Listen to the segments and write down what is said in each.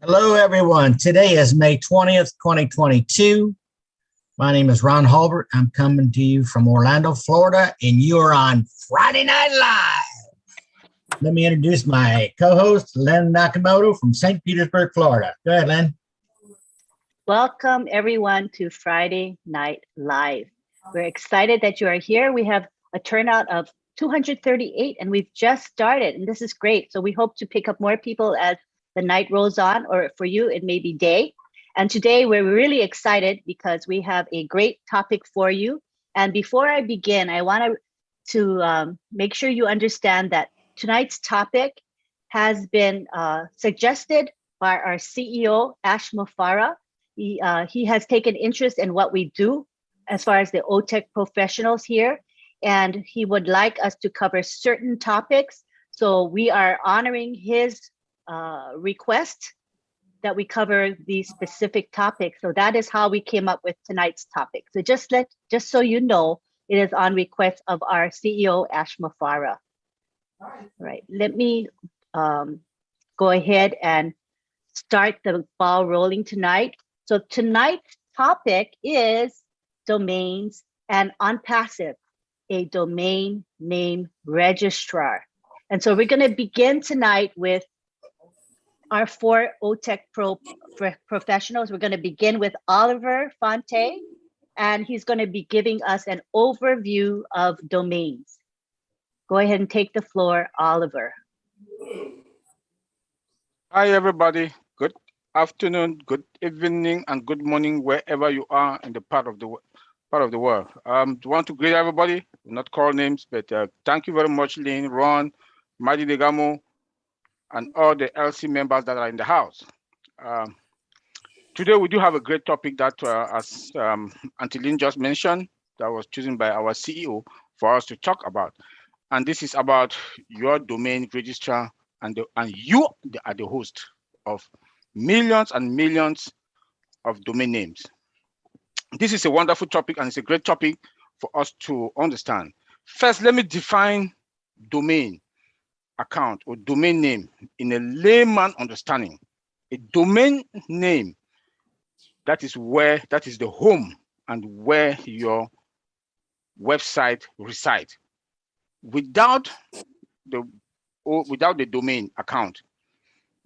Hello, everyone. Today is May 20th, 2022. My name is Ron Halbert. I'm coming to you from Orlando, Florida, and you are on Friday Night Live. Let me introduce my co-host, Len Nakamoto from St. Petersburg, Florida. Go ahead, Len. Welcome, everyone, to Friday Night Live. We're excited that you are here. We have a turnout of 238, and we've just started, and this is great. So we hope to pick up more people as the night rolls on, or for you, it may be day. And today we're really excited because we have a great topic for you. And before I begin, I want to make sure you understand that tonight's topic has been suggested by our CEO, Ash Mufarah. He has taken interest in what we do as far as the OTech professionals here, and he would like us to cover certain topics. So we are honoring his request that we cover these specific topics. So that is how we came up with tonight's topic. So just so you know, it is on request of our CEO, Ash Mufarah. All right, let me go ahead and start the ball rolling tonight. So tonight's topic is domains and Onpassive, a domain name registrar. And so we're going to begin tonight with our four OTech professionals. We're going to begin with Oliver Fonte, and he's going to be giving us an overview of domains. Go ahead and take the floor, Oliver. Hi, everybody. Good afternoon, good evening, and good morning, wherever you are in the part of the world. I want to greet everybody, not call names, but thank you very much, Lynn, Ron, Madi Degamo, and all the LC members that are in the house. Today, we do have a great topic that, as Auntie Lynn just mentioned, that was chosen by our CEO for us to talk about. And this is about your domain registrar, and you are the host of millions and millions of domain names. This is a wonderful topic, and it's a great topic for us to understand. First, let me define domain account or domain name in a layman understanding. A domain name, that is the home and where your website resides. Without the domain account,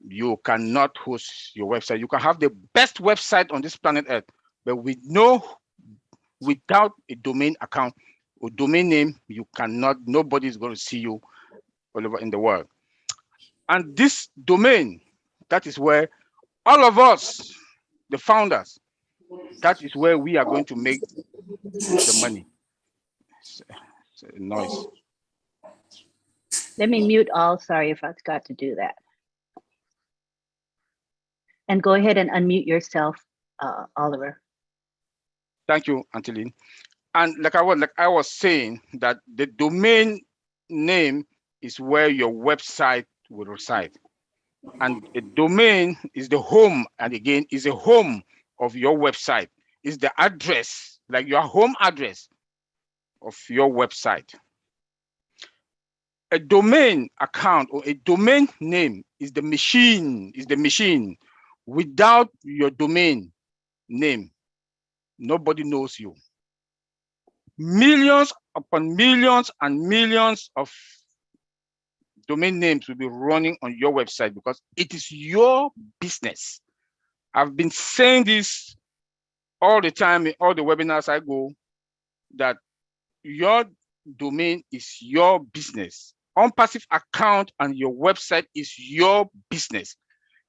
you cannot host your website. You can have the best website on this planet Earth, but without a domain account or domain name, you cannot. Nobody is going to see you all over in the world. And this domain, that is where all of us, the founders, that is where we are going to make the money. It's a noise. Let me mute all. Sorry if I forgot to do that. And go ahead and unmute yourself, Oliver. Thank you, Auntie Lynn. And like I was saying, that the domain name is where your website will reside. And a domain is the home, and again, is a home of your website. Is the address, like your home address of your website. A domain account or a domain name is the machine. Without your domain name, nobody knows you. Millions upon millions and millions of domain names will be running on your website because it is your business. I've been saying this all the time in all the webinars I go, that your domain is your business. Onpassive account and your website is your business.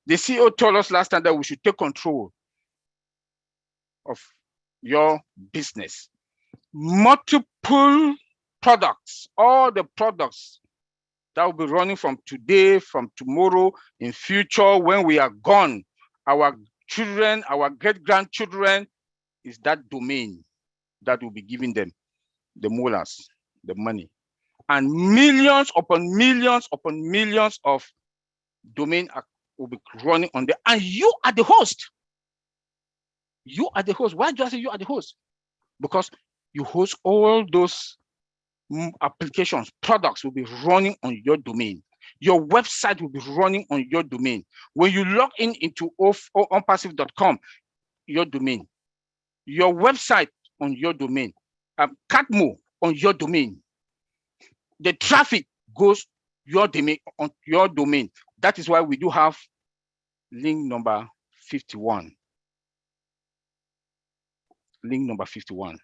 The CEO told us last time that we should take control of your business. Multiple products, all the products that will be running from today, from tomorrow, in future, when we are gone, our children, our great-grandchildren, is that domain that will be giving them the molars, the money. And millions upon millions upon millions of domain will be running on there. And you are the host. You are the host. Why do I say you are the host? Because you host all those applications, products will be running on your domain. Your website will be running on your domain. When you log in into onpassive.com, your domain, your website on your domain, Catmo on your domain. The traffic goes your domain on your domain. That is why we do have link number 51. Link number 51.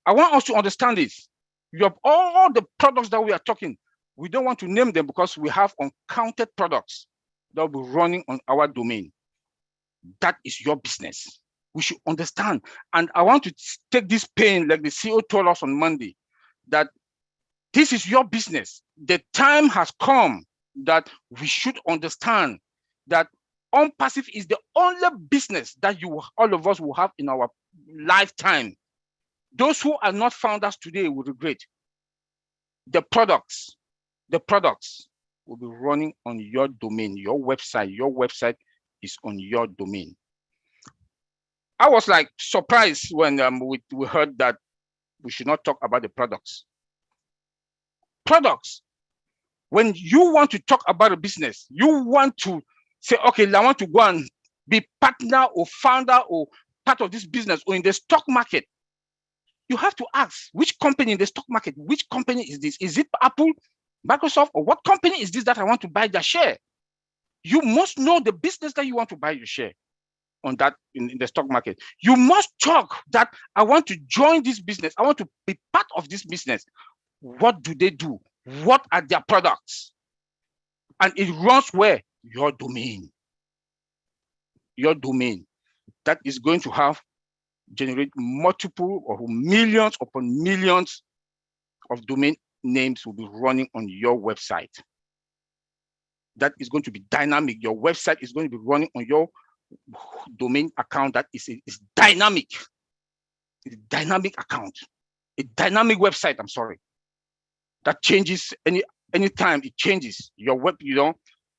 I want us to understand this. You have all the products that we are talking. We don't want to name them because we have uncounted products that will be running on our domain. That is your business. We should understand. And I want to take this pain, like the CEO told us on Monday, that this is your business. The time has come that we should understand that Onpassive is the only business that all of us will have in our lifetime. Those who are not founders today will regret. The products will be running on your domain, your website. Your website is on your domain. I was like surprised when we heard that we should not talk about the products. Products. When you want to talk about a business, you want to say, okay, I want to go and be partner or founder or part of this business or in the stock market. You have to ask which company in the stock market, which company is this? Is it Apple, Microsoft, or what company is this that I want to buy their share? You must know the business that you want to buy your share on that in the stock market. You must talk that I want to join this business. I want to be part of this business. What do they do? What are their products? And it runs where? Your domain. Your domain. That is going to generate multiple or millions upon millions of domain names will be running on your website. That is going to be dynamic. Your website is going to be running on your domain account that is dynamic. It's a dynamic account. A dynamic website, I'm sorry. That changes anytime it changes. Your web,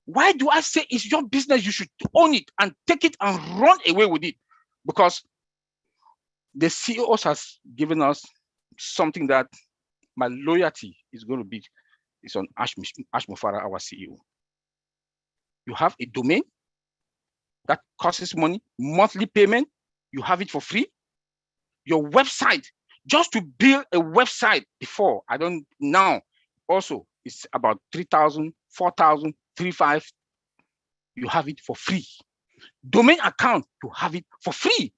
Why do I say it's your business? You should own it and take it and run away with it. Because the CEOs has given us something that my loyalty is going to be. It's on Ash Mufara, our CEO. You have a domain that costs money, monthly payment. You have it for free. Your website, just to build a website before, now also it's about 3,000, 4,000, 3,500. You have it for free. Domain account, you have it for free.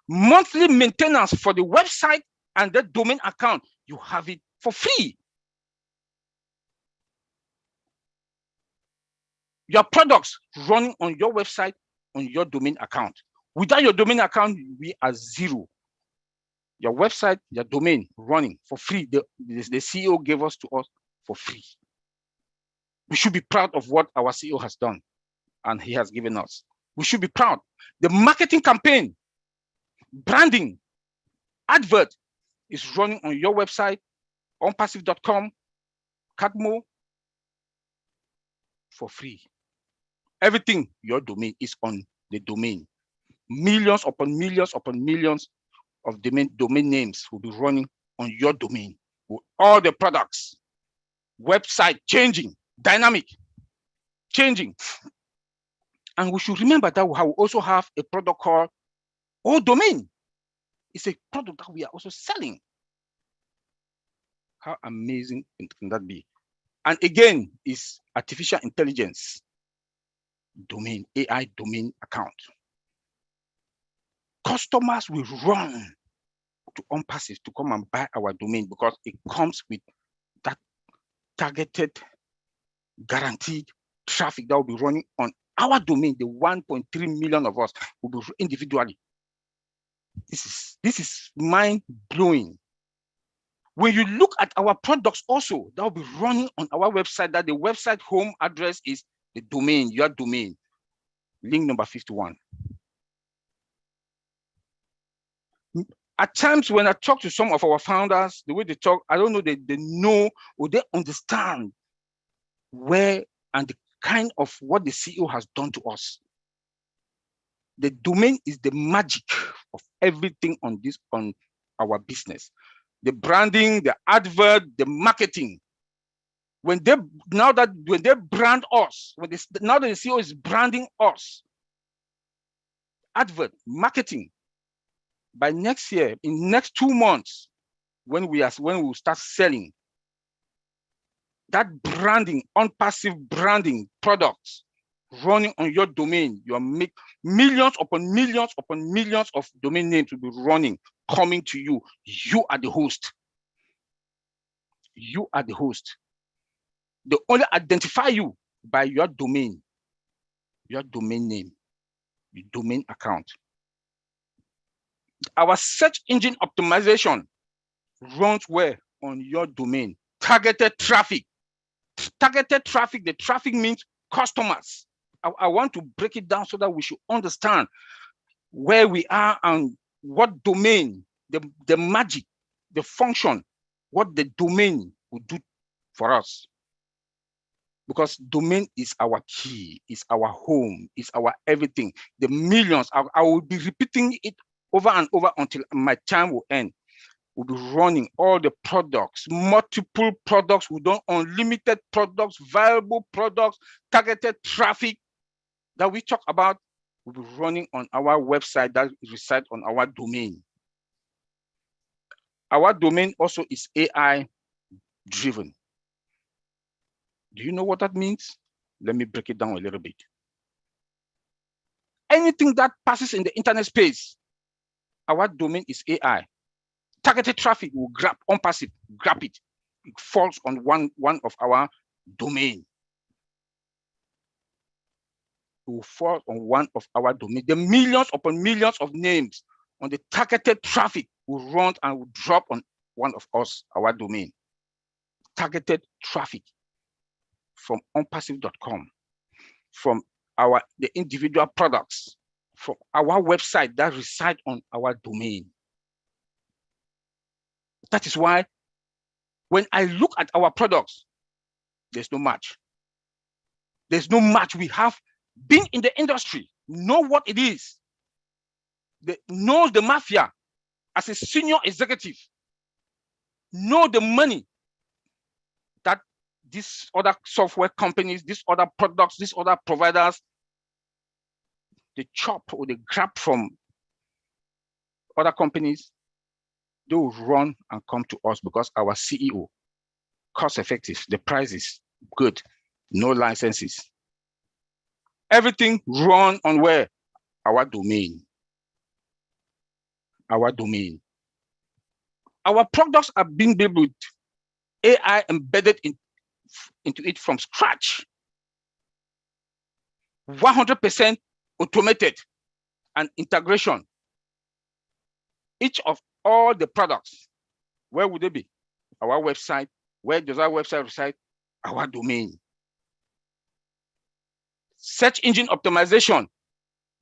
Monthly maintenance for the website and the domain account, you have it for free. Your products running on your website, on your domain account. Without your domain account, we are zero. Your website, your domain running for free. The CEO gave us to us for free. We should be proud of what our CEO has done and he has given us. We should be proud. The marketing campaign, branding, advert is running on your website, onpassive.com, Catmo, for free. Everything, your domain is on the domain. Millions upon millions upon millions of domain names will be running on your domain with all the products. Website changing, dynamic, changing. And we should remember that we also have a product called domain. It's a product that we are also selling. How amazing can that be? And again, it's artificial intelligence domain, AI domain account. Customers will run to Onpassive to come and buy our domain because it comes with that targeted, guaranteed traffic that will be running on our domain. The 1.3 million of us will be individually. This is mind-blowing. When you look at our products also, that will be running on our website, that the website home address is the domain, your domain. Link number 51. At times when I talk to some of our founders, the way they talk, I don't know, they know or they understand where and the kind of what the CEO has done to us. The domain is the magic of everything on our business. The branding, the advert, the marketing. when they brand us, now that the CEO is branding us, advert marketing, by next year, in next 2 months, when we start selling, that branding, Onpassive branding products running on your domain, you make millions upon millions upon millions of domain names will be running, coming to you. You are the host. You are the host. They only identify you by your domain name, your domain account. Our search engine optimization runs where? On your domain. Targeted traffic. Targeted traffic, the traffic means customers. I want to break it down so that we should understand where we are and what domain, the magic, the function, what the domain will do for us. Because domain is our key, is our home, is our everything. The millions, I will be repeating it over and over until my time will end. We'll be running all the products, multiple products. We don't unlimited products, viable products, targeted traffic that we talk about will be running on our website that resides on our domain. Our domain also is AI driven. Do you know what that means? Let me break it down a little bit. Anything that passes in the internet space, our domain is AI. Targeted traffic will grab Onpassive, grab it. It falls on one of our domain. It will fall on one of our domain. The millions upon millions of names on the targeted traffic will run and will drop on one of us, our domain. Targeted traffic from onpassive.com, from the individual products, from our website that reside on our domain. That is why when I look at our products, there's no match. There's no match. We have been in the industry, know what it is, knows the mafia as a senior executive, know the money that these other software companies, these other products, these other providers, they chop or they grab from other companies. They will run and come to us because our CEO, cost effective, the price is good, no licenses. Everything run on where? Our domain. Our domain. Our products are being built with AI embedded into it from scratch. 100% automated and integration. Each of all the products, where would they be? Our website. Where does our website reside? Our domain. Search engine optimization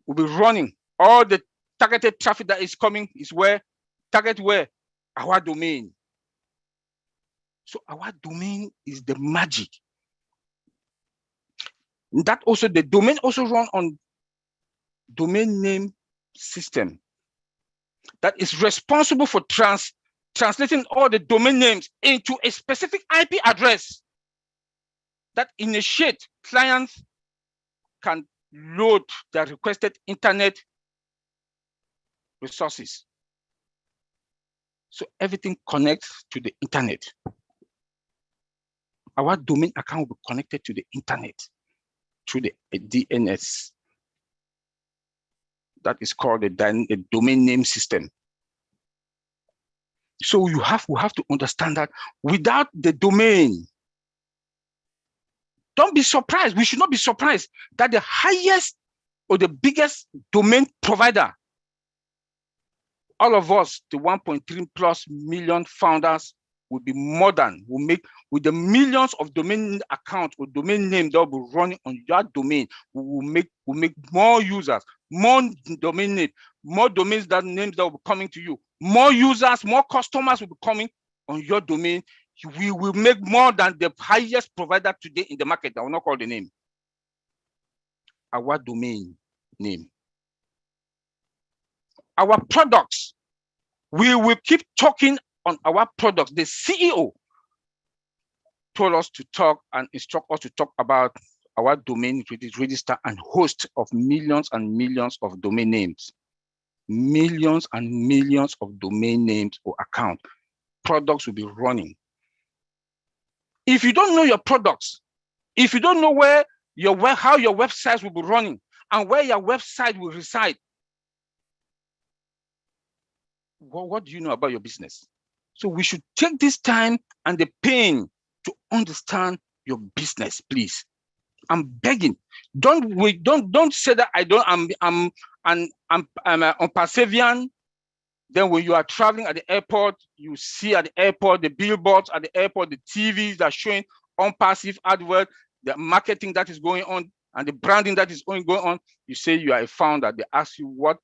will be running. All the targeted traffic that is coming is where? Target where? Our domain. So our domain is the magic. That also, the domain also run on domain name system that is responsible for translating all the domain names into a specific IP address that initiate clients can load the requested internet resources. So everything connects to the internet. Our domain account will be connected to the internet through the DNS. That is called a domain name system. So we have to understand that without the domain, don't be surprised. We should not be surprised that the highest or the biggest domain provider, all of us, the 1.3 plus million founders, will be more than, will make, with the millions of domain accounts or domain names that will be running on your domain, will make more users, more domain names, more domains that names that will be coming to you, more users, more customers will be coming on your domain. We will make more than the highest provider today in the market. I will not call the name. Our domain name. Our products, we will keep talking on our products. The CEO told us to talk and instruct us to talk about our domain register and host of millions and millions of domain names. Millions and millions of domain names or accounts. Products will be running. If you don't know your products, if you don't know how your websites will be running and where your website will reside, what do you know about your business? So we should take this time and the pain to understand your business, please. I'm begging. Don't say that I'm Onpassive. Then when you are traveling at the airport, you see at the airport the billboards at the airport, the TVs that are showing Onpassive advert, the marketing that is going on and the branding that is going on. You say you are a founder. They ask you, what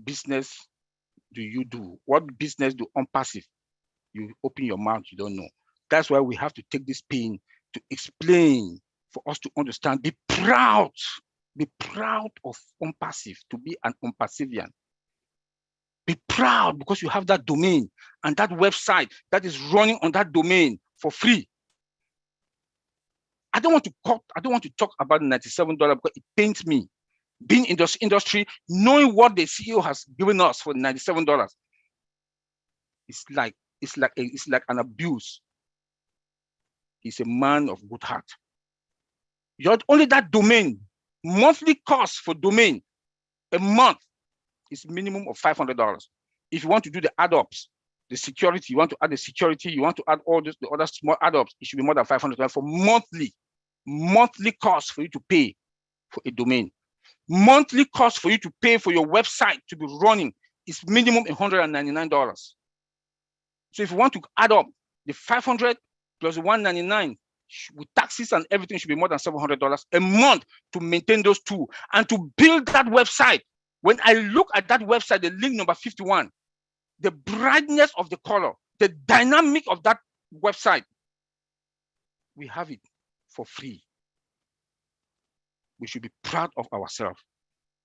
business do you do? What business do Onpassive? You open your mouth, you don't know. That's why we have to take this pain to explain for us to understand. Be proud of Onpassive, to be an Onpassivian. Be proud because you have that domain and that website that is running on that domain for free. I don't want to talk about $97 because it pains me. Being in this industry, knowing what the CEO has given us for $97, it's like an abuse. He's a man of good heart. You're only that domain, monthly cost for domain a month is minimum of $500. If you want to do the add-ups, the security, you want to add the security, you want to add all this, the other small add-ups, it should be more than $500 for monthly cost for you to pay for a domain. Monthly cost for you to pay for your website to be running is minimum $199. So if you want to add up the 500 plus the 199 with taxes and everything, should be more than $700 a month to maintain those two and to build that website. When I look at that website, the link number 51, the brightness of the color, the dynamic of that website, we have it for free. We should be proud of ourselves.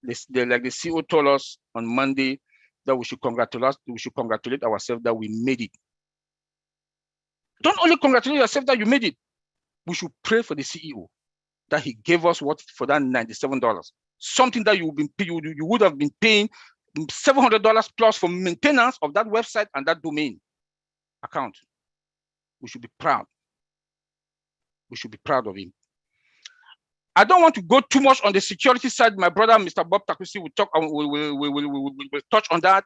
Like the CEO told us on Monday that we should congratulate ourselves that we made it. Don't only congratulate yourself that you made it. We should pray for the CEO that he gave us what for that $97. Something that you would have been paying $700 plus for maintenance of that website and that domain account. We should be proud. We should be proud of him. I don't want to go too much on the security side. My brother, Mr. Bob Takusi, will touch on that.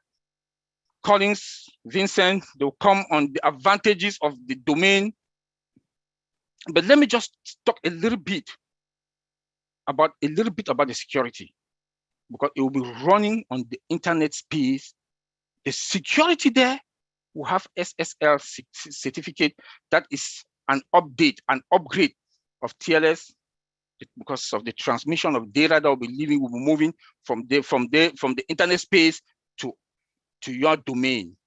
Collins, Vincent, they'll come on the advantages of the domain. But let me just talk a little bit about the security, because it will be running on the internet space. The security there will have Ssl certificate. That is an update, an upgrade of TLS, because of the transmission of data that will be moving from the internet space to your domain.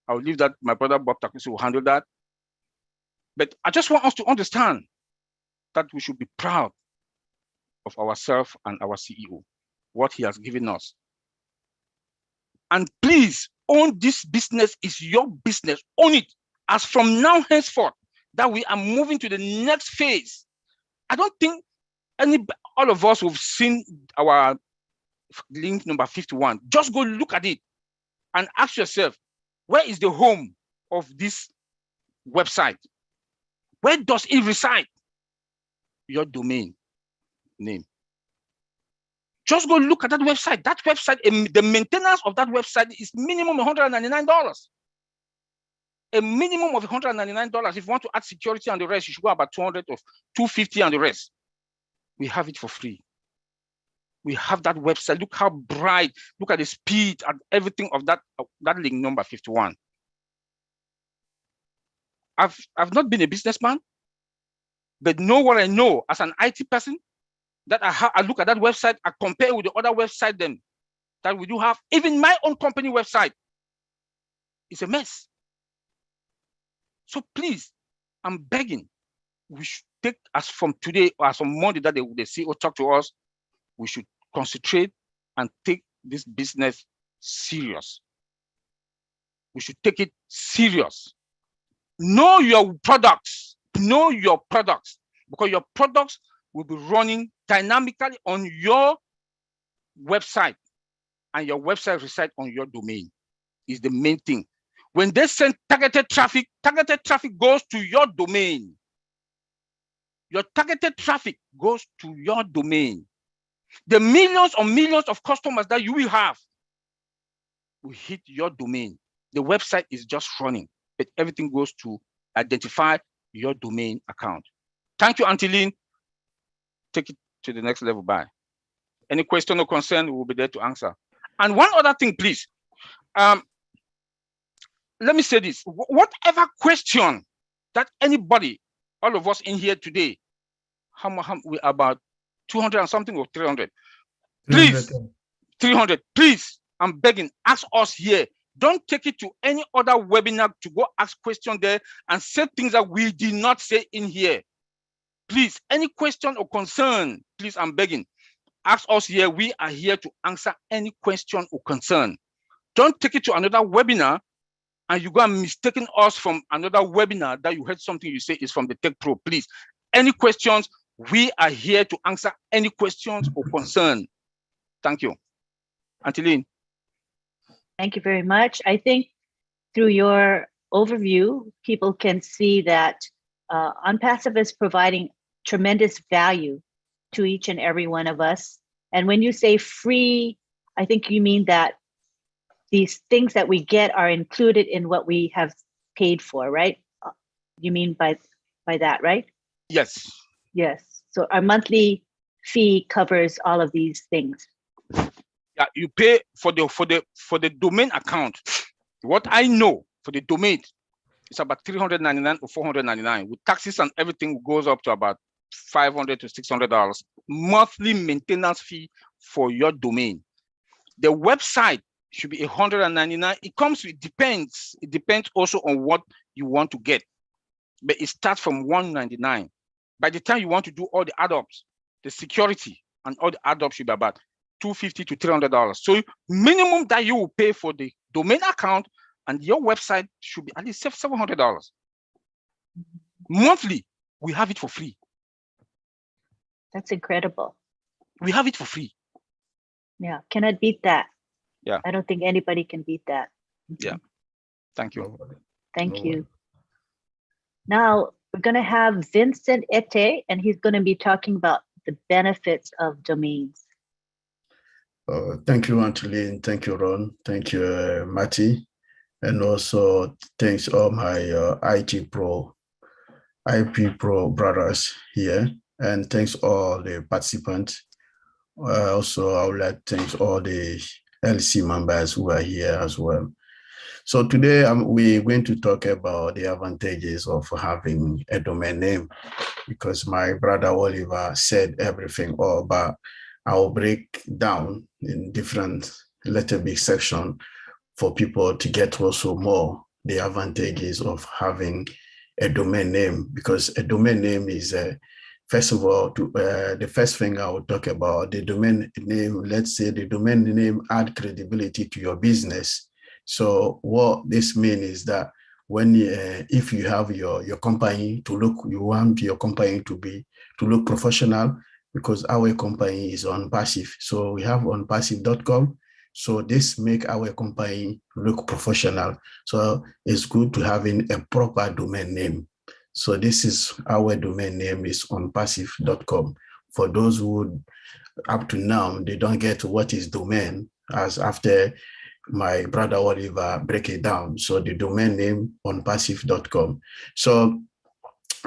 I'll leave that. My brother Bob Takusi will handle that. But I just want us to understand that we should be proud of ourselves and our CEO, what he has given us. And please, own this business. Is your business. Own it. As from now henceforth, that we are moving to the next phase. I don't think all of us who've seen our link number 51. Just go look at it and ask yourself, where is the home of this website? Where does it reside? Your domain name. Just go look at that website. That website, the maintenance of that website is minimum $199. A minimum of $199. If you want to add security and the rest, you should go about 200 or 250 and the rest. We have it for free. We have that website. Look how bright. Look at the speed and everything of that link number 51. I've not been a businessman, but know what I know as an IT person, that I look at that website, I compare with the other website that we do have. Even my own company website is a mess. So please, I'm begging, we should take, as from today or as from Monday that the CEO talk to us, we should concentrate and take this business serious. We should take it serious. Know your products. know your products, because your products will be running dynamically on your website, and your website resides on your domain is the main thing. When they send targeted traffic goes to your domain. Your targeted traffic goes to your domain. The millions of customers that you will have will hit your domain. The website is just running, but everything goes to identify your domain account. Thank you, Auntie Lynn. Take it to the next level. Bye. Any question or concern, we will be there to answer. And one other thing, please. Let me say this. Whatever question that anybody, all of us in here today, we about 200 and something or 300. Please, 300. Please, I'm begging, ask us here. Don't take it to any other webinar to go ask questions there and say things that we did not say in here. Please, any question or concern, please, I'm begging, ask us here. We are here to answer any question or concern. Don't take it to another webinar and you go and mistaken us from another webinar that you heard something you say is from the Tech Pro. Please, any questions, we are here to answer any questions or concern. Thank you. Auntie Lynn. Thank you very much. I think through your overview, people can see that Onpassive is providing tremendous value to each and every one of us. And when you say free, I think you mean that these things that we get are included in what we have paid for, right? You mean by that, right? Yes. Yes. So our monthly fee covers all of these things. Yeah, you pay for the domain account. What I know for the domain, it's about $399 or $499. With taxes and everything, goes up to about $500 to $600 monthly maintenance fee for your domain. The website should be $199. It comes with depends. It depends also on what you want to get, but it starts from $199. By the time you want to do all the add-ups, the security and all the add-ups should be about $250 to $300. So minimum that you will pay for the domain account and your website should be at least $700. Monthly, we have it for free. That's incredible. We have it for free. Yeah, cannot beat that. Yeah. I don't think anybody can beat that. Yeah. Thank you. Thank you. Now we're going to have Vincent Ete, and he's going to be talking about the benefits of domains. Thank you, Auntie Lynn. Thank you, Ron. Thank you, Matty. And also thanks all my IP Pro brothers here. And thanks all the participants. Also, I would like to thank all the LC members who are here as well. So today we're going to talk about the advantages of having a domain name, because my brother Oliver said everything all about. I'll break down in different little big section for people to get also more the advantages of having a domain name, because a domain name is first of all, the first thing I will talk about, the domain name. Let's say the domain name add credibility to your business. So what this means is that when if you have your company to look, you want your company to look professional, because our company is Onpassive. So we have onpassive.com. So this make our company look professional. So it's good to having a proper domain name. So this is our domain name is onpassive.com. For those who up to now, they don't get what is domain, as after my brother Oliver break it down. So the domain name onpassive.com. So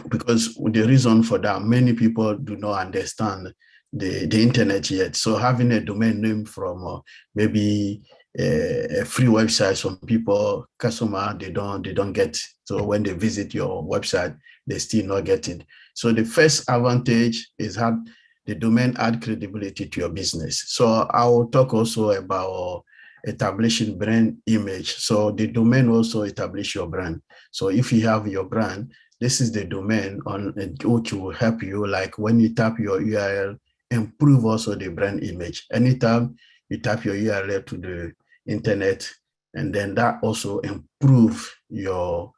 because the reason for that, many people do not understand the internet yet. So having a domain name from maybe a free website, some people, customer, they don't get. So when they visit your website, they still not get it. So the first advantage is have the domain add credibility to your business. So I will talk also about establishing brand image. So the domain also establish your brand. So if you have your brand, this is the domain on which will help you. Like when you tap your URL, improve also the brand image. Anytime you tap your URL to the internet, and then that also improve your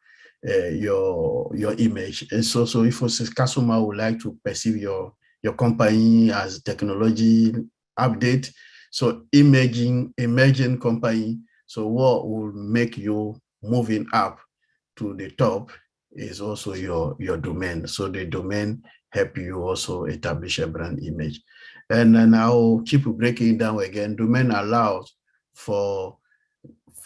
your image. And so if a customer would like to perceive your company as technology update, so emerging company, so what will make you moving up to the top is also your domain. So the domain help you also establish a brand image. And then I'll keep breaking down again. Domain allows for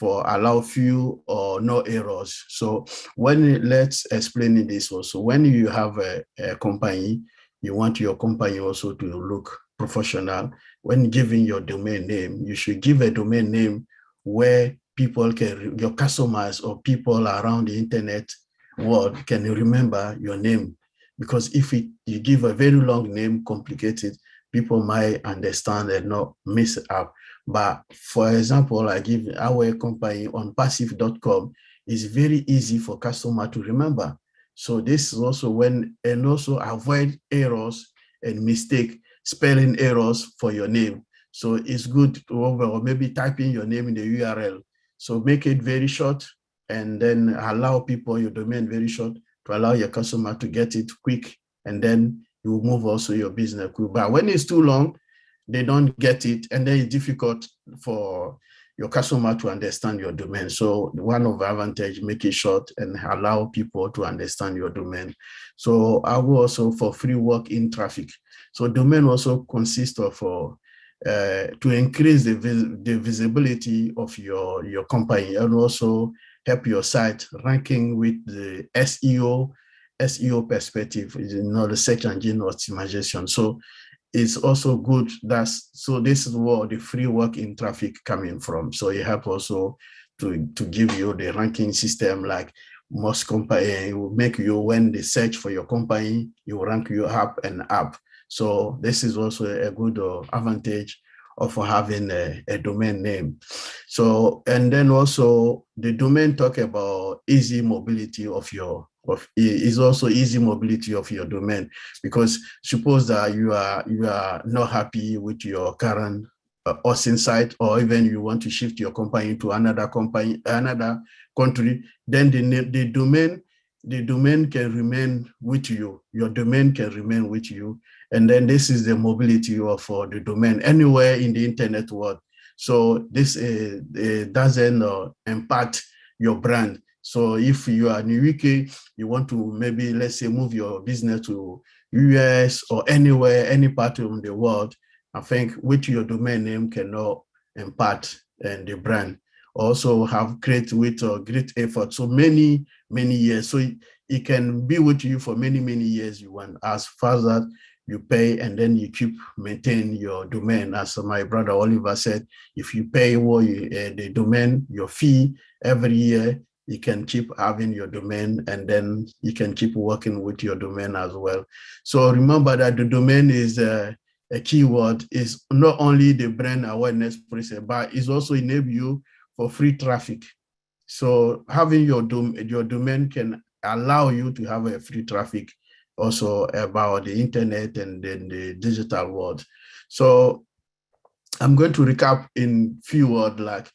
allow few or no errors. So let's explain this also. When you have a company, you want your company also to look professional. When giving your domain name, you should give a domain name where people can, your customers or people around the internet world can remember your name. Because if you give a very long name, complicated, people might understand and not miss it up. But for example, I give our company Onpassive.com is very easy for customer to remember. So this is also and also avoid errors and mistake, spelling errors for your name. So it's good to or maybe typing your name in the URL. So make it very short and then allow people your domain very short to allow your customer to get it quick, and then you move also your business quick. But when it's too long, they don't get it, and then it's difficult for your customer to understand your domain. So one of the advantage, make it short and allow people to understand your domain. So I will also for free walk-in traffic. So domain also consists of to increase the visibility of your company and also help your site ranking with the SEO perspective, the search engine optimization. So it's also good. So this is where the free walk-in traffic coming from. So it help also to give you the ranking system, like most company, it will make you, when they search for your company, you will rank you up and up. So this is also a good advantage of having a domain name. So, and then also the domain talk about easy mobility is also easy mobility of your domain, because suppose that you are not happy with your current hosting site, or even you want to shift your company to another country, then the domain can remain with you. Your domain can remain with you. And then this is the mobility of the domain anywhere in the internet world. So this doesn't impact your brand. So if you are in the UK, you want to maybe, let's say, move your business to US or anywhere, any part of the world, I think with your domain name cannot impact the brand. Also have great effort. So many years. So it can be with you for many years. You want, as far as you pay, and then you keep maintain your domain. As my brother Oliver said, if you pay the domain, your fee every year, you can keep having your domain, and then you can keep working with your domain as well. So remember that the domain is a keyword, is not only the brand awareness process, but it's also enable you for free traffic. So having your domain can allow you to have a free traffic also about the internet and then the digital world. So I'm going to recap in few words, like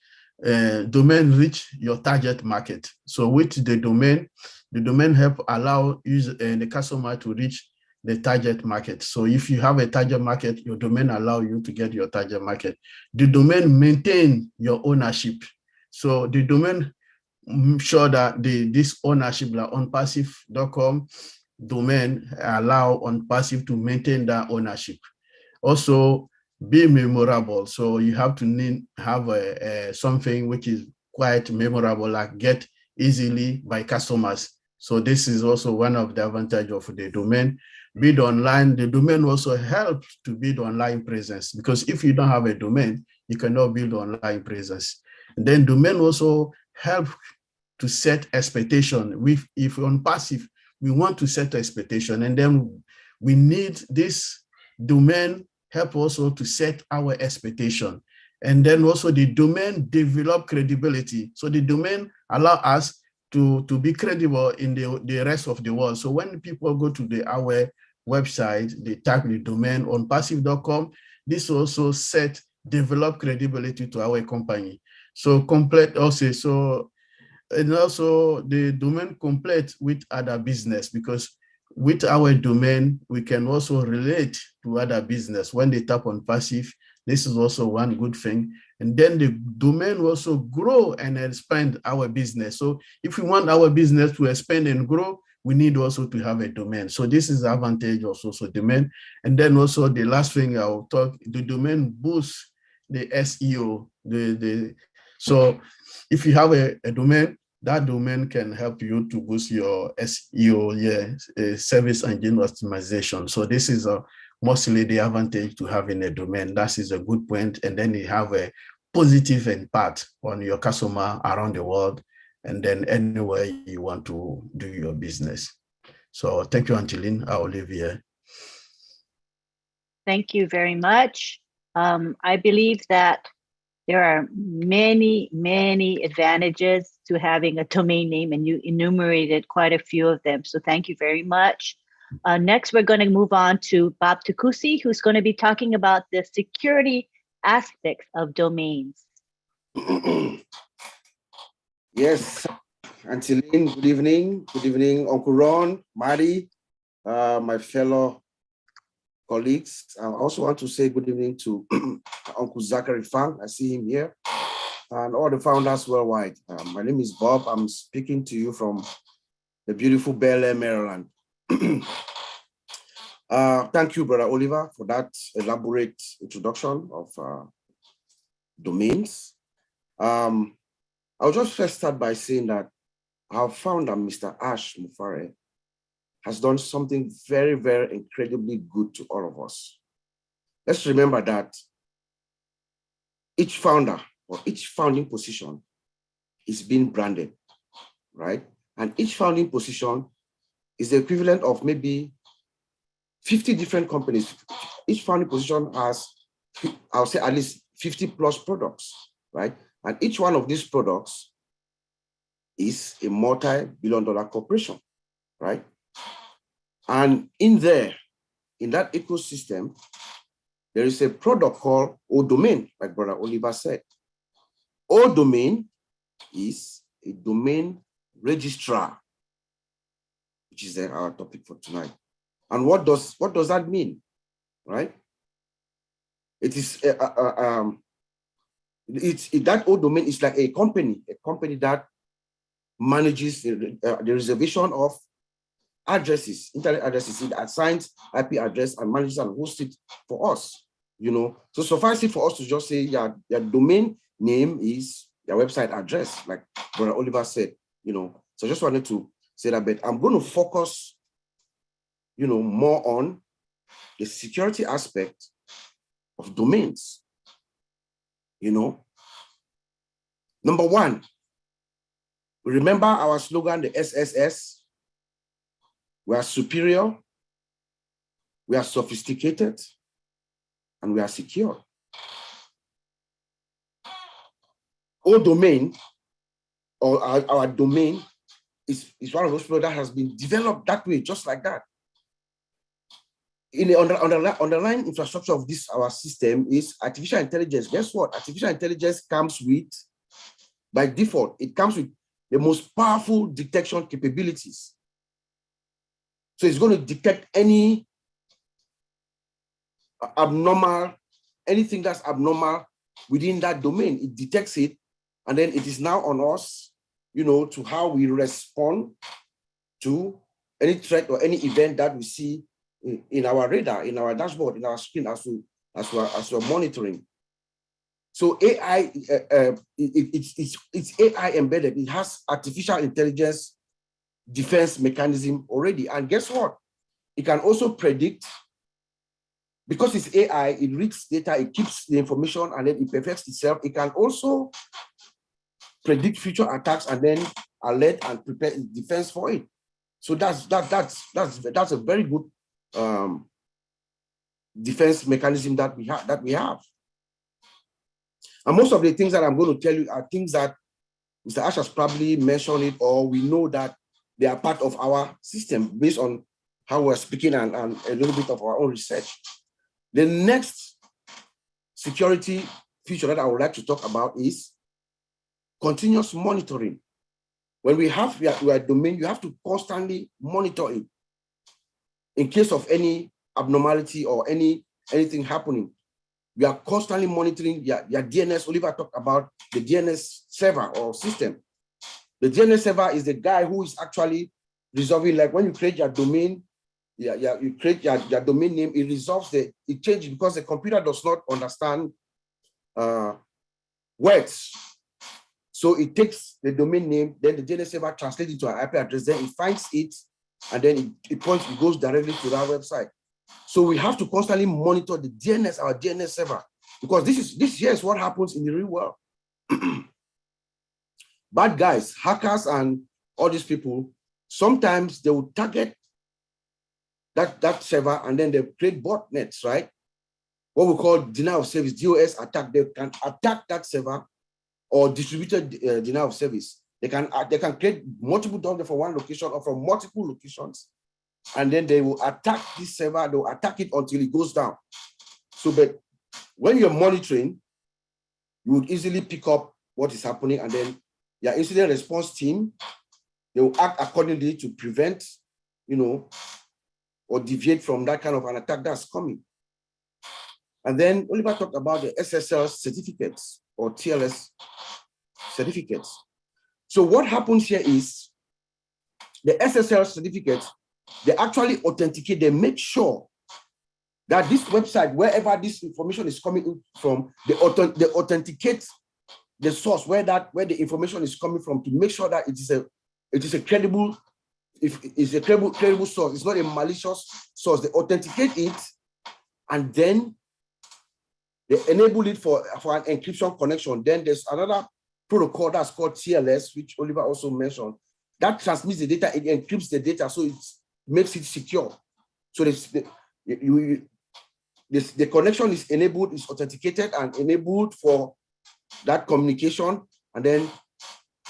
domain reach your target market. So with the domain help allow user and the customer to reach the target market. So if you have a target market, your domain allow you to get your target market. The domain maintain your ownership. So the domain sure that this ownership, like Onpassive.com domain, allow Onpassive to maintain that ownership. Also, be memorable. So you have to have something which is quite memorable, like get easily by customers. So this is also one of the advantage of the domain. Build online. The domain also helps to build online presence, because if you don't have a domain, you cannot build online presence. And then domain also help to set expectation. If Onpassive, we want to set expectation, and then we need this domain help also to set our expectation. And then also the domain develop credibility. So the domain allow us to be credible in the rest of the world. So when people go to our website, they type the domain Onpassive.com, this also develop credibility to our company. So complete also, so and also the domain complete with other business, because with our domain, we can also relate to other business. When they tap on passive, this is also one good thing. And then the domain will also grow and expand our business. So if we want our business to expand and grow, we need also to have a domain. So this is the advantage also, so domain. And then also the last thing I'll talk, the domain boosts the SEO. So if you have a domain, that domain can help you to boost your SEO, service engine optimization. So this is mostly the advantage to having a domain. That is a good point. And then you have a positive impact on your customer around the world, and then anywhere you want to do your business. So thank you, Angeline. I'll leave here. Thank you very much. I believe that there are many, many advantages to having a domain name, and you enumerated quite a few of them. So thank you very much. Next, we're going to move on to Bob Takusi, who's going to be talking about the security aspects of domains. Yes, Angeline, good evening. Good evening, Uncle Ron, Mari, my fellow colleagues. I also want to say good evening to Uncle Zachary Fang. I see him here, and all the founders worldwide. My name is Bob. I'm speaking to you from the beautiful Bel Air, Maryland. Thank you, Brother Oliver, for that elaborate introduction of domains. I'll just first start by saying that our founder, Mr. Ash Mufare, has done something very, very incredibly good to all of us. Let's remember that each founder or each founding position is being branded, right? And each founding position is the equivalent of maybe 50 different companies. Each founding position has, I'll say, at least 50 plus products, right? And each one of these products is a multi-billion-dollar corporation, right? And in there, in that ecosystem, there is a product called O-Domain, like Brother Oliver said. O-Domain is a domain registrar, which is our topic for tonight. And what does that mean, right? It is that O-Domain is like a company that manages the reservation of addresses, internet addresses. It assigns IP address and manages and hosts it for us, you know. So suffice it for us to just say your domain name is your website address, like Brother Oliver said, you know. So I just wanted to say that, but I'm going to focus, you know, more on the security aspect of domains, you know. Number one, remember our slogan, the SSS. We are superior, we are sophisticated, and we are secure. Our domain, or our domain, is one of those products that has been developed that way, just like that. In the underlying infrastructure of this, our system is artificial intelligence. Guess what? Artificial intelligence comes with, by default, it comes with the most powerful detection capabilities. So it's going to detect any abnormal, anything that's abnormal within that domain. It detects it, and then it is now on us, you know, to how we respond to any threat or any event that we see in our radar, in our dashboard, in our screen as we're monitoring. So AI, it's AI embedded. It has artificial intelligence defense mechanism already. And guess what? It can also predict, because it's AI, it reads data, it keeps the information, and then it perfects itself. It can also predict future attacks and then alert and prepare defense for it. So that's a very good defense mechanism that we have. And most of the things that I'm going to tell you are things that Mr. Ash has probably mentioned it, or we know that they are part of our system based on how we're speaking and a little bit of our own research. The next security feature that I would like to talk about is continuous monitoring. when we have your domain, you have to constantly monitor it in case of any abnormality or anything happening. We are constantly monitoring your DNS. Oliver talked about the DNS server or system. The DNS server is the guy who is actually resolving, like when you create your domain, you create your domain name, it resolves it changes because the computer does not understand words. So it takes the domain name, then the DNS server translates it to an IP address, then it finds it, and then it goes directly to that website. So we have to constantly monitor the DNS, our DNS server, because this here is what happens in the real world. Bad guys, hackers, and all these people, sometimes they will target that server and then they create botnets, right? What we call denial of service, DOS attack. They can attack that server or distributed denial of service. They can create multiple domains from one location or from multiple locations, and then they will attack this server. They will attack it until it goes down. So, but when you're monitoring, you would easily pick up what is happening, and then your incident response team, they will act accordingly to prevent, or deviate from that kind of an attack that's coming. And then Oliver talked about the Ssl certificates or TLS certificates. So what happens here is the Ssl certificates, they actually authenticate, they make sure that this website, wherever this information is coming from, they authenticate the source where the information is coming from to make sure that it is a credible, if it's a credible source, it's not a malicious source. They authenticate it, and then they enable it for an encryption connection. Then there's another protocol that's called TLS, which Oliver also mentioned, that transmits the data, it encrypts the data, so it makes it secure. So the connection is enabled, is authenticated and enabled for that communication, and then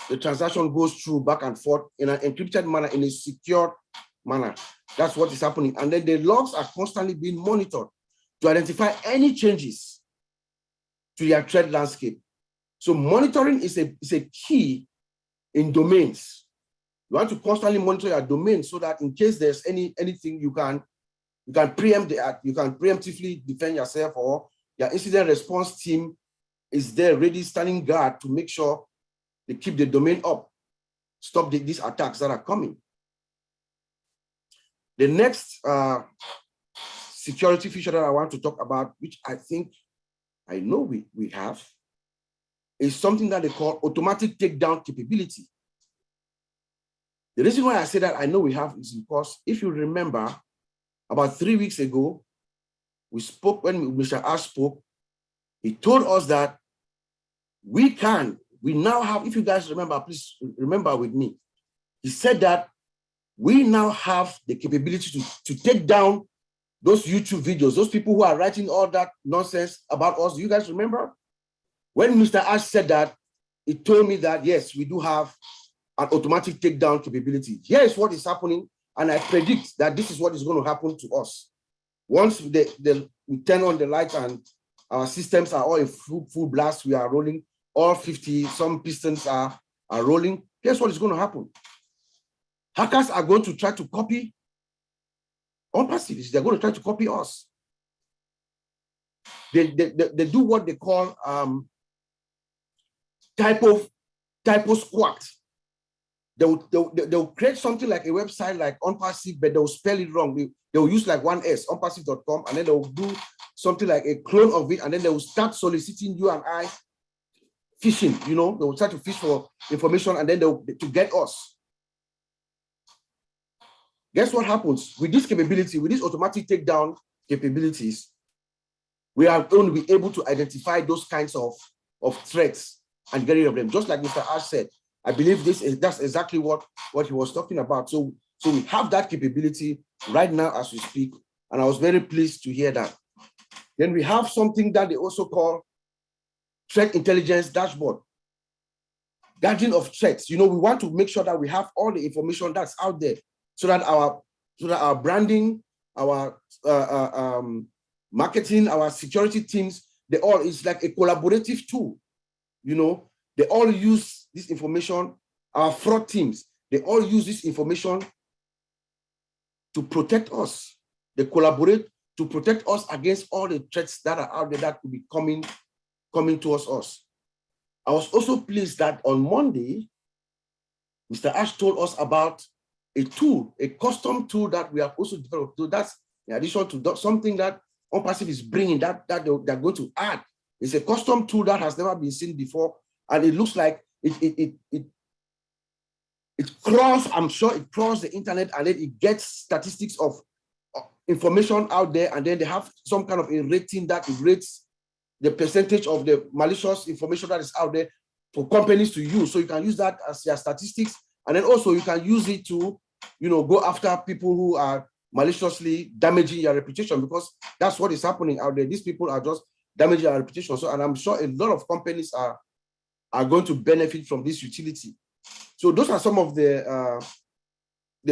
the transaction goes through back and forth in an encrypted manner, in a secure manner. That's what is happening. And then the logs are constantly being monitored to identify any changes to your threat landscape. So monitoring is a key in domains. You want to constantly monitor your domain so that in case there's anything you can preempt you can preemptively defend yourself, or your incident response team is there ready, standing guard to make sure they keep the domain up, stop these attacks that are coming. The next security feature that I want to talk about, which I know we have, is something that they call automatic takedown capability. The reason why I say that I know we have is because if you remember, about 3 weeks ago, we spoke, when Mr. Ash spoke, he told us that we now have, if you guys remember, please remember with me. He said that we now have the capability to take down those YouTube videos, those people who are writing all that nonsense about us. Do you guys remember? When Mr. Ash said that, he told me that, yes, we do have an automatic takedown capability. Here is what is happening, and I predict that this is what is going to happen to us. Once we turn on the light and our systems are all in full blast, we are rolling, all 50 some pistons are rolling, guess what is going to happen? Hackers are going to try to copy Onpassive. They're going to try to copy us. They do what they call typo squat. They'll create something like a website like Onpassive, but they'll spell it wrong. They'll use like one S, onpassive.com, and then they'll do something like a clone of it, and then they will start soliciting you and I, phishing. They will try to fish for information, and then to get us. Guess what happens with this capability, with this automatic takedown capabilities? We are going to be able to identify those kinds of threats and get rid of them. Just like Mr. Ash said, I believe that's exactly what he was talking about. So we have that capability right now as we speak, and I was very pleased to hear that. Then we have something that they also call threat intelligence dashboard. Gathering of threats. We want to make sure that we have all the information that's out there, so that our branding, our marketing, our security teams, it's like a collaborative tool. They all use this information our fraud teams, they all use this information to protect us. They collaborate to protect us against all the threats that are out there that could be coming towards us. I was also pleased that on Monday, Mr. Ash told us about a tool, a custom tool that we have also developed. So that's in addition to something that Onpassive is bringing that they're going to add. It's a custom tool that has never been seen before, and it looks like it crawls. I'm sure it crawls the internet, and then it gets statistics of information out there, and then they have some kind of a rating that it rates the percentage of the malicious information that is out there for companies to use. So you can use that as your statistics, and then also you can use it to, go after people who are maliciously damaging your reputation, because that's what is happening out there. These people are just damaging our reputation. So, and I'm sure a lot of companies are going to benefit from this utility. So those are some of the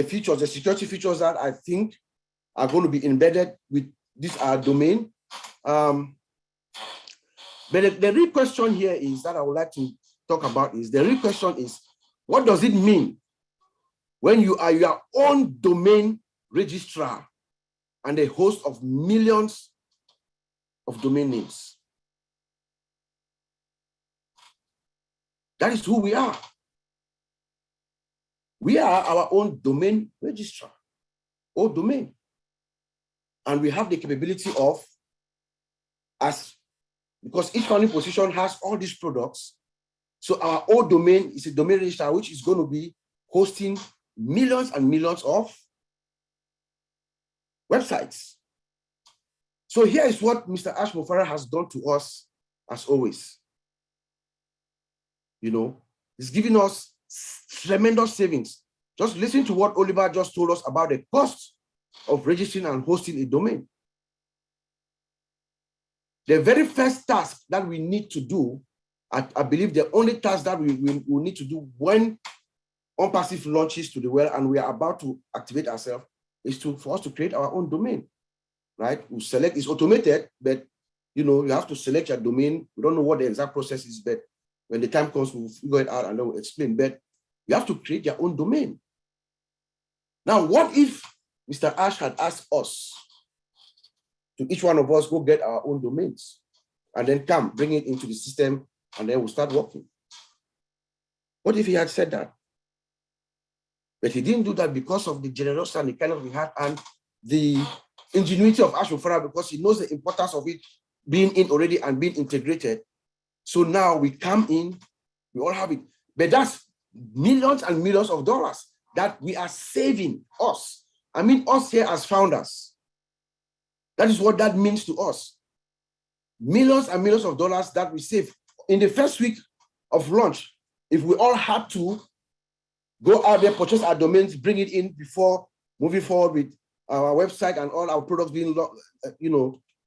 features, the security features that I think are going to be embedded with this domain. But the real question here is that I would like to talk about is, the real question is, what does it mean when you are your own domain registrar and a host of millions of domain names? That is who we are. We are our own domain registrar, or domain. And we have the capability of, because each founding position has all these products. So our own domain is a domain registrar, which is going to be hosting millions and millions of websites. So here is what Mr. Ash Mufara has done to us, as always. He's giving us tremendous savings. Just listen to what Oliver just told us about the cost of registering and hosting a domain. The very first task that we need to do, I believe the only task that we need to do when Onpassive launches to the world and we are about to activate ourselves, is for us to create our own domain, right? We select, it's automated, but you have to select your domain. We don't know what the exact process is, but when the time comes, we'll figure it out and then we'll explain. But you have to create your own domain. Now, what if Mr. Ash had asked us to each one of us go get our own domains and then bring it into the system, and then we'll start working? What if he had said that? But he didn't do that because of the generosity and the kind of we had and the ingenuity of Ash Mufara, because he knows the importance of it being in already and being integrated. So now we come in, we all have it. But that's millions and millions of dollars that we are saving us. I mean, us here as founders. That is what that means to us. Millions and millions of dollars that we save. In the first week of launch, if we all had to go out there, purchase our domains, bring it in before moving forward with our website and all our products being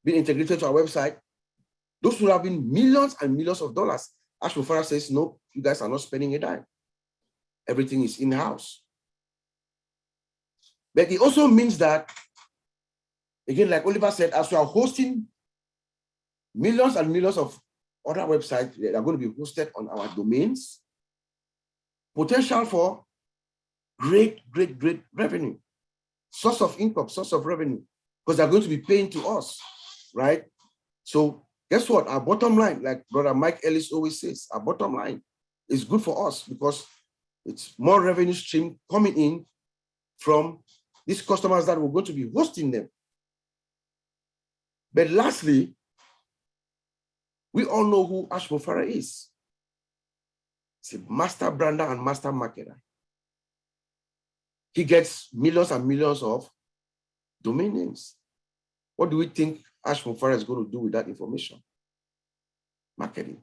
integrated to our website, those would have been millions and millions of dollars. Ash Mufara says, no, you guys are not spending a dime. Everything is in-house. But it also means that, again, like Oliver said, as we are hosting millions and millions of other websites that are going to be hosted on our domains, potential for great revenue, source of income, source of revenue, because they're going to be paying to us, right? So guess what? Our bottom line, like Brother Mike Ellis always says, our bottom line is good for us because it's more revenue stream coming in from these customers that we're going to be hosting them. But lastly, we all know who Ash Mufara is. He's a master brander and master marketer. He gets millions and millions of domain names. What do we think Ash Mufara is going to do with that information? Marketing.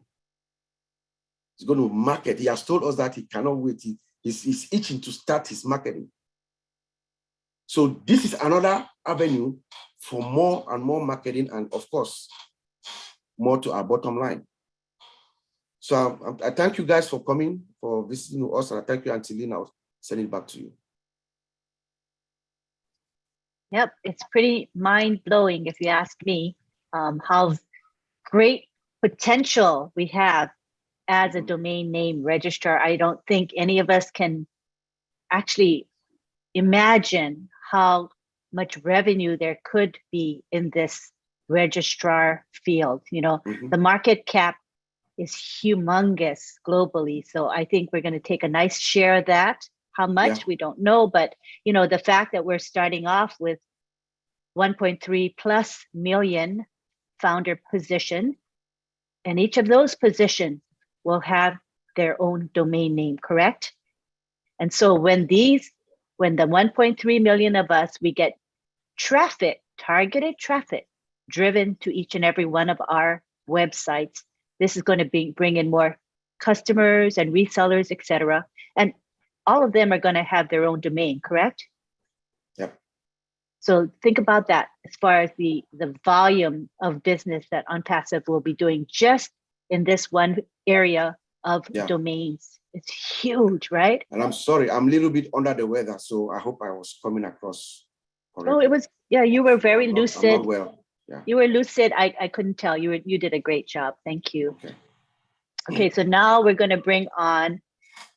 He's going to market. He has told us that he cannot wait. He's itching to start his marketing. So this is another avenue for more and more marketing and, of course, more to our bottom line. So I thank you guys for coming, for visiting us, and I thank you, Antilina. I'll send it back to you. Yep, it's pretty mind-blowing, if you ask me, how great potential we have as a domain name registrar, I don't think any of us can actually imagine how much revenue there could be in this registrar field. You know, the market cap is humongous globally. So I think we're going to take a nice share of that. How much, we don't know, but you know, the fact that we're starting off with 1.3+ million founder position, and each of those positions will have their own domain name, correct? And so when the 1.3 million of us, we get traffic, targeted traffic, driven to each and every one of our websites, this is going to bring in more customers and resellers, etc. And all of them are going to have their own domain, correct? Yep. So think about that as far as the volume of business that Onpassive will be doing just in this one area of domains. It's huge, right? And I'm sorry, I'm a little bit under the weather, so I hope I was coming across correctly. Oh, it was, you were very lucid. I'm not well. Yeah. You were lucid. I couldn't tell. You did a great job. Thank you. Okay, so now we're going to bring on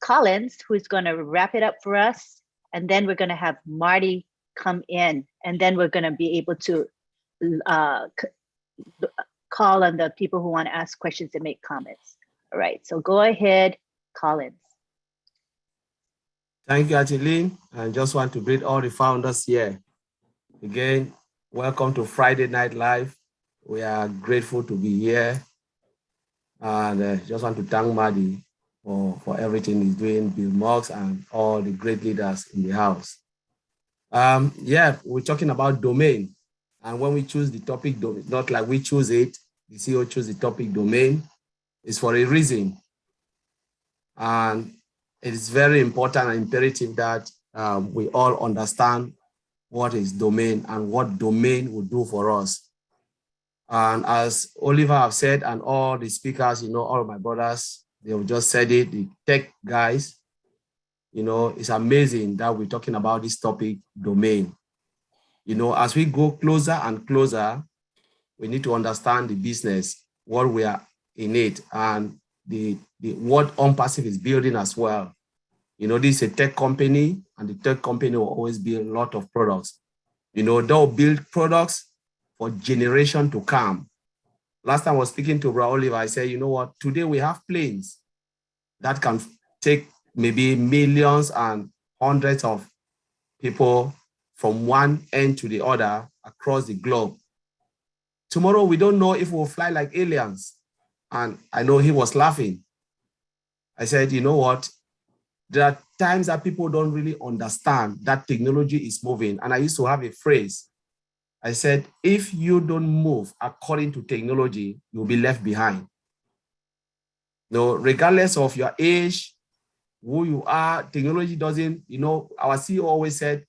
Collins, who's going to wrap it up for us. And then we're going to have Marty come in. And then we're going to be able to call on the people who want to ask questions and make comments. All right, so go ahead, Collins. Thank you, Atilene. I just want to greet all the founders here. Again, welcome to Friday Night Live. We are grateful to be here. And just want to thank Marty for everything he's doing, Bill Marks, and all the great leaders in the house. We're talking about domain. And when we choose the topic domain, not like we choose it, the CEO choose the topic domain, it's for a reason. And it is very important and imperative that we all understand what is domain and what domain will do for us. And as Oliver have said, and all the speakers, all of my brothers, they have just said it, the tech guys, it's amazing that we're talking about this topic, domain. As we go closer and closer, we need to understand the business, what we are in it, and what Onpassive is building as well. This is a tech company, and the tech company will always build a lot of products. They'll build products for generation to come. Last time I was speaking to Bra Oliver, I said, today we have planes that can take maybe millions and hundreds of people from one end to the other across the globe. Tomorrow, we don't know if we'll fly like aliens. And I know he was laughing. I said, you know what? There are times that people don't really understand that technology is moving. And I used to have a phrase. I said, if you don't move according to technology, you'll be left behind. Regardless of your age, who you are, technology doesn't, our CEO always said,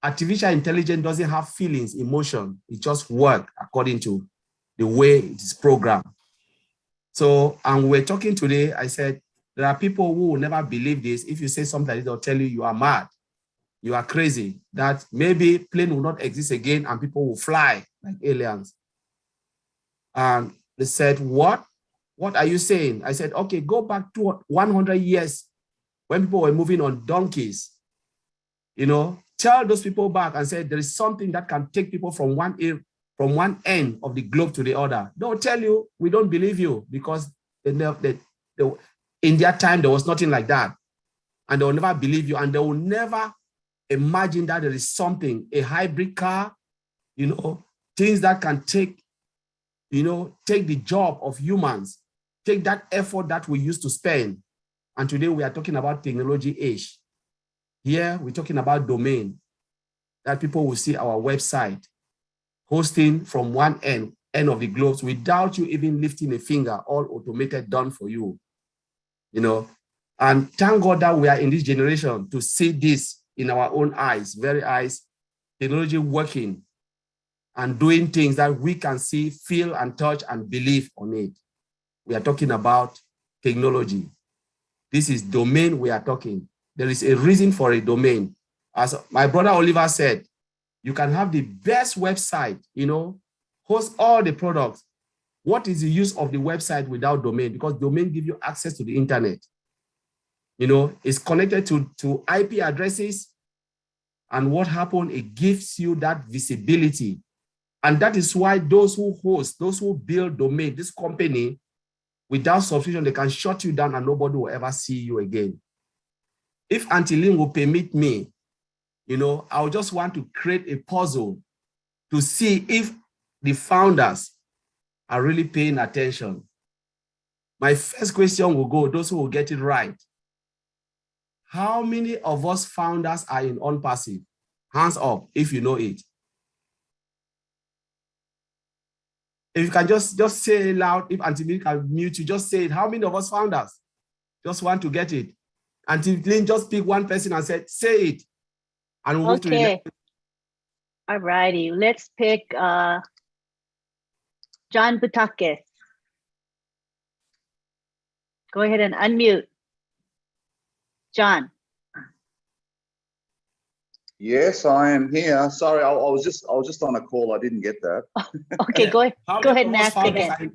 artificial intelligence doesn't have feelings, emotion. It just works according to the way it is programmed. So, and we're talking today, I said, there are people who will never believe this. If you say something, they'll tell you you are mad, you are crazy, that maybe plane will not exist again and people will fly like aliens. And they said, what? What are you saying? I said, okay, go back to 100 years when people were moving on donkeys. Tell those people back and say there is something that can take people from one end of the globe to the other. They'll tell you, we don't believe you, because in their time, there was nothing like that. And they will never believe you, and they will never imagine that there is something, a hybrid car, things that can take the job of humans, take that effort that we used to spend. And today we are talking about technology age. Here, we're talking about domain, that people will see our website hosting from one end of the globe without you even lifting a finger, all automated, done for you. And thank God that we are in this generation to see this in our own eyes, very eyes, technology working and doing things that we can see, feel, and touch and believe on it. We are talking about technology. This is domain we are talking. There is a reason for a domain. As my brother Oliver said, you can have the best website, host all the products, what is the use of the website without domain? Because domain gives you access to the internet. You know, it's connected to IP addresses. And what happened, it gives you that visibility. And that is why those who host, those who build domain, this company, without subscription, they can shut you down and nobody will ever see you again. If Auntie Lynn will permit me, you know, I would just want to create a puzzle to see if the founders are really paying attention. My first question will go, those who will get it right. How many of us founders are in Onpassive? Hands up if you know it. If you can just say it loud, if Auntie Lynn can mute you, just say it. How many of us founders just want to get it? Auntie Lynn just pick one person and said, say it. And we'll move to the next. All righty, let's pick John Butakis. Go ahead and unmute. John. Yes, I am here. Sorry, I was just on a call. I didn't get that. Okay, go ahead and ask again.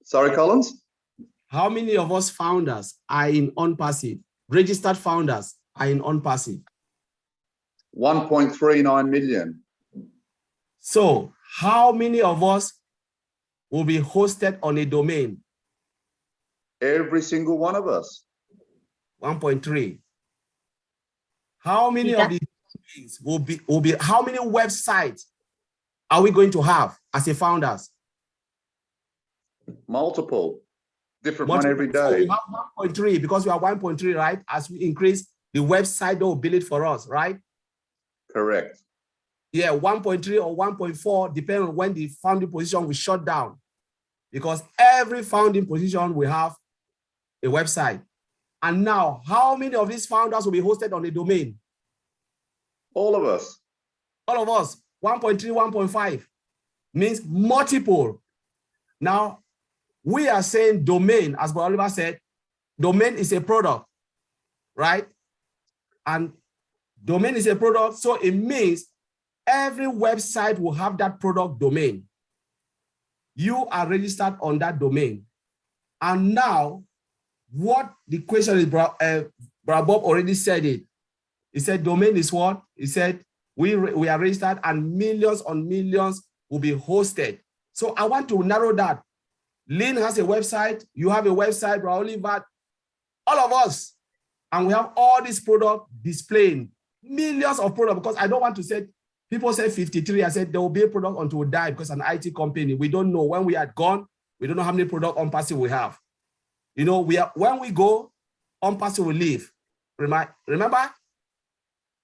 Sorry, Collins? How many of us founders are in Onpassive? Registered founders are in Onpassive. 1.39 million. So how many of us will be hosted on a domain? Every single one of us. 1.3. How many of these domains will be, how many websites are we going to have as a founders? Multiple. Different one every day. So we have 1.3 because we are 1.3, right? As we increase the website, they will build it for us, right? Correct. Yeah, 1.3 or 1.4, depending on when the founding position will shut down. Because every founding position will have a website. And now, how many of these founders will be hosted on the domain? All of us. All of us. 1.3, 1.5 means multiple. Now, we are saying domain, as Brother Oliver said, domain is a product, right? And domain is a product, so it means every website will have that product domain. You are registered on that domain. And now, what the question is, Brother Bob already said it. He said domain is what? He said we are registered and millions on millions will be hosted. So I want to narrow that. Lynn has a website, you have a website, Brother Oliver, all of us. And we have all these products displaying, millions of products, because I don't want to say, people say 53, I said there will be a product until we die because an IT company, we don't know when we are gone, we don't know how many products Onpassive we have. You know, when we go, Onpassive will leave. Remember,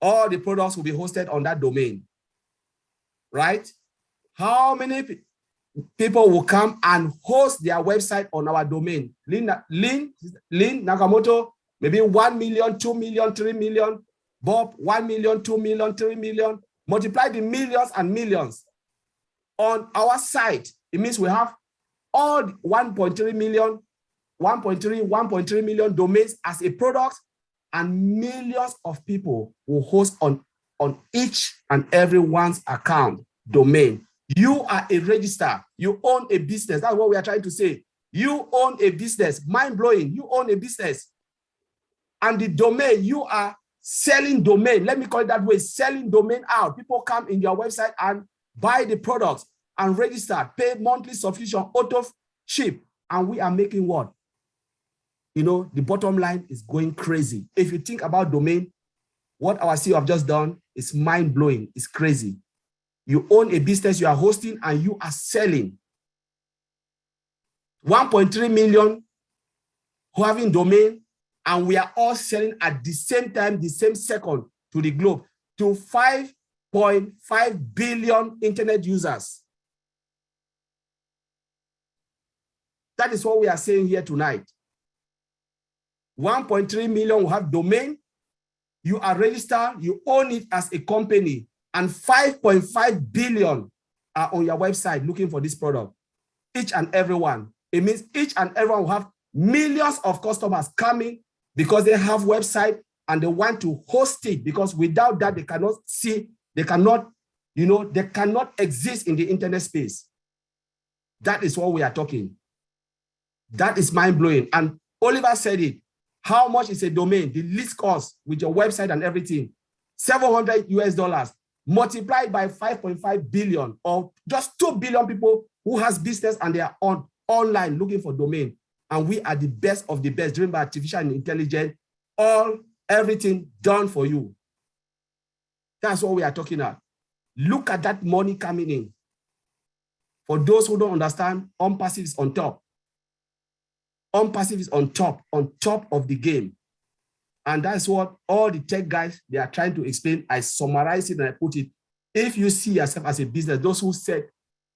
all the products will be hosted on that domain, right? How many people will come and host their website on our domain? Lynn Nakamoto, maybe 1 million, 2 million, 3 million. Bob, 1 million, 2 million, 3 million. Multiply the millions and millions. On our site, it means we have all 1.3 million, 1.3 million domains as a product, and millions of people will host on each and everyone's account domain. You are a registrar. You own a business. That's what we are trying to say. You own a business. Mind-blowing. You own a business. And the domain, you are selling domain. Let me call it that way, selling domain out. People come in your website and buy the products and register, pay monthly subscription, auto ship. And we are making what? You know, the bottom line is going crazy. If you think about domain, what our CEO have just done is mind-blowing. It's crazy. You own a business, you are hosting, and you are selling. 1.3 million who having domain, and we are all selling at the same time, the same second to the globe, to 5.5 billion internet users. That is what we are saying here tonight. 1.3 million will have domain, you are registered, you own it as a company, and 5.5 billion are on your website looking for this product. Each and every one. It means each and everyone will have millions of customers coming because they have website and they want to host it, because without that, they cannot see, they cannot, You know, they cannot exist in the internet space. That is what we are talking. That is mind-blowing. And Oliver said it. How much is a domain? The least cost with your website and everything, $700 multiplied by 5.5 billion, or just 2 billion people who has business and they are online looking for domain. And we are the best of the best, driven by artificial intelligence, everything done for you. That's what we are talking about. Look at that money coming in. For those who don't understand, Onpassive is on top. Onpassive is on top of the game. And that's what all the tech guys, they are trying to explain. I summarize it and I put it. If you see yourself as a business, those who said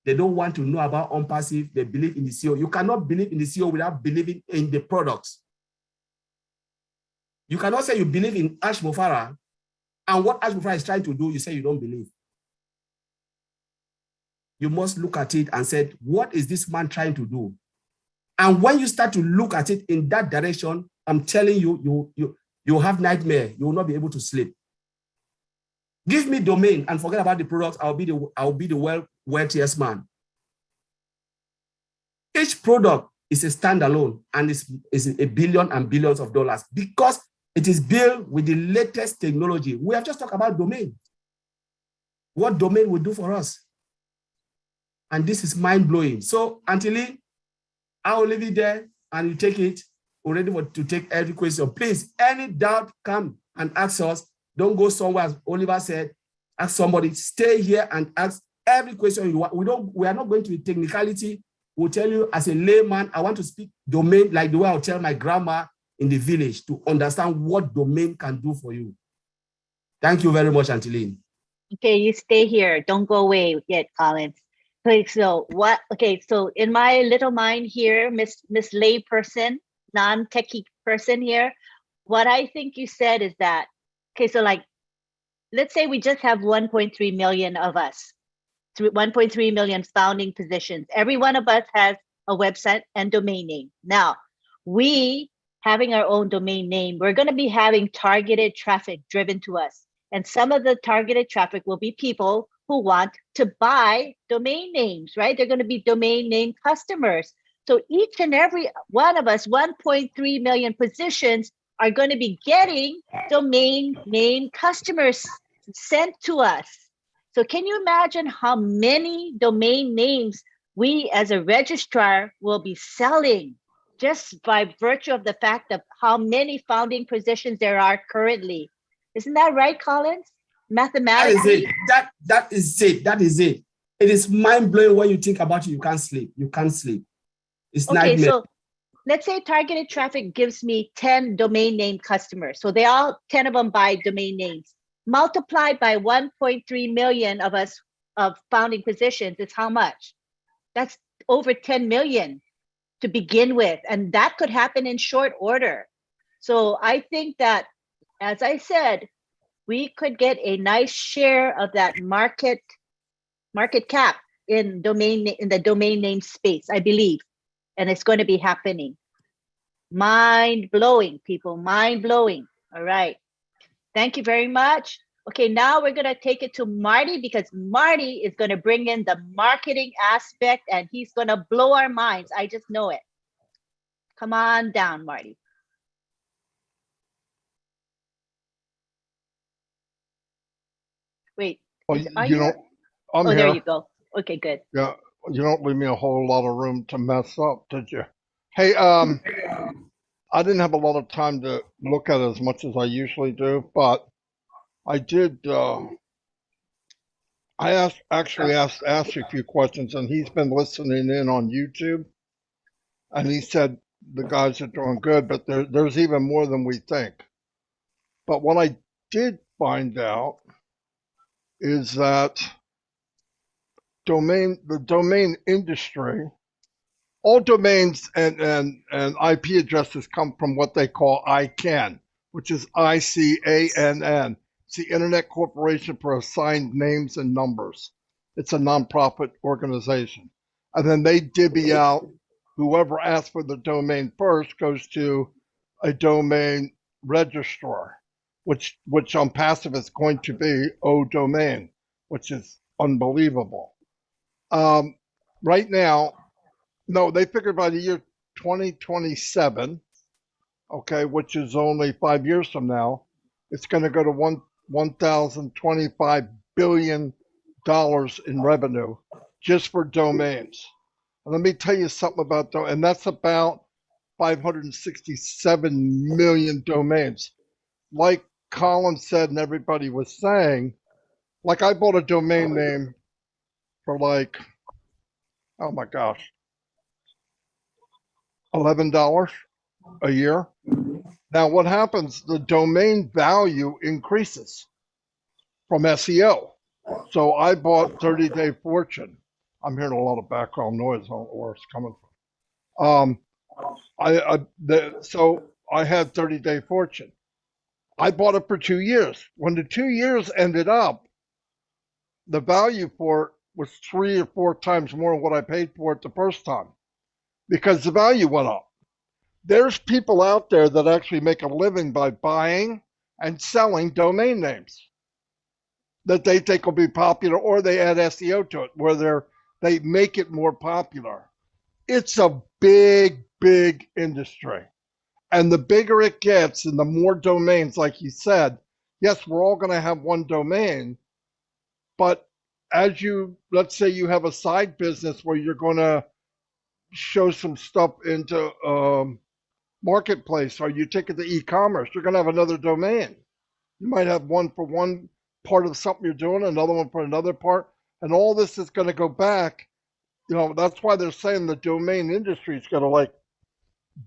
they don't want to know about Onpassive, they believe in the CEO. You cannot believe in the CEO without believing in the products. You cannot say you believe in Ash Mofara, and what Ash Mofara is trying to do, you say you don't believe. You must look at it and say, what is this man trying to do? And when you start to look at it in that direction, I'm telling you, you have nightmare. You will not be able to sleep. Give me domain and forget about the products. I'll be the wealthiest man. Each product is a standalone and is a billion and billions of dollars because it is built with the latest technology. We have just talked about domain. What domain will do for us. And this is mind-blowing. So, Antili, I will leave it there and you take it. We're ready to take every question. Please, any doubt, come and ask us. Don't go somewhere, as Oliver said. Ask somebody. Stay here and ask every question you want. We are not going to be technicality. We'll tell you as a layman, I want to speak domain like the way I'll tell my grandma in the village to understand what domain can do for you. Thank you very much, Antiline. Okay, you stay here. Don't go away yet, Collins. Okay, so what? Okay, so in my little mind here, Miss Layperson, non-techie person here, what I think you said is that, okay, so like, let's say we just have 1.3 million of us, 1.3 million founding positions. Every one of us has a website and domain name. Now, we having our own domain name, we're going to be having targeted traffic driven to us. And some of the targeted traffic will be people who want to buy domain names, right? They're going to be domain name customers. So each and every one of us, 1.3 million positions, are going to be getting domain name customers sent to us. So can you imagine how many domain names we as a registrar will be selling just by virtue of the fact of how many founding positions there are currently? Isn't that right, Collins? Mathematically? That is it. It is mind-blowing when you think about it. You can't sleep. It's okay, nightmare. So let's say targeted traffic gives me 10 domain name customers. So 10 of them buy domain names. Multiplied by 1.3 million of us of founding positions is how much? That's over 10 million to begin with. And that could happen in short order. So I think that, as I said, we could get a nice share of that market cap in the domain name space, I believe. And it's going to be happening. Mind-blowing, people, mind-blowing. All right. Thank you very much. Okay, now we're going to take it to Marty because Marty is going to bring in the marketing aspect and he's going to blow our minds. I just know it. Come on down, Marty. Wait, Well, are you you? know, I'm Oh, here. there you go. Okay, good. Yeah, you don't leave me a whole lot of room to mess up, did you? Hey, I didn't have a lot of time to look at it as much as I usually do, but I did. I actually asked Ash a few questions, and he's been listening in on YouTube, and he said the guys are doing good, but there's even more than we think. But what I did find out is that the domain industry, all domains and IP addresses come from what they call ICANN, which is ICANN. It's the Internet Corporation for Assigned Names and Numbers. It's a nonprofit organization. And then they divvy out whoever asks for the domain first goes to a domain registrar, which Onpassive is going to be ODomain, which is unbelievable. Right now, no, they figured by the year 2027, okay, which is only 5 years from now, it's going to go to $1,025 billion in revenue just for domains. And let me tell you something about domains, and that's about 567 million domains. Like Colin said, and everybody was saying, like I bought a domain name for like, oh my gosh, $11 a year. Now, what happens? The domain value increases from SEO. So I bought 30-day fortune. I'm hearing a lot of background noise. I don't know where it's coming from. So I had 30-day fortune. I bought it for 2 years. When the 2 years ended up, the value for it was 3 or 4 times more than what I paid for it the first time because the value went up. There's people out there that actually make a living by buying and selling domain names that they think will be popular, or they add SEO to it where they make it more popular. It's a big, big industry. And the bigger it gets and the more domains, like you said, yes, we're all going to have one domain, but as let's say you have a side business where you're going to show some stuff into marketplace, or you take it to e-commerce, you're going to have another domain. You might have one for one part of something you're doing, another one for another part, and all this is going to go back. That's why they're saying the domain industry is going to like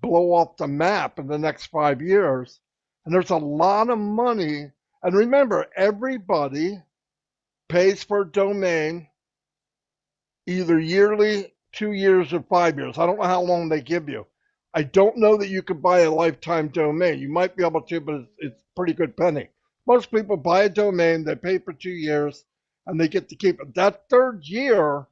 blow off the map in the next 5 years. And there's a lot of money. And remember, everybody pays for a domain either yearly, 2 years, or 5 years. I don't know how long they give you. I don't know that you could buy a lifetime domain. You might be able to, but it's pretty good penny. Most people buy a domain, they pay for 2 years, and they get to keep it. That third year,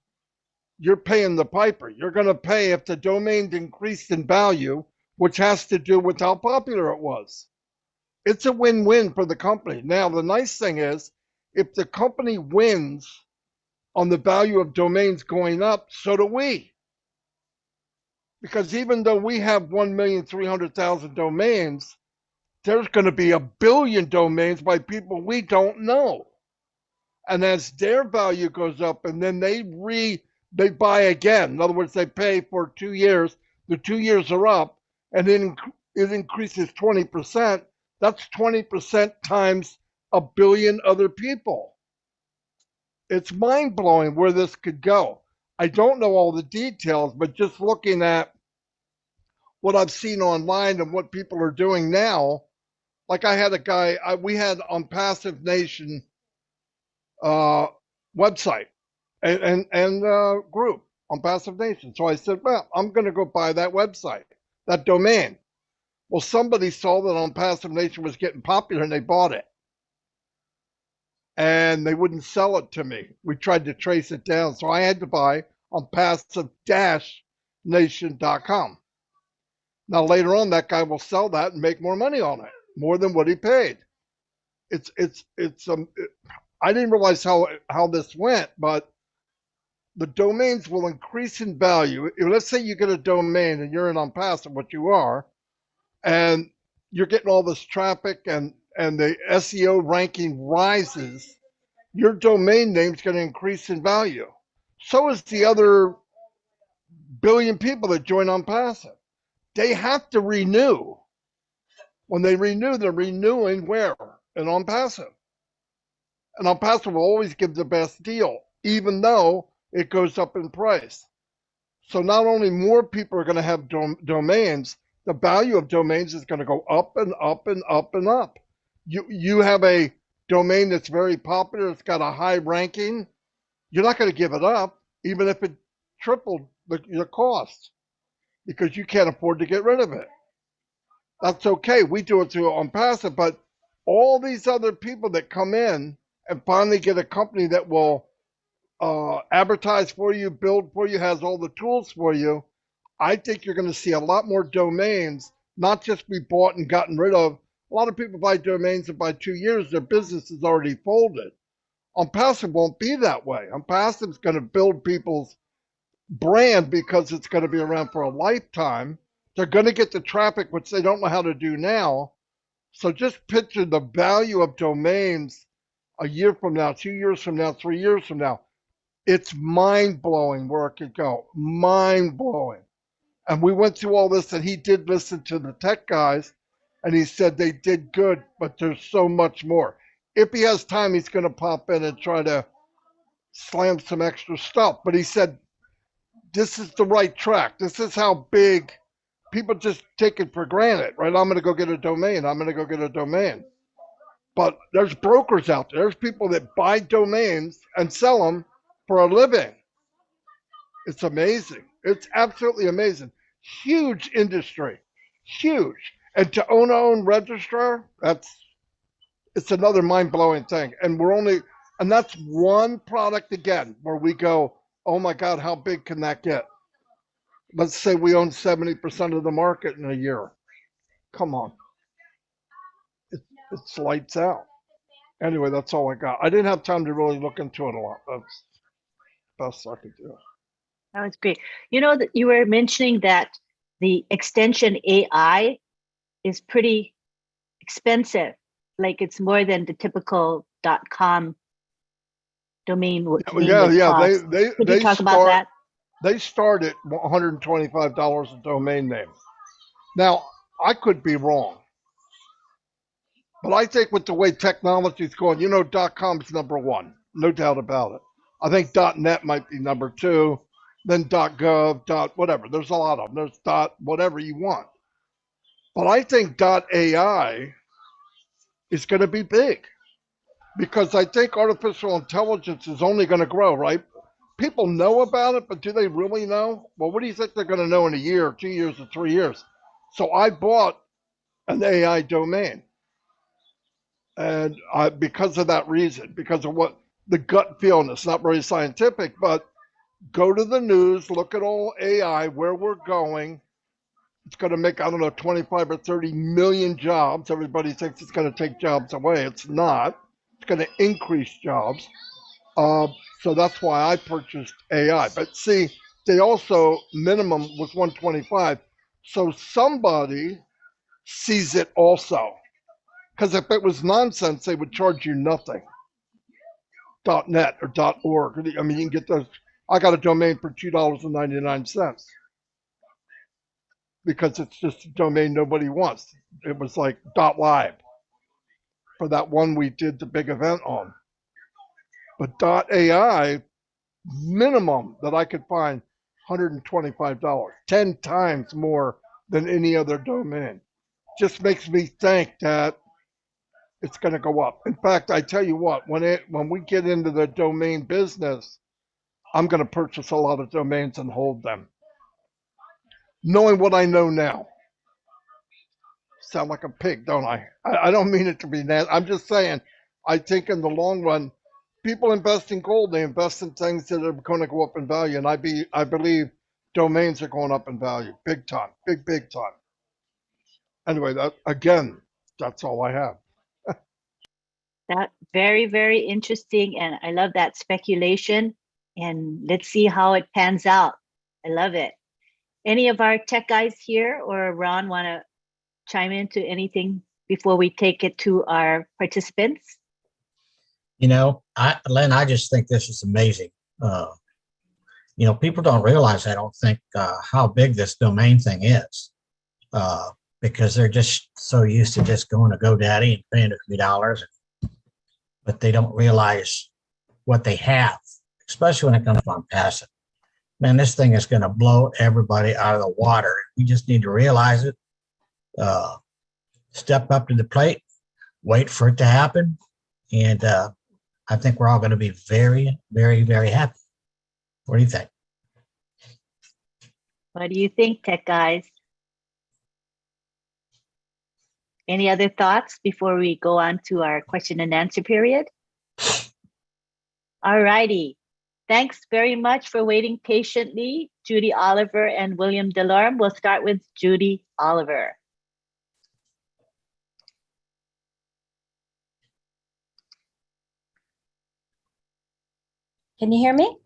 you're paying the piper. You're going to pay if the domain increased in value, which has to do with how popular it was. It's a win-win for the company. Now, the nice thing is, if the company wins on the value of domains going up, so do we. Because even though we have 1,300,000 domains, there's going to be 1 billion domains by people we don't know. And as their value goes up, and then they buy again. In other words, they pay for 2 years. The 2 years are up, and then it increases 20%. That's 20% times 1 billion other people. It's mind-blowing where this could go. I don't know all the details, but just looking at what I've seen online and what people are doing now, like I had a guy, we had Onpassive Nation website and group, Onpassive Nation. So I said, well, I'm going to go buy that website, that domain. Well, somebody saw that Onpassive Nation was getting popular and they bought it. And they wouldn't sell it to me. We tried to trace it down. So I had to buy onpassive-nation.com. Now, later on, that guy will sell that and make more money on it, more than what he paid. I didn't realize how this went, but the domains will increase in value. Let's say you get a domain and you're in Onpassive, what you are, and you're getting all this traffic and the SEO ranking rises, your domain name is going to increase in value. So is the other billion people that join Onpassive. They have to renew. When they renew, they're renewing where? In Onpassive. And Onpassive will always give the best deal, even though it goes up in price. So not only more people are going to have domains, the value of domains is going to go up and up and up and up. You have a domain that's very popular, it's got a high ranking, you're not going to give it up, even if it tripled the cost, because you can't afford to get rid of it. That's okay. We do it through Onpassive, but all these other people that come in and finally get a company that will advertise for you, build for you, has all the tools for you, I think you're going to see a lot more domains, not just be bought and gotten rid of. A lot of people buy domains and by 2 years, their business is already folded. Onpassive won't be that way. Onpassive is going to build people's brand because it's going to be around for a lifetime. They're going to get the traffic, which they don't know how to do now. So just picture the value of domains a year from now, 2 years from now, 3 years from now. It's mind-blowing where it could go. Mind-blowing. And we went through all this, and he did listen to the tech guys, and he said they did good, but there's so much more. If he has time, he's going to pop in and try to slam some extra stuff. But he said, this is the right track. This is how big people just take it for granted, right? I'm going to go get a domain. I'm going to go get a domain. But there's brokers out there. There's people that buy domains and sell them for a living. It's amazing. It's absolutely amazing. Huge industry. Huge. And to own our own registrar, it's another mind-blowing thing. And that's one product again where we go, oh my God, how big can that get? Let's say we own 70% of the market in a year. Come on. It's lights out. Anyway, that's all I got. I didn't have time to really look into it a lot. That's the best I could do. That was great. You know, that you were mentioning that the extension AI is pretty expensive. Like it's more than the typical .com domain would cost. Could you talk about that? They start at $125 a domain name. Now, I could be wrong. But I think with the way technology is going, you know, .com is number one, no doubt about it. I think .net might be number two, then .gov, whatever. There's a lot of them. There's whatever you want. But I think .ai is going to be big because I think artificial intelligence is only going to grow, right? People know about it, but do they really know? Well, what do you think they're going to know in a year, 2 years, or 3 years? So I bought an AI domain. And because of that reason, because of what the gut feeling, it's not very scientific, but go to the news, look at all AI, where we're going. It's going to make, I don't know, 25 or 30 million jobs. Everybody thinks it's going to take jobs away. It's not. It's going to increase jobs. So that's why I purchased AI. But see, they also, minimum was 125. So somebody sees it also. Because if it was nonsense, they would charge you nothing. .net or .org. I mean, you can get those. I got a domain for $2.99 because it's just a domain nobody wants. It was like .live for that one we did the big event on. But .ai, minimum that I could find, $125, 10 times more than any other domain. Just makes me think that it's going to go up. In fact, I tell you what, when we get into the domain business, I'm going to purchase a lot of domains and hold them. Knowing what I know now. Sound like a pig, don't I? I don't mean it to be nasty. I'm just saying, I think in the long run, people invest in gold. They invest in things that are going to go up in value. And I believe domains are going up in value. Big time. Big time. Anyway, that's all I have. That very, very interesting. And I love that speculation. And let's see how it pans out. I love it. Any of our tech guys here or Ron want to chime into anything before we take it to our participants? You know, Len, I just think this is amazing. You know, people don't realize, I don't think, how big this domain thing is, because they're just so used to just going to GoDaddy and paying a few dollars, but they don't realize what they have, especially when it comes to Onpassive. Man, this thing is going to blow everybody out of the water. We just need to realize it, step up to the plate, wait for it to happen, and I think we're all going to be very, very, very happy. What do you think? What do you think, tech guys? Any other thoughts before we go on to our question and answer period? All righty. Thanks very much for waiting patiently, Judy Oliver and William Delorme. We'll start with Judy Oliver. Can you hear me?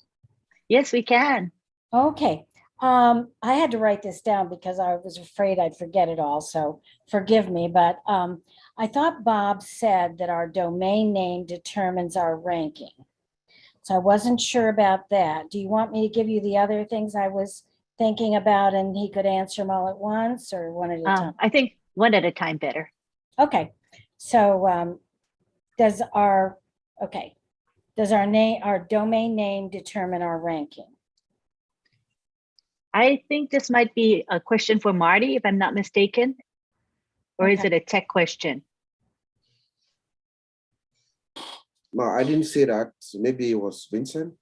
Yes, we can. Okay. I had to write this down because I was afraid I'd forget it all, so forgive me. But I thought Bob said that our domain name determines our ranking. So I wasn't sure about that. Do you want me to give you the other things I was thinking about and he could answer them all at once or one at a time? I think one at a time better. Okay. So does our domain name determine our ranking? I think this might be a question for Marty, if I'm not mistaken. Or is it a tech question? No, I didn't say that. So maybe it was Vincent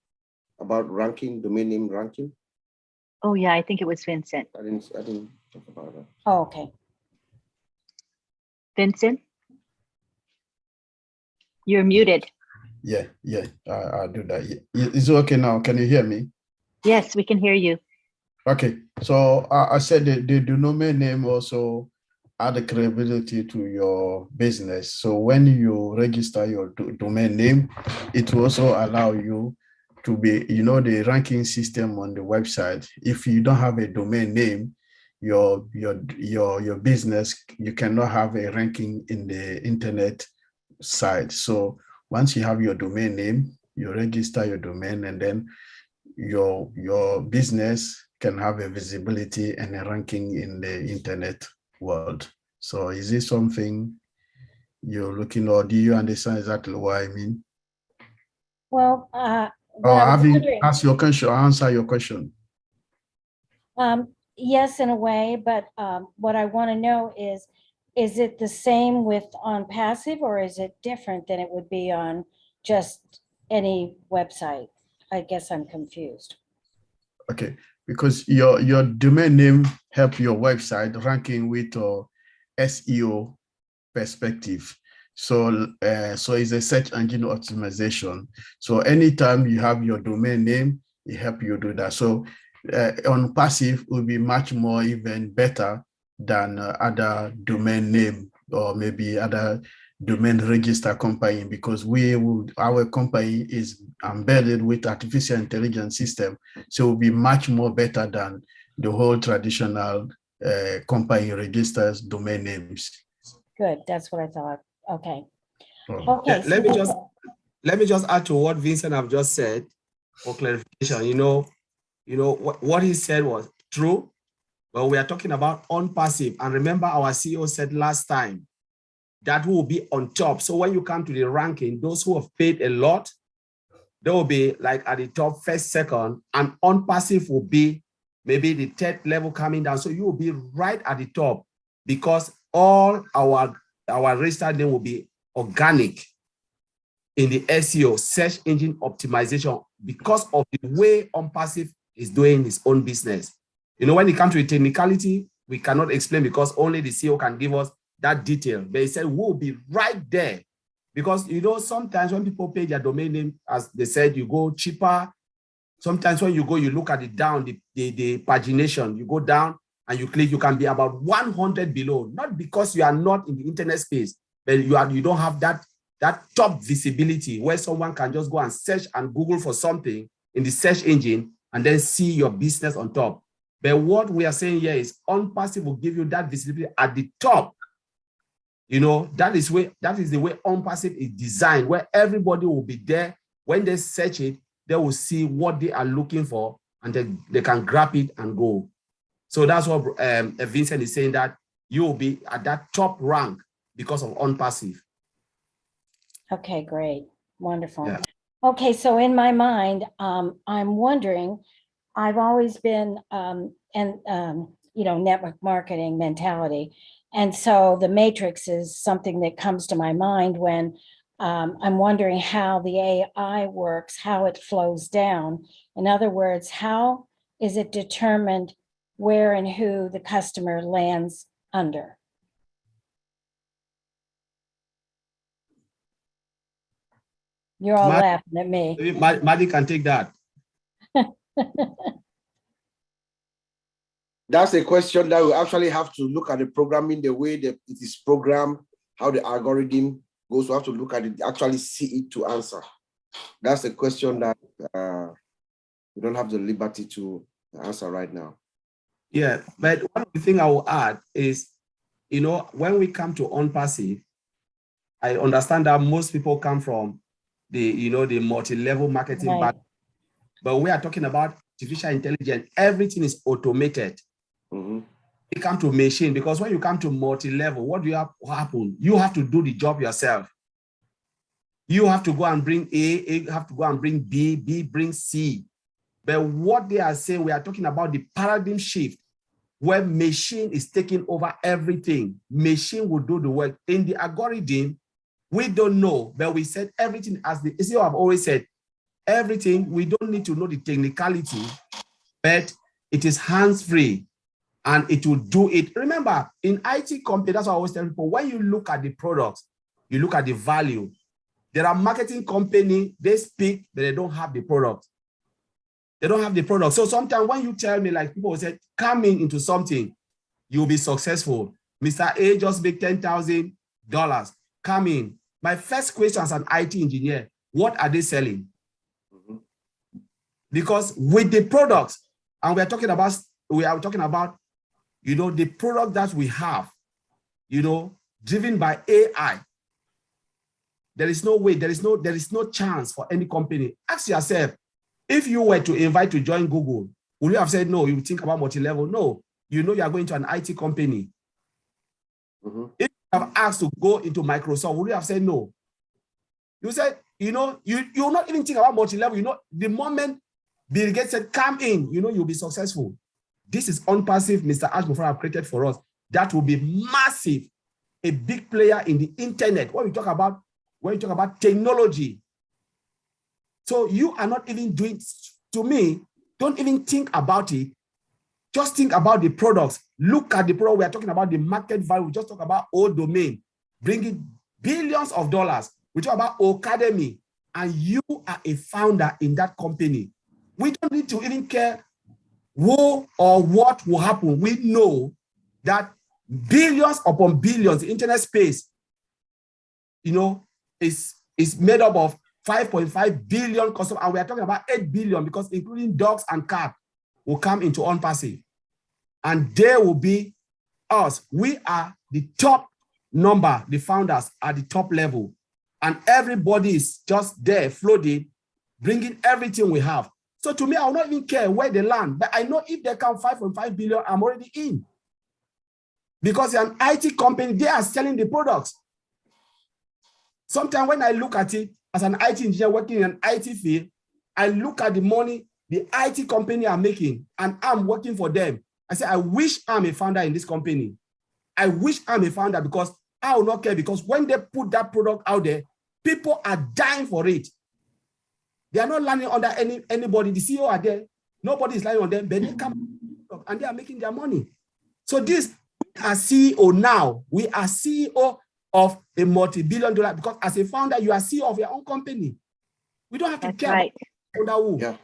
about ranking, domain name ranking. Oh yeah, I think it was Vincent. I didn't talk about that. Oh, okay. Vincent? You're muted. Yeah, I'll do that. Is it okay now? Can you hear me? Yes, we can hear you. Okay, so I said the domain name also add the credibility to your business. So when you register your domain name, it will also allow you to be, the ranking system on the website. If you don't have a domain name, your business, you cannot have a ranking in the internet site. So once you have your domain name, you register your domain, and then your business can have a visibility and a ranking in the internet world. So is this something you're looking, or do you understand exactly what I mean? Well, answer your question. Yes, in a way, but what I want to know is it the same with Onpassive, or is it different than it would be on just any website? I guess I'm confused. Okay, because your domain name help your website ranking with SEO perspective. So it's a search engine optimization. So anytime you have your domain name, it help you do that. So Onpassive will be much more even better than other domain name or maybe other domain register company, because our company is embedded with artificial intelligence system. So it will be much more better than the whole traditional company registers domain names. Good, that's what I thought. Okay. Oh. Okay. Yeah, let me just add to what Vincent have just said for clarification. What he said was true, but we are talking about Onpassive. And remember, our CEO said last time that will be on top. So when you come to the ranking, those who have paid a lot, they will be like at the top, first, second, and Onpassive will be maybe the third level coming down. So you will be right at the top because all our registered name will be organic in the SEO, search engine optimization, because of the way Onpassive is doing his own business. When it comes to the technicality, we cannot explain because only the CEO can give us that detail. But he said we'll be right there because, sometimes when people pay their domain name, as they said, you go cheaper. Sometimes when you go, you look at it down, the pagination, you go down and you click, you can be about 100 below, not because you are not in the internet space, but you don't have that top visibility where someone can just go and search and Google for something in the search engine and then see your business on top. But what we are saying here is Onpassive will give you that visibility at the top. That is the way Onpassive is designed, where everybody will be there. When they search it, they will see what they are looking for and they can grab it and go. So that's what Vincent is saying, that you will be at that top rank because of Onpassive. Okay, great. Wonderful. Yeah. Okay, so in my mind, I'm wondering, I've always been network marketing mentality. And so the matrix is something that comes to my mind when I'm wondering how the AI works, how it flows down. In other words, how is it determined where and who the customer lands under? You're all laughing at me. Maddie can take that. That's a question that we actually have to look at the programming, the way that it is programmed, how the algorithm goes. We have to look at it, actually see it to answer. That's a question that we don't have the liberty to answer right now. Yeah, but one of the things I will add is, when we come to Onpassive, I understand that most people come from the multi-level marketing Right. back, but we are talking about artificial intelligence. Everything is automated. Mm-hmm. You come to machine, because when you come to multi-level, what do you have happen? You have to do the job yourself. You have to go and bring A have to go and bring B bring C. But what they are saying, we are talking about the paradigm shift where machine is taking over everything. Machine will do the work. In the algorithm, we don't know, but we said everything as the CEO have always said, everything, we don't need to know the technicality, but it is hands-free and it will do it. Remember, in IT company, that's what I always tell people, when you look at the products, you look at the value. There are marketing company, they speak, but they don't have the product. They don't have the product. So sometimes when you tell me, like people will say, coming into something, you'll be successful. Mr. A just make $10,000. Come in. My first question as an IT engineer, what are they selling? Mm-hmm. Because with the products, and we are talking about, the product that we have, driven by AI, there is no way, there is no chance for any company. Ask yourself, if you were to invite to join Google, would you have said no? You think about multi-level? No. You are going to an IT company. Mm-hmm. If you have asked to go into Microsoft, would you have said no? You said, you're not even thinking about multi-level. The moment Bill Gates said, come in, you'll be successful. This is Onpassive, Mr. Ash Mufara have created for us. That will be massive, a big player in the internet. When you talk about technology. So you are not even doing, to me, don't even think about it. Just think about the products. Look at the product. We are talking about the market value. We just talk about old domain, bringing billions of dollars. We talk about Academy, and you are a founder in that company. We don't need to even care who or what will happen. We know that billions upon billions, the internet space, is made up of 5.5 billion customers, and we are talking about 8 billion because including dogs and cats will come into Onpassive. And there will be us. We are the top number, the founders at the top level. And everybody is just there floating, bringing everything we have. So to me, I will not even care where they land, but I know if they come 5.5 billion, I'm already in. Because an IT company, they are selling the products. Sometimes when I look at it as an IT engineer working in an IT field, I look at the money the IT company are making and I'm working for them. I say, I wish I'm a founder in this company. I wish I'm a founder because I will not care, because when they put that product out there, people are dying for it. They are not landing under anybody. The CEO are there. Nobody is lying on them, but they come and they are making their money. So this, we are CEO now. We are CEO of a multi-billion dollar, because as a founder, you are CEO of your own company. We don't have to care right. about who. Yeah.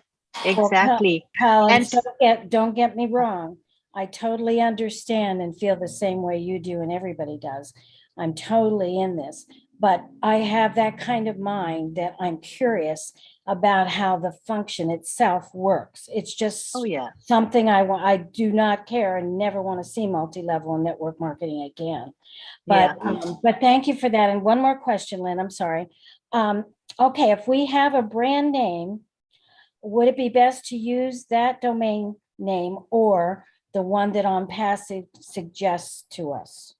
Exactly. Collins, And don't get me wrong. I totally understand and feel the same way you do, and everybody does. I'm totally in this, but I have that kind of mind that I'm curious about how the function itself works. It's just oh yeah, something I do not care and never want to see multi-level and network marketing again. But but thank you for that. And one more question, Lynn, I'm sorry. Okay, if we have a brand name, would it be best to use that domain name or the one that Onpassive suggests to us?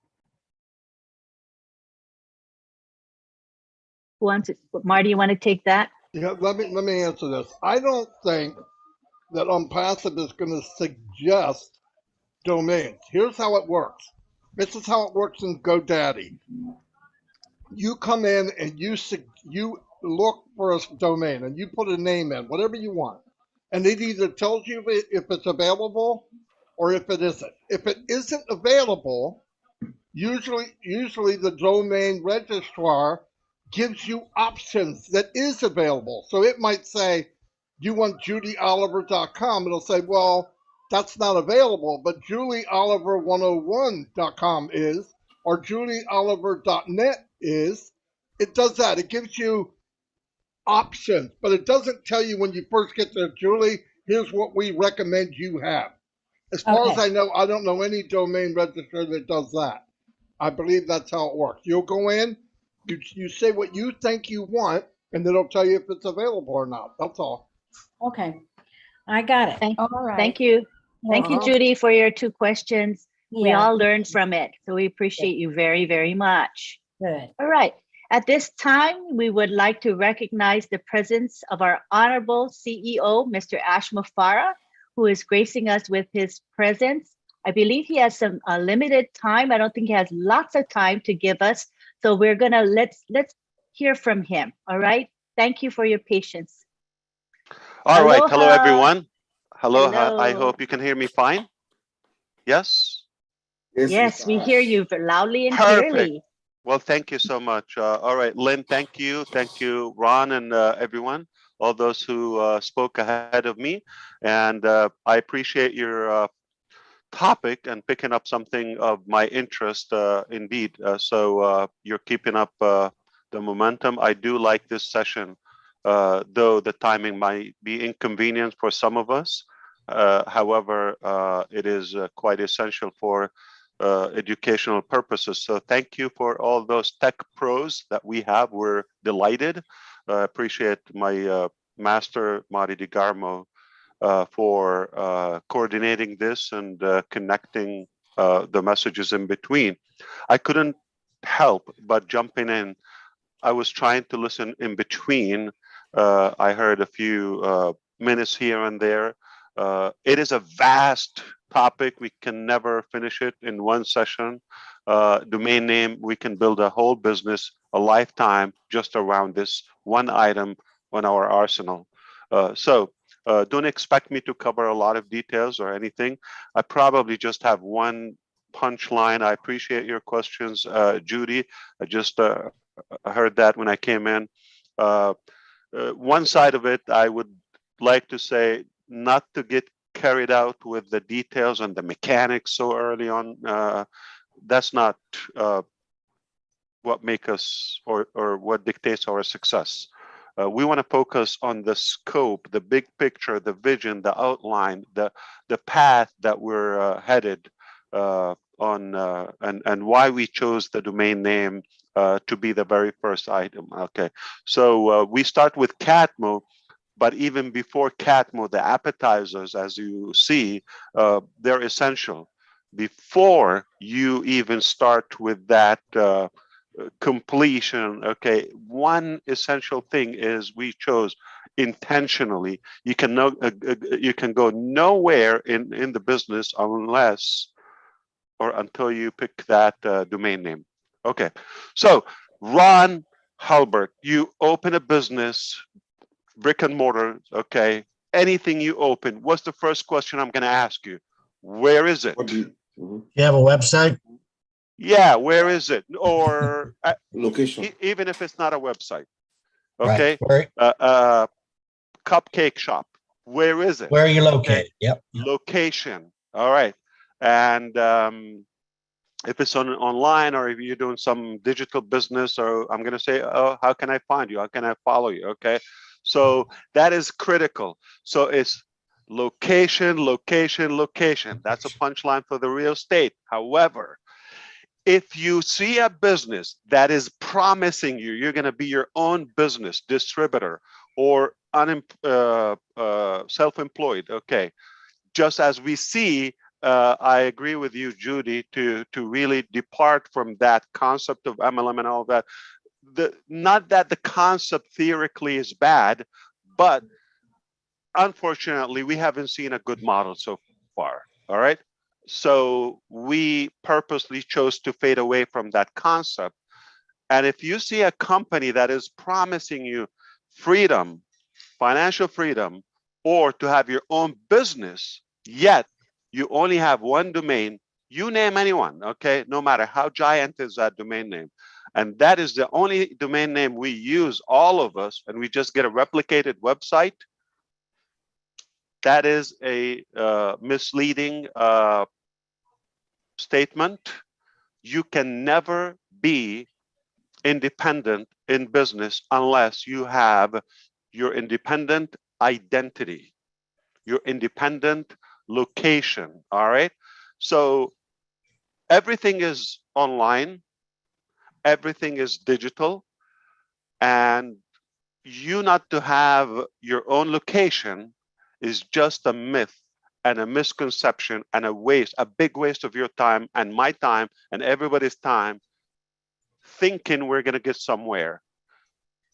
who wants it? Marty, you want to take that? Yeah, let me answer this. I don't think that Unpassive is going to suggest domains. Here's how it works. This is how it works in GoDaddy. You come in and you look for a domain and you put a name in, whatever you want, and it either tells you if it's available or if it isn't. If it isn't available, usually the domain registrar gives you options that is available. So it might say, you want judyoliver.com. It'll say, well, that's not available, but julieoliver101.com is, or julieoliver.net is. It does that. It gives you options, but it doesn't tell you when you first get there, Julie, here's what we recommend you have. As far as Okay. I know, I don't know any domain registrar that does that. I believe that's how it works. You'll go in, you say what you think you want, and then it'll tell you if it's available or not. That's all. Okay. I got it. Thank, All right. thank you. Thank you, Uh-huh. Judy, for your 2 questions. We Yeah, all learned from it. So we appreciate you very, very much. good. All right. At this time, we would like to recognize the presence of our honorable CEO, Mr. Ash Mufareh, who is gracing us with his presence. I believe he has some limited time. I don't think he has lots of time to give us. So we're gonna let's hear from him. All right. Thank you for your patience. All right. Hello, Aloha. everyone. Hello. Hello. I hope you can hear me fine. Yes. Yes, Mr. we hear Ash. you loudly and Perfect. clearly. Well, thank you so much. All right, Lynn, thank you. Thank you, Ron, and everyone, all those who spoke ahead of me. And I appreciate your topic and picking up something of my interest, indeed. So you're keeping up the momentum. I do like this session, though the timing might be inconvenient for some of us. However, it is quite essential for educational purposes. So thank you for all those tech pros that we have. We're delighted. Appreciate my master, Marty DeGarmo, for coordinating this and connecting the messages in between. I couldn't help but jumping in. I was trying to listen in between. I heard a few minutes here and there. It is a vast topic. We can never finish it in one session. Domain name, we can build a whole business, a lifetime just around this one item on our arsenal. So don't expect me to cover a lot of details or anything. I probably just have one punchline. I appreciate your questions, Judy. I just heard that when I came in. One side of it, I would like to say not to get carried out with the details and the mechanics so early on. That's not what makes us or what dictates our success. We want to focus on the scope, the big picture, the vision, the outline, the path that we're headed on, and why we chose the domain name to be the very first item. Okay, so we start with CATMO, but even before CATMO, the appetizers, as you see, they're essential. Before you even start with that completion, okay, one essential thing is we chose intentionally. You can go nowhere in the business unless or until you pick that domain name. Okay, so Ron Halbert, you open a business, brick and mortar, okay, anything you open, what's the first question I'm going to ask you? Where is it? What do you, You have a website? Yeah, where is it? Or location? even if it's not a website, okay? Right. Cupcake shop, where is it? Where are you located? Okay. Yep. Location, all right. And if it's online or if you're doing some digital business, or I'm going to say, oh, how can I find you? How can I follow you? Okay. So that is critical. So it's location, location, location. That's a punchline for the real estate. However, if you see a business that is promising you're going to be your own business distributor or self-employed, okay, just as we see, I agree with you, Judy, to really depart from that concept of MLM and all that. Not that the concept theoretically is bad, but unfortunately, we haven't seen a good model so far. All right. So we purposely chose to fade away from that concept. And if you see a company that is promising you freedom, financial freedom, or to have your own business, yet you only have one domain, you name anyone, okay? No matter how giant is that domain name. And that is the only domain name we use, all of us, and we just get a replicated website. That is a misleading statement. You can never be independent in business unless you have your independent identity, your independent location. All right. So everything is online, everything is digital, and you not to have your own location is just a myth and a misconception and a waste, a big waste of your time and my time and everybody's time, thinking we're going to get somewhere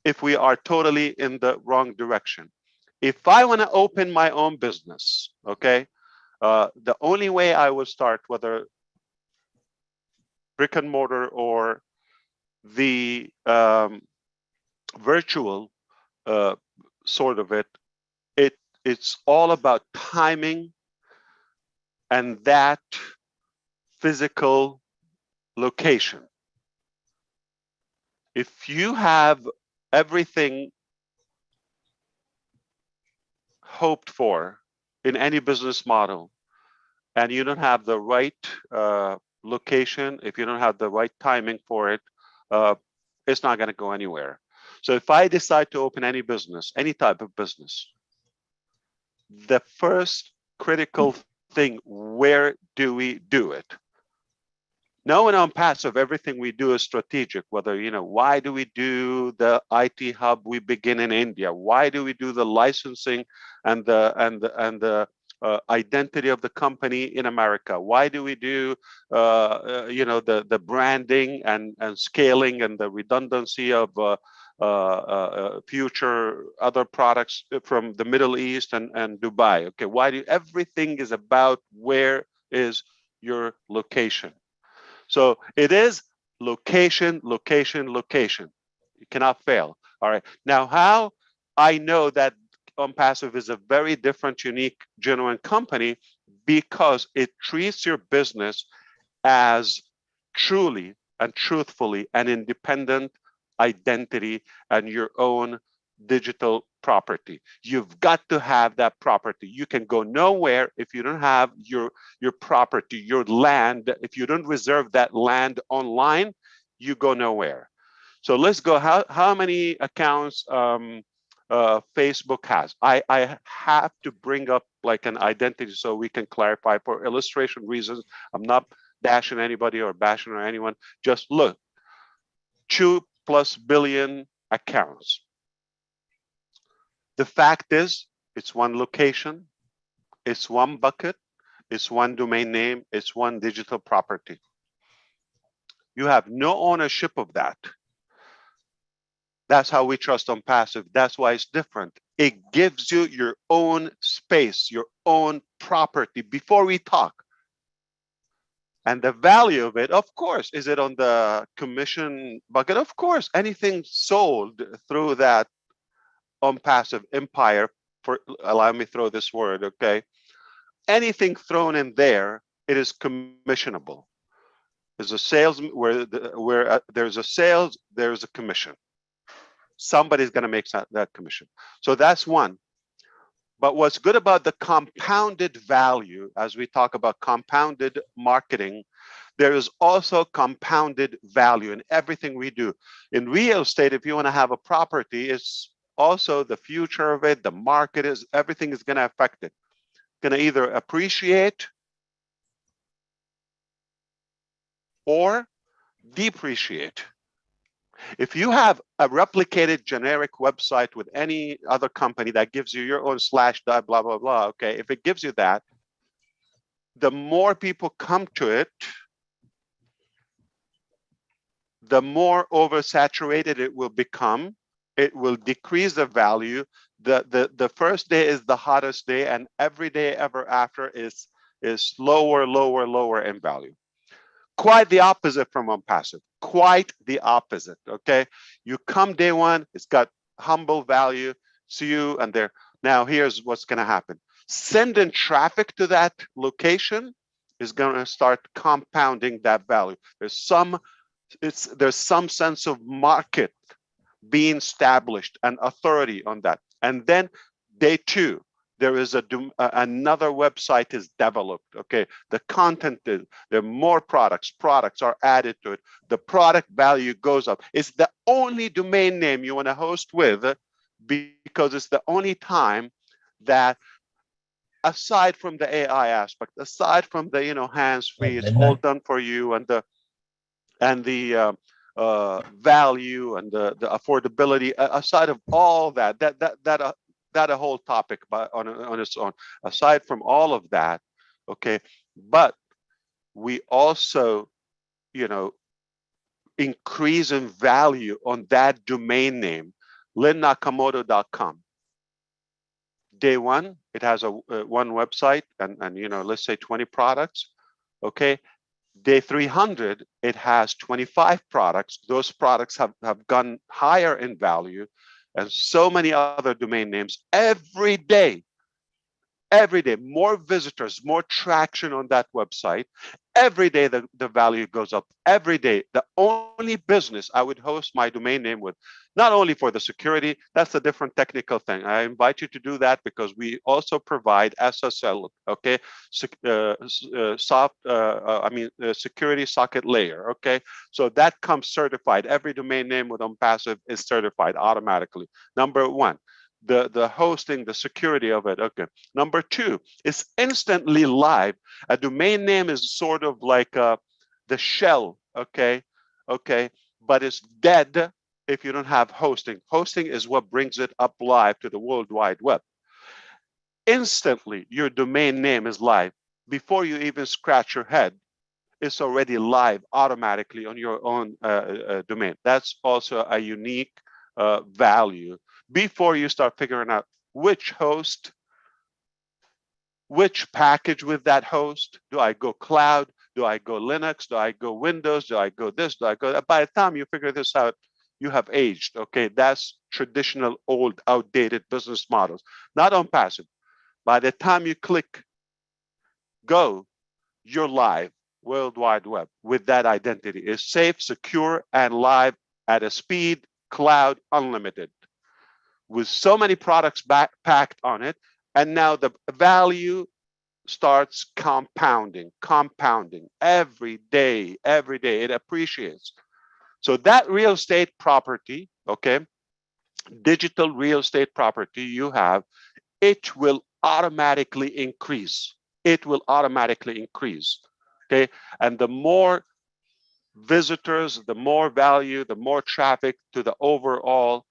if we are totally in the wrong direction. If I want to open my own business, okay, the only way I will start, whether brick and mortar or the virtual sort of it, it's all about timing and that physical location. If you have everything hoped for in any business model and you don't have the right location, if you don't have the right timing for it, it's not going to go anywhere. So if I decide to open any business, any type of business, the first critical thing, where do we do it? Now in Onpassive, everything we do is strategic. Whether, why do we do the IT hub? We begin in India. Why do we do the licensing and the identity of the company in America? Why do we do the branding and scaling and the redundancy of future other products from the Middle East and Dubai? Okay, why do everything is about where is your location? So it is location, location, location. You cannot fail. All right. Now, how I know that Onpassive is a very different, unique, genuine company, because it treats your business as truly and truthfully an independent identity and your own digital property. You've got to have that property. You can go nowhere if you don't have your property, your land. If you don't reserve that land online, you go nowhere. So let's go. How many accounts Facebook has? I have to bring up like an identity so we can clarify for illustration reasons. I'm not bashing anybody or bashing or anyone. Just look, 2+ billion accounts. The fact is, it's one location, it's one bucket, it's one domain name, it's one digital property. You have no ownership of that. That's how we trust Onpassive. That's why it's different. It gives you your own space, your own property before we talk. And the value of it, of course, is it on the commission bucket? Of course, anything sold through that Onpassive empire, for allow me to throw this word, okay? Anything thrown in there, it is commissionable. There's a sales where there's a sales, there's a commission. Somebody's going to make that commission. So that's one. But what's good about the compounded value, as we talk about compounded marketing, there is also compounded value in everything we do. In real estate, if you want to have a property, it's also the future of it, the market is, everything is going to affect it. Going to either appreciate or depreciate. If you have a replicated generic website with any other company that gives you your own / blah, blah, blah, okay, if it gives you that, the more people come to it, the more oversaturated it will become. It will decrease the value. The first day is the hottest day, and every day ever after is lower, lower, lower in value. Quite the opposite from Onpassive. Quite the opposite. Okay, you come day one, it's got humble value. See you and there. Now here's what's going to happen. Sending traffic to that location is going to start compounding that value. There's some sense of market being established and authority on that. And then day two, there is another website is developed. Okay, the content is, there are more products are added to it, the product value goes up. It's the only domain name you want to host with, because it's the only time that, aside from the AI aspect, aside from the hands-free, it's all done for you, and the value and the affordability, aside of all that a whole topic on its own. Aside from all of that, okay, but we also increase in value on that domain name, linnakamoto.com. Day one, it has one website and let's say 20 products. Okay, day 300, it has 25 products. Those products have gone higher in value, and so many other domain names. Every day, more visitors, more traction on that website. Every day the value goes up. Every day. The only business I would host my domain name with, not only for the security, that's a different technical thing. I invite you to do that because we also provide SSL, okay, security socket layer, okay? So that comes certified. Every domain name with Onpassive is certified automatically. Number one. The hosting, the security of it. Okay. Number two, it's instantly live. A domain name is sort of like the shell, okay, but it's dead if you don't have hosting. Hosting is what brings it up live to the World Wide Web. Instantly, your domain name is live. Before you even scratch your head, it's already live automatically on your own domain. That's also a unique value. Before you start figuring out which host, which package with that host, do I go cloud? Do I go Linux? Do I go Windows? Do I go this? Do I go that? By the time you figure this out, you have aged. Okay, that's traditional, old, outdated business models. Not Onpassive. By the time you click go, you're live, World Wide Web, with that identity. It's safe, secure, and live at a speed, cloud, unlimited, with so many products packed on it. And now the value starts compounding every day, it appreciates. So that real estate property, okay, digital real estate property you have, it will automatically increase. It will automatically increase, okay? And the more visitors, the more value, the more traffic to the overall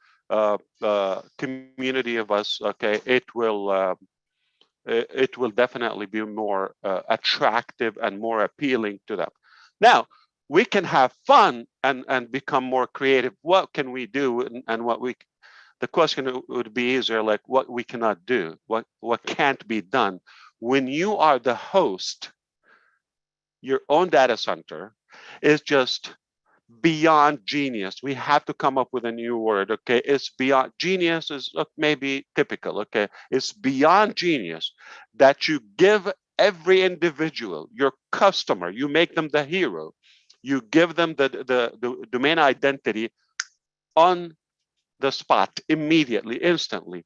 community of us, okay, it will definitely be more attractive and more appealing to them. Now, we can have fun and become more creative. What can we do, and the question would be easier, like what we cannot do, what can't be done. When you are the host, your own data center is just beyond genius. We have to come up with a new word, okay? It's beyond genius is maybe typical, okay? It's beyond genius that you give every individual, your customer, you make them the hero. You give them the domain identity on the spot, immediately, instantly.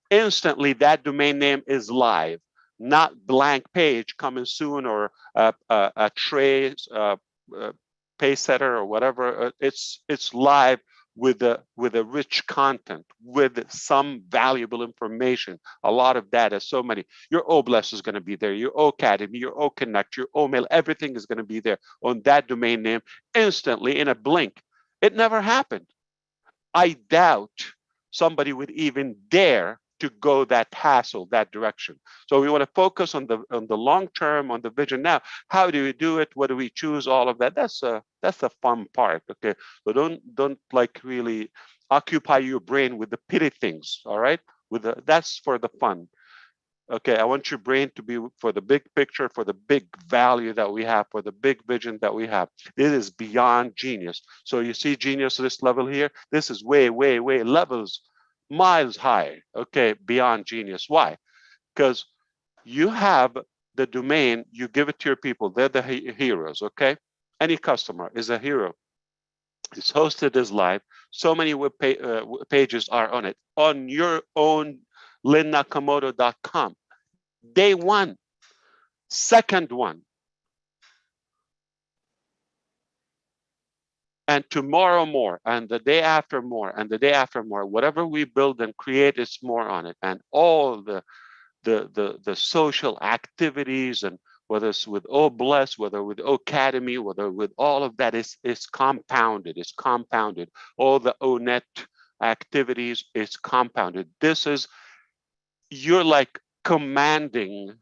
Instantly, that domain name is live, not blank page coming soon, or a trace, pay setter or whatever. It's live with a rich content, with some valuable information, a lot of data, so many. Your OBLES is going to be there, your Academy, your OConnect, your OMail, everything is going to be there on that domain name instantly, in a blink. It never happened. I doubt somebody would even dare to go that hassle, that direction. So we want to focus on the long term, on the vision. Now, how do we do it? What do we choose? All of that. That's the fun part. Okay. So don't like really occupy your brain with the pity things. All right. That's for the fun. Okay, I want your brain to be for the big picture, for the big value that we have, for the big vision that we have. It is beyond genius. So you see genius at this level here? This is way, way, way levels, miles high, okay, beyond genius. Why? Because you have the domain, you give it to your people. They're the heroes, okay? Any customer is a hero. It's hosted as live. So many web pages are on it, on your own linnakamoto.com. Day one, second one, and tomorrow more, and the day after more, and the day after more. Whatever we build and create is more on it, and all the social activities, and whether it's with O Bless, whether with Academy, whether with all of that is compounded. It's compounded. All the ONET activities is compounded. This is, you're like commanding,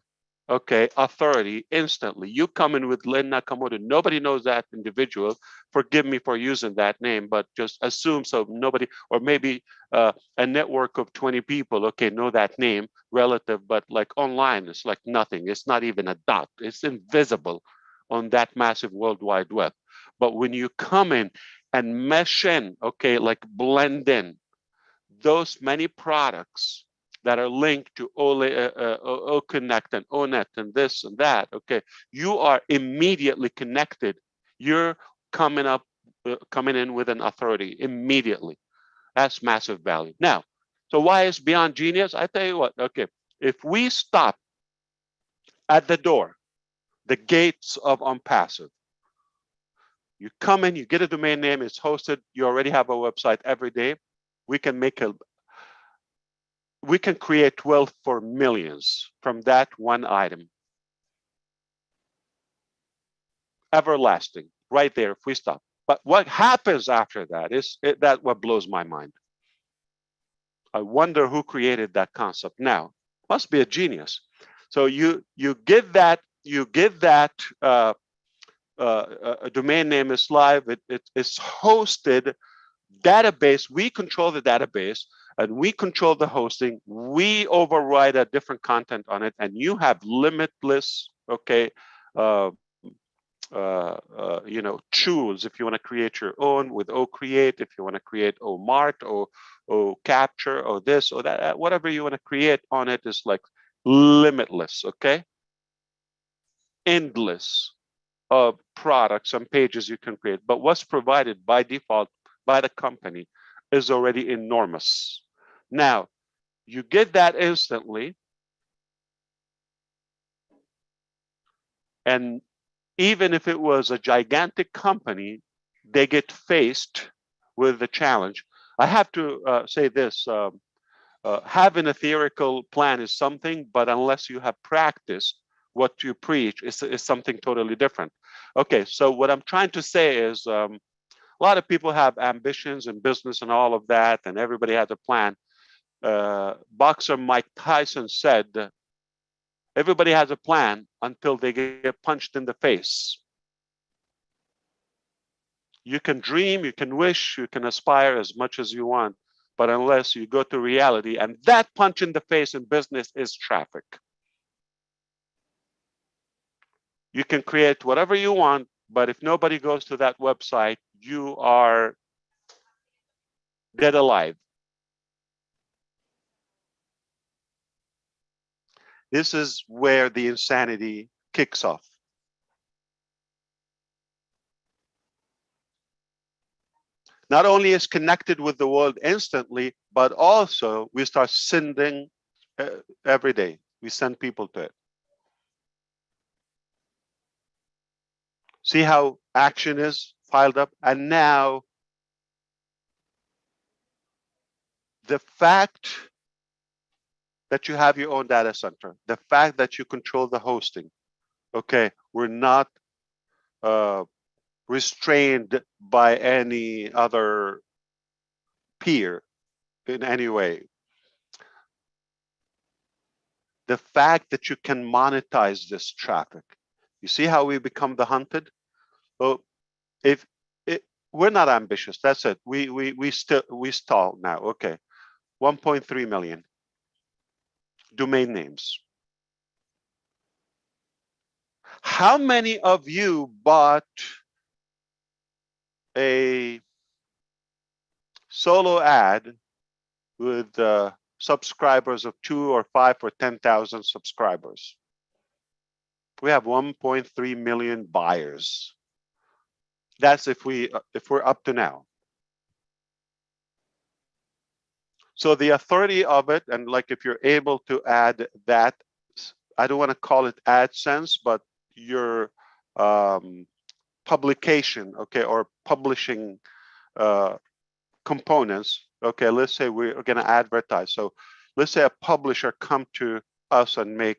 okay, authority instantly. You come in with Lynn Nakamoto. Nobody knows that individual. Forgive me for using that name, but just assume so. Nobody, or maybe a network of 20 people, okay, know that name relative, but like online, it's like nothing. It's not even a dot. It's invisible on that massive World Wide Web. But when you come in and mesh in, okay, like blend in those many products that are linked to OConnect and ONET and this and that, okay, you are immediately connected. You're coming in with an authority immediately. That's massive value. Now, so why is beyond genius? I tell you what, okay, if we stop at the door, the gates of Onpassive, you come in, you get a domain name, it's hosted, you already have a website every day, we can create wealth for millions from that one item. Everlasting, right there if we stop. But what happens after that is that what blows my mind. I wonder who created that concept. Now, must be a genius. So you give that a domain name is live. It's hosted database. We control the database and we control the hosting. We override a different content on it, and you have limitless, okay, tools if you want to create your own with OCreate, if you want to create OMart or OCapture or this or that, whatever you want to create on it is like limitless, okay? Endless of products and pages you can create. But what's provided by default by the company is already enormous. Now, you get that instantly, and even if it was a gigantic company, they get faced with the challenge. I have to say this, having a theoretical plan is something, but unless you have practiced what you preach, is something totally different. Okay, so what I'm trying to say is a lot of people have ambitions in business and all of that, and everybody has a plan. Boxer Mike Tyson said, everybody has a plan until they get punched in the face. You can dream, you can wish, you can aspire as much as you want, but unless you go to reality, and that punch in the face in business is traffic. You can create whatever you want, but if nobody goes to that website, you are dead alive. This is where the insanity kicks off. Not only is connected with the world instantly, but also we start sending every day. We send people to it. See how action is piled up? And now the fact that you have your own data center, the fact that you control the hosting, okay, we're not restrained by any other peer in any way. The fact that you can monetize this traffic. You see how we become the hunted? Well, we're not ambitious, that's it. We stall now. Okay, 1.3 million domain names. How many of you bought a solo ad with subscribers of 2 or 5 or 10,000 subscribers? We have 1.3 million buyers. That's if we're up to now. So the authority of it, and like if you're able to add that, I don't want to call it AdSense, but your publication, okay, or publishing components. Okay, let's say we're going to advertise. So let's say a publisher come to us and make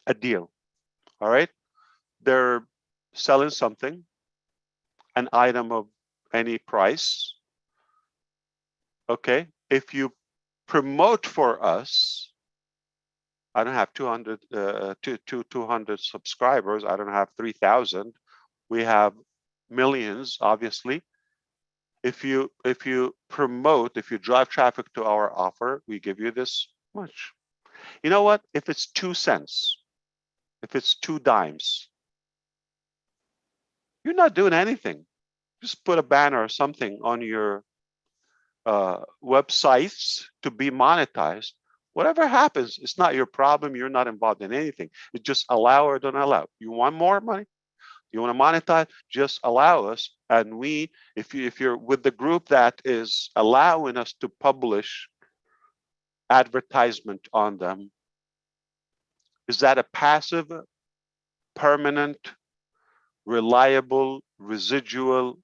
a deal. All right, they're selling something, an item of any price. Okay, if you promote for us, I don't have 200 subscribers. I don't have 3,000. We have millions, obviously. If you promote, if you drive traffic to our offer, we give you this much. You know what? If it's 2 cents, if it's 2 dimes, you're not doing anything. Just put a banner or something on your websites to be monetized. Whatever happens, it's not your problem. You're not involved in anything. It's just allow or don't allow. You want more money? You want to monetize? Just allow us. And we, if you're with the group that is allowing us to publish advertisement on them, is that a passive, permanent, reliable, residual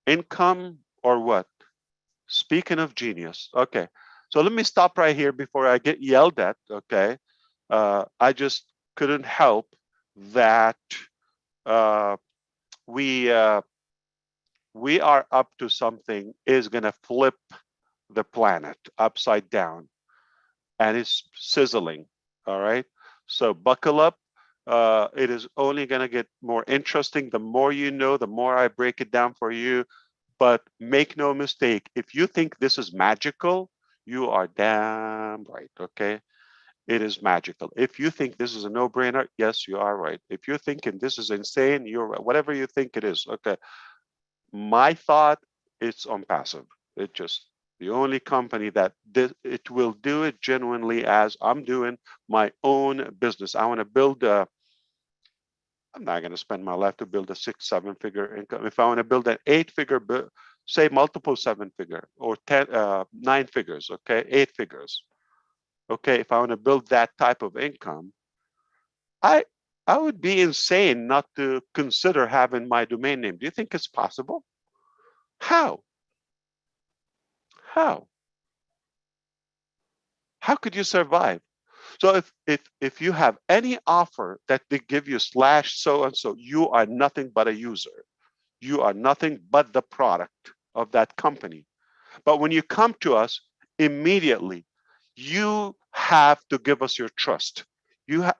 income or what? Speaking of genius, okay. So let me stop right here before I get yelled at, okay? I just couldn't help that we are up to something is gonna flip the planet upside down, and it's sizzling, all right? So buckle up. It is only gonna get more interesting. The more you know, the more I break it down for you. But make no mistake, if you think this is magical, you are damn right, okay? It is magical. If you think this is a no-brainer, yes, you are right. If you're thinking this is insane, you're right. Whatever you think it is, okay. My thought, it's Onpassive. It just, the only company that it will do it genuinely as I'm doing my own business. I want to build a, I'm not going to spend my life to build a 6-7 figure income. If I want to build an 8-figure, say multiple 7-figure or 9 figures, okay, 8 figures. Okay, if I want to build that type of income, I would be insane not to consider having my domain name. Do you think it's possible? How? How? How could you survive? So if you have any offer that they give you slash so and so, you are nothing but a user. You are nothing but the product of that company. But when you come to us, immediately, you have to give us your trust. You have,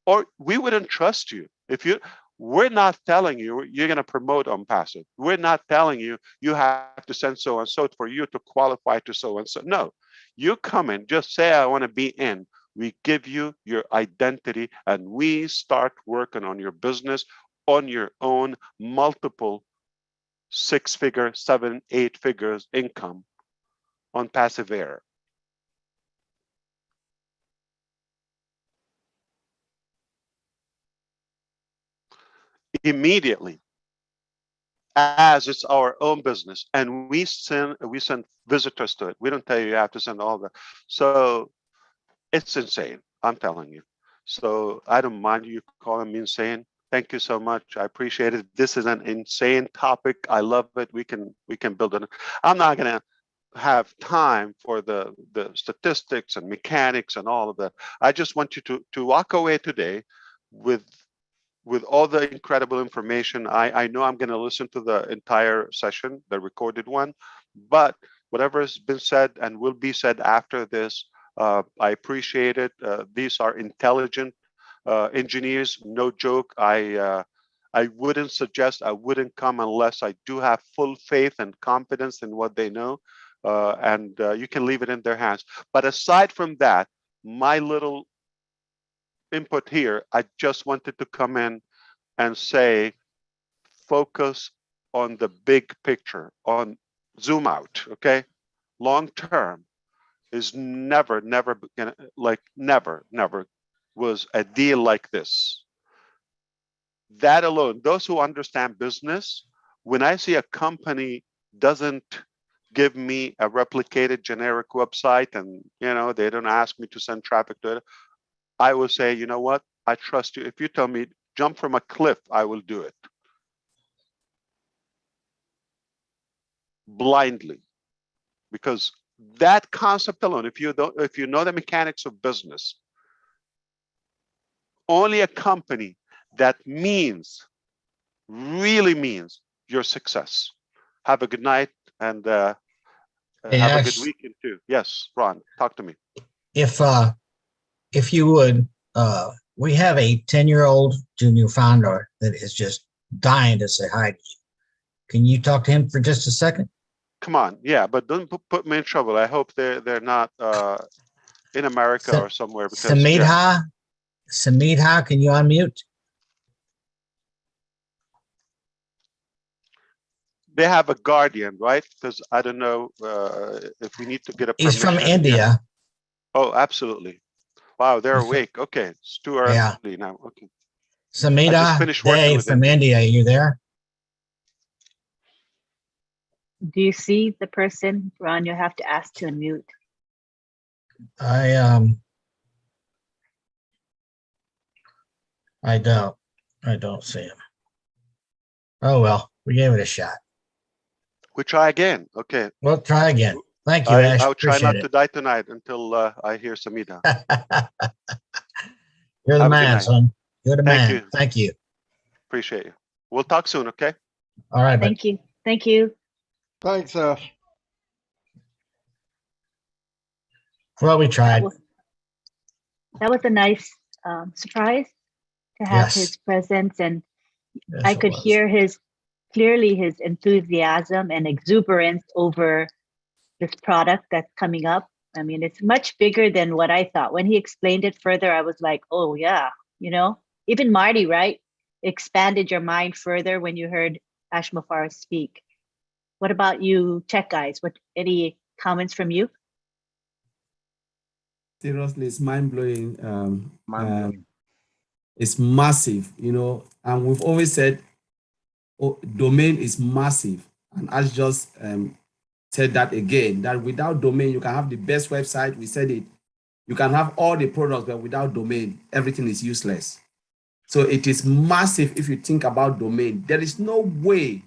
or we wouldn't trust you. If you, we're not telling you you're going to promote Onpassive. We're not telling you you have to send so and so for you to qualify to so and so. No, you come in, just say I want to be in. We give you your identity and we start working on your business on your own, multiple 6-figure, 7, 8 figures income on passive air. Immediately, as it's our own business, and we send visitors to it. We don't tell you have to send all that. So it's insane. I'm telling you. So I don't mind you calling me insane. Thank you so much. I appreciate it. This is an insane topic. I love it. We can build it. I'm not gonna have time for the statistics and mechanics and all of that. I just want you to walk away today with all the incredible information. I know I'm going to listen to the entire session, the recorded one, but whatever has been said and will be said after this, I appreciate it. These are intelligent engineers, no joke. I wouldn't suggest, I wouldn't come unless I do have full faith and confidence in what they know, and you can leave it in their hands. But aside from that, my little input here, I just wanted to come in and say, focus on the big picture, on zoom out, okay? Long term is never gonna, like never was a deal like this. That alone, those who understand business, when I see a company doesn't give me a replicated generic website and they don't ask me to send traffic to it, I will say, you know what? I trust you. If you tell me jump from a cliff, I will do it. Blindly. Because that concept alone, if you know the mechanics of business, only a company that really means your success. Have a good night and Hey, have a good Ash, weekend too. Yes, Ron, talk to me. if you would, we have a 10-year-old junior founder that is just dying to say hi to you. Can you talk to him for just a second? Come on, yeah, but don't put me in trouble. I hope they're not in America or somewhere because Samidha, can you unmute? They have a guardian, right? Because I don't know if we need to get a permission. He's from India. Yeah. Oh, absolutely. Wow, they're awake. Okay, it's too early now. Okay. Samidha, I just finished working with from India. Are you there? Do you see the person, Ron? You have to ask to unmute. I don't see him. Oh well, we gave it a shot. We try again. Okay. We'll try again. Thank you, Ash. I'll try Appreciate not to die tonight until I hear Samida. You're the Have a good man, night. son. You're the Thank man. you. Thank you. Appreciate you. We'll talk soon, okay? All right. Thank you. Thank you. Thanks, Ash. Well, we tried. That was a nice surprise to have his presence, and I could hear clearly his enthusiasm and exuberance over this product that's coming up. I mean, it's much bigger than what I thought. When he explained it further, I was like, oh yeah, even Marty, right? Expanded your mind further when you heard Ash Mufareh speak. What about you, tech guys? Any comments from you? Seriously, it's mind-blowing. It's massive, and we've always said domain is massive. And Ash just said that again, that without domain, you can have the best website. We said it. You can have all the products, but without domain, everything is useless. So it is massive if you think about domain. There is no way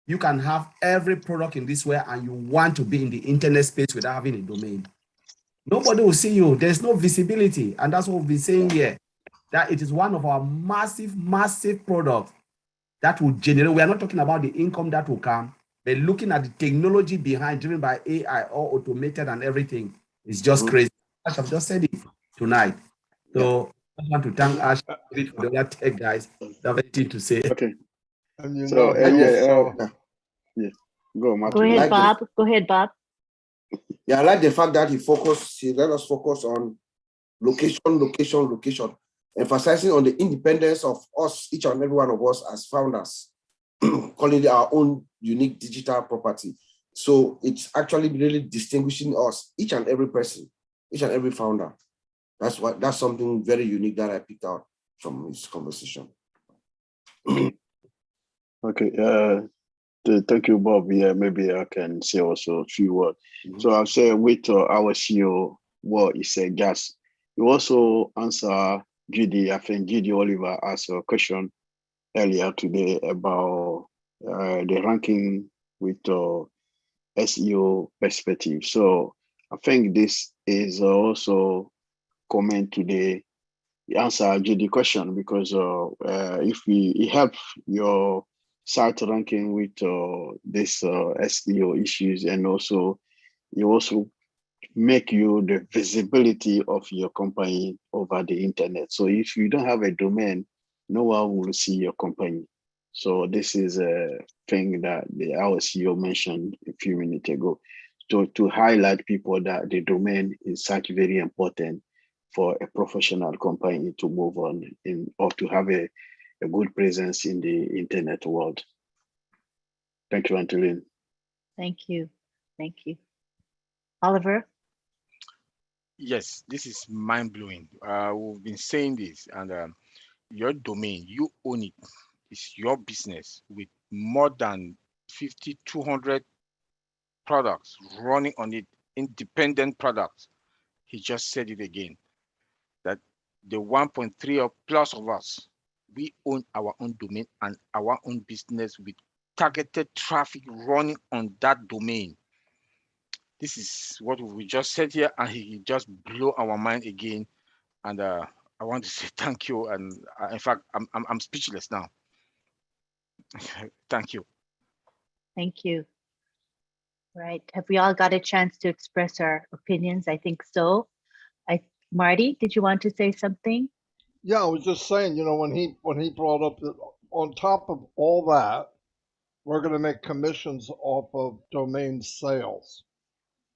you can have every product in this way and you want to be in the internet space without having a domain. Nobody will see you. There's no visibility. And that's what we've been saying here, that it is one of our massive, massive products that will generate. We are not talking about the income that will come, but looking at the technology behind, driven by AI, all automated and everything, is just crazy. Ash have just said it tonight. So I want to thank Ash for the other tech guys that have anything to say. Okay. And So, yeah, go, Martin. Go ahead, Bob. Go ahead, Bob. Yeah, I like the fact that he let us focus on location, emphasizing on the independence of us, each and every one of us as founders, calling it our own unique digital property. So it's actually really distinguishing us, each and every person, each and every founder. That's something very unique that I picked out from this conversation. Okay. Thank you, Bob. Yeah, maybe I can say also a few words. So I'll say with our CEO, what he said, just you also answer Judy. I think Judy Oliver asked a question earlier today about the ranking with SEO perspective. So I think this is also comment today. The answer Judy question because if it help your site ranking with this SEO issues, and also make you the visibility of your company over the internet. So if you don't have a domain, no one will see your company. So this is a thing that our CEO mentioned a few minutes ago, to highlight people that the domain is such very important for a professional company to move on or to have a good presence in the internet world. Thank you, Antolin. Thank you. Thank you. Oliver? Yes, this is mind-blowing. We've been saying this, and your domain, you own it. It's your business with more than 5,200 products running on it, independent products. He just said it again, that the 1.3 or plus of us, we own our own domain and our own business with targeted traffic running on that domain. This is what we just said here, and he just blew our mind again. And I want to say thank you. And in fact, I'm speechless now. Thank you. Thank you. Right. Have we all got a chance to express our opinions? I think so. Marty, did you want to say something? Yeah, I was just saying, when he brought up that on top of all that, we're going to make commissions off of domain sales.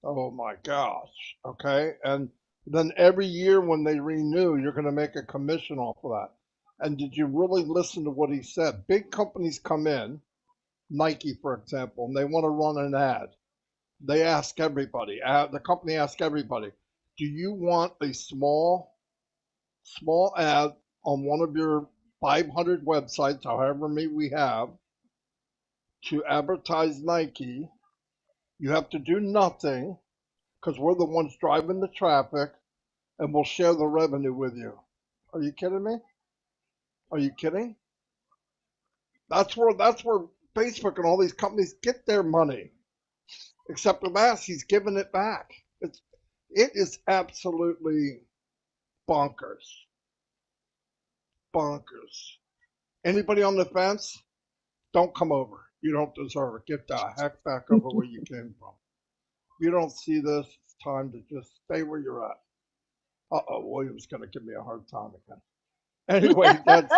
Oh my gosh. Okay. And then every year when they renew, you're going to make a commission off of that. And did you really listen to what he said? Big companies come in, Nike, for example, and they want to run an ad. They ask everybody, the company asks everybody, do you want a small ad on one of your 500 websites, however many we have, to advertise Nike? You have to do nothing because we're the ones driving the traffic and we'll share the revenue with you. Are you kidding me? Are you kidding? That's where Facebook and all these companies get their money. Except with us, he's giving it back. It is absolutely bonkers. Bonkers. Anybody on the fence? Don't come over. You don't deserve it. Get the heck back over where you came from. If you don't see this, it's time to just stay where you're at. Uh-oh, William's going to give me a hard time again. Anyway, that's,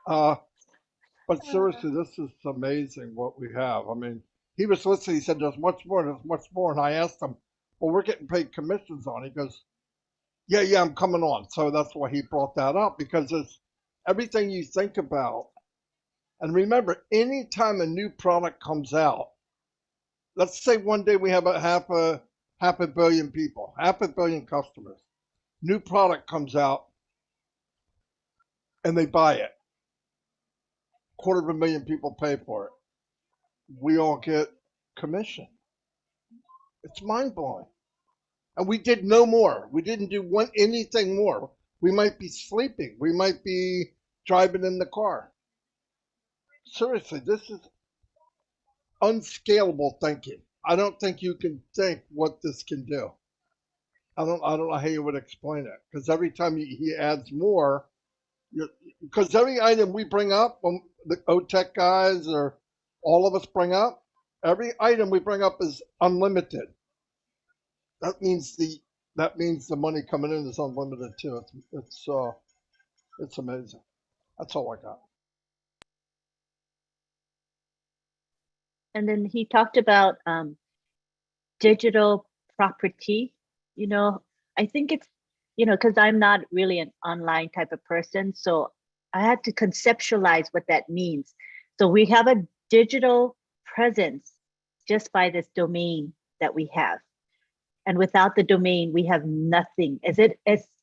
but seriously, this is amazing what we have. I mean, he was listening, he said, there's much more, and I asked him, well, we're getting paid commissions on it. He goes, yeah, I'm coming on. So that's why he brought that up, because it's everything you think about. And remember, anytime a new product comes out, let's say one day we have half a billion people, 500 million customers. New product comes out and they buy it. 250,000 people pay for it. We all get commission. It's mind blowing. And we did no more. We didn't do anything more. We might be sleeping. We might be driving in the car. Seriously, this is unscalable thinking. I don't think you can think what this can do. I don't know how you would explain it, because every time he adds more, because every item we bring up, the OTech guys or all of us bring up, every item we bring up is unlimited. That means the money coming in is unlimited too. It's amazing. That's all I got. And then he talked about digital property. I think it's, because I'm not really an online type of person, so I had to conceptualize what that means. So we have a digital presence just by this domain that we have. And without the domain, we have nothing. It's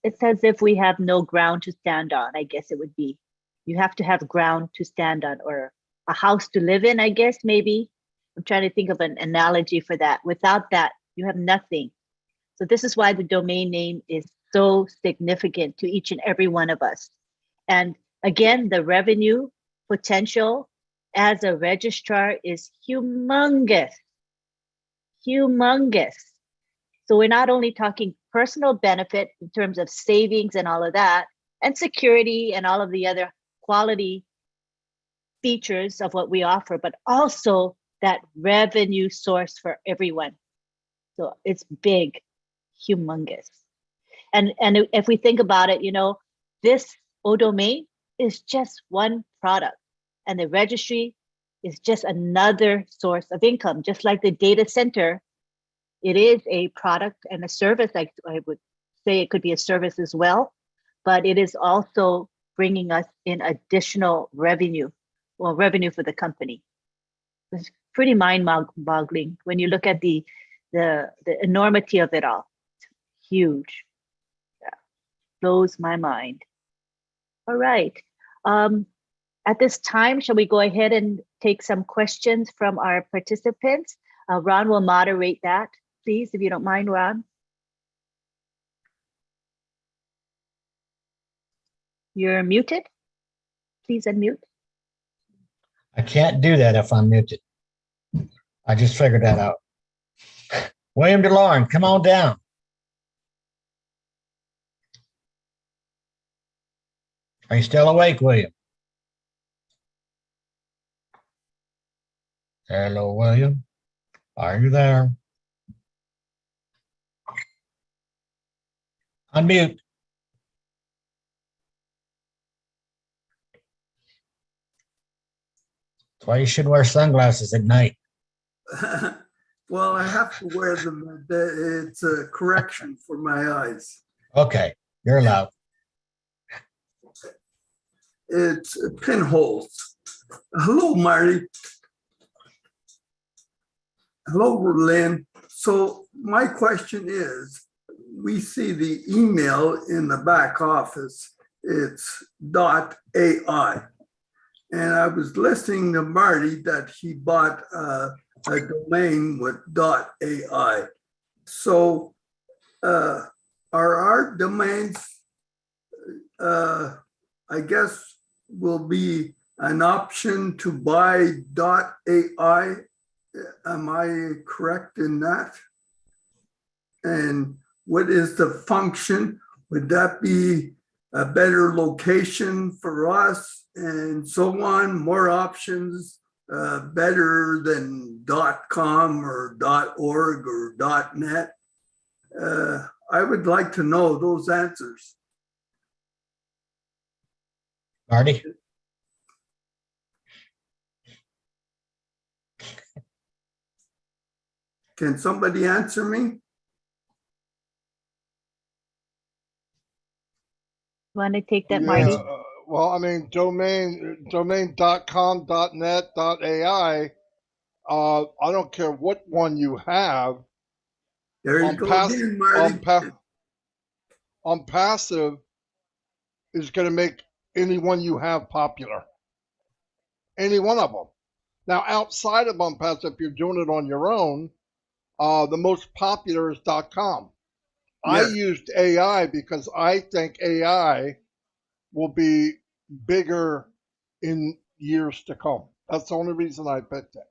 as if we have no ground to stand on, I guess it would be. You have to have ground to stand on, or a house to live in, I guess, maybe. I'm trying to think of an analogy for that. Without that, you have nothing. So this is why the domain name is so significant to each and every one of us. And again, the revenue potential as a registrar is humongous, humongous. So we're not only talking personal benefit in terms of savings and all of that, and security and all of the other quality features of what we offer, but also that revenue source for everyone. So it's big, humongous. And if we think about it, this domain is just one product, and the registry is just another source of income. Just like the data center, it is a product and a service. I would say it could be a service as well, but it is also bringing us in additional revenue, revenue for the company. It's pretty mind-boggling when you look at the enormity of it all. It's huge. Yeah, blows my mind. All right. At this time, shall we go ahead and take some questions from our participants? Ron will moderate that, please, if you don't mind, Ron. You're muted. Please unmute. I can't do that if I'm muted. I just figured that out. William DeLorme, come on down. Are you still awake, William? Hello, William. Are you there? Unmute. That's why you should wear sunglasses at night. Well, I have to wear them. It's a correction for my eyes. Okay, you're allowed. It's pinholes. Hello, Marty. Hello, Lynn. So my question is, we see the email in the back office. It's .ai. And I was listening to Marty that he bought a domain with .ai. So are our domains, I guess, will be an option to buy .ai? Am I correct in that? And what is the function? Would that be a better location for us and so on, more options, better than .com or .org or .net? I would like to know those answers. Marty? Can somebody answer me? Want to take that, Yeah, Marty? well, I mean, domain.com, .net, .ai. I don't care what one you have. There you go again, Marty. Onpassive is going to make any one you have popular. Any one of them. Now, outside of Onpassive, if you're doing it on your own, the most popular is .com. I Yes. used AI because I think AI will be bigger in years to come. That's the only reason I picked it.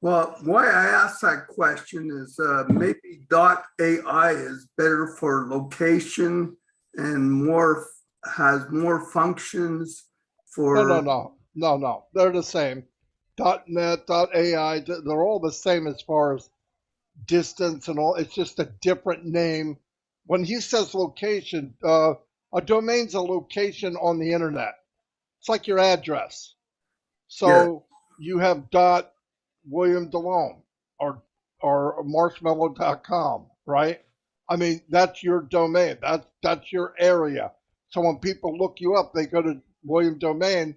Well, why I asked that question is maybe .ai is better for location and has more functions for. No. They're the same. .net, .ai, they're all the same as far as distance and all. It's just a different name. When he says location, a domain's a location on the internet. It's like your address. So you have William DeLome or marshmallow.com, right? I mean, that's your domain. That's your area. So when people look you up, they go to William Domain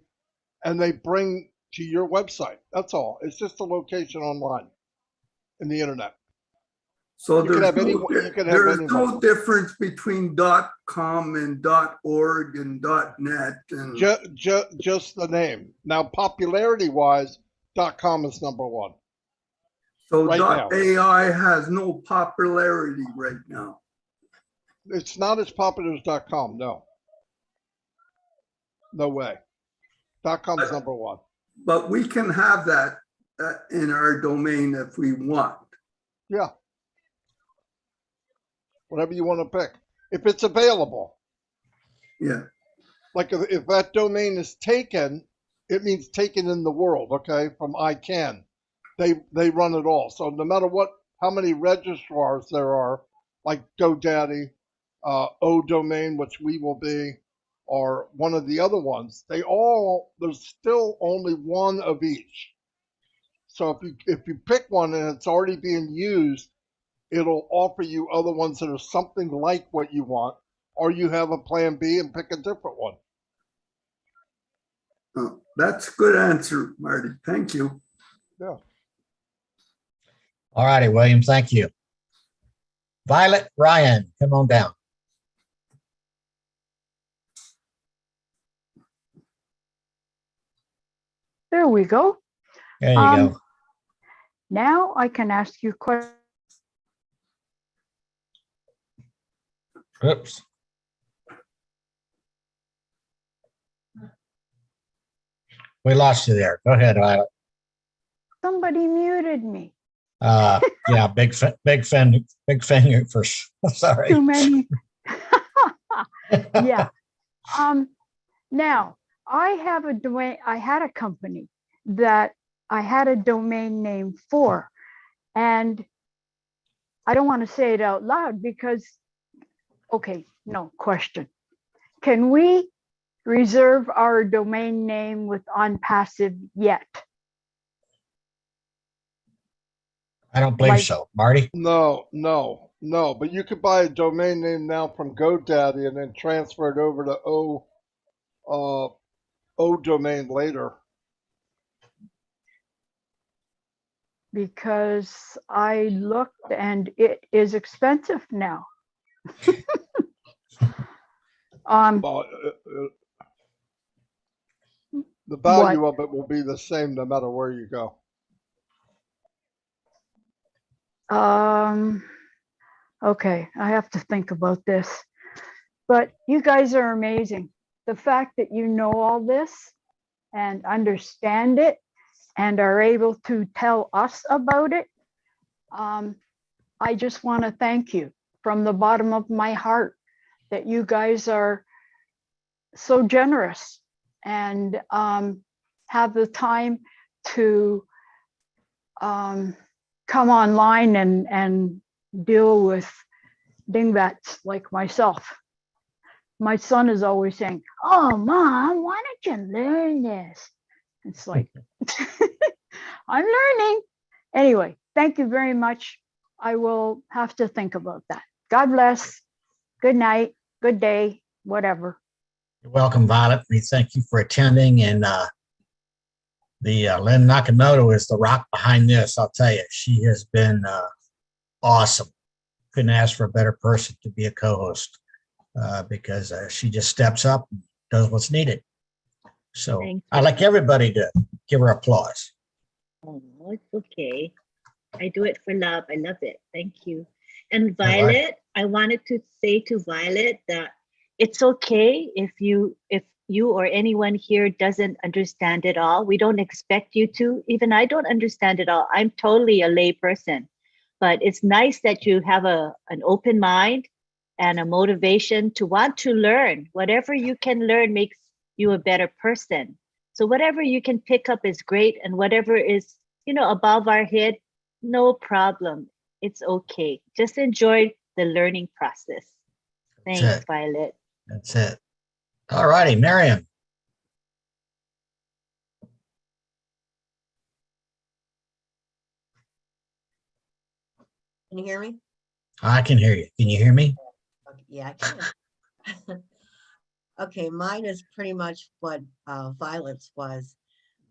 and they bring to your website. That's all. It's just a location online in the internet. So You can there's have any. You can have there's any no one. difference between .com and .org and .net and. Just the name. Now, popularity-wise, .com is number one. So right now. .ai has no popularity right now. It's not as popular as .com. No. No way. .com is number one. But we can have that in our domain if we want. Yeah. Whatever you want to pick. If it's available. Yeah. Like if that domain is taken, it means taken in the world, okay, from ICANN. They run it all. So no matter how many registrars there are, like GoDaddy, ODomain, which we will be, or one of the other ones, there's still only one of each. So if you pick one and it's already being used, it'll offer you other ones that are something like what you want, or you have a plan B and pick a different one. Oh, that's a good answer, Marty. Thank you. Yeah. All righty, William, thank you. Violet Ryan, come on down. There we go. There you go. Now I can ask you questions. Oops. We lost you there. Go ahead, Violet. Somebody muted me. Yeah, big finger for sorry. Too many. Yeah. Now I have a domain. I had a company that I had a domain name for, and I don't want to say it out loud because, okay, no question. Can we reserve our domain name with Onpassive yet? I don't believe so, Marty. No, but you could buy a domain name now from GoDaddy and then transfer it over to O domain later. Because I looked and it is expensive now. Well, the value of it will be the same no matter where you go. Okay, I have to think about this. But you guys are amazing. The fact that you know all this and understand it and are able to tell us about it, I just want to thank you from the bottom of my heart that you guys are so generous and have the time to come online and deal with dingbats like myself. My son is always saying, "Oh, Mom, why don't you learn this?" It's like, I'm learning. Anyway, thank you very much. I will have to think about that. God bless. Good night. Good day. Whatever. You're welcome, Violet. We thank you for attending. And Lynn Nakamoto is the rock behind this. I'll tell you, she has been awesome. Couldn't ask for a better person to be a co-host because she just steps up and does what's needed. So I'd like everybody to give her applause. Oh, it's okay. I do it for love. I love it. Thank you. And Violet, I wanted to say to Violet that it's okay if you or anyone here doesn't understand it all. We don't expect you to. Even I don't understand it all. I'm totally a lay person. But it's nice that you have an open mind and a motivation to want to learn. Whatever you can learn makes you a better person. So whatever you can pick up is great. And whatever is, above our head, no problem. It's okay. Just enjoy the learning process. Thanks, Violet. That's it. All righty, Miriam. Can you hear me? I can hear you. Can you hear me? Okay, yeah, I can. Okay, mine is pretty much what Violet's was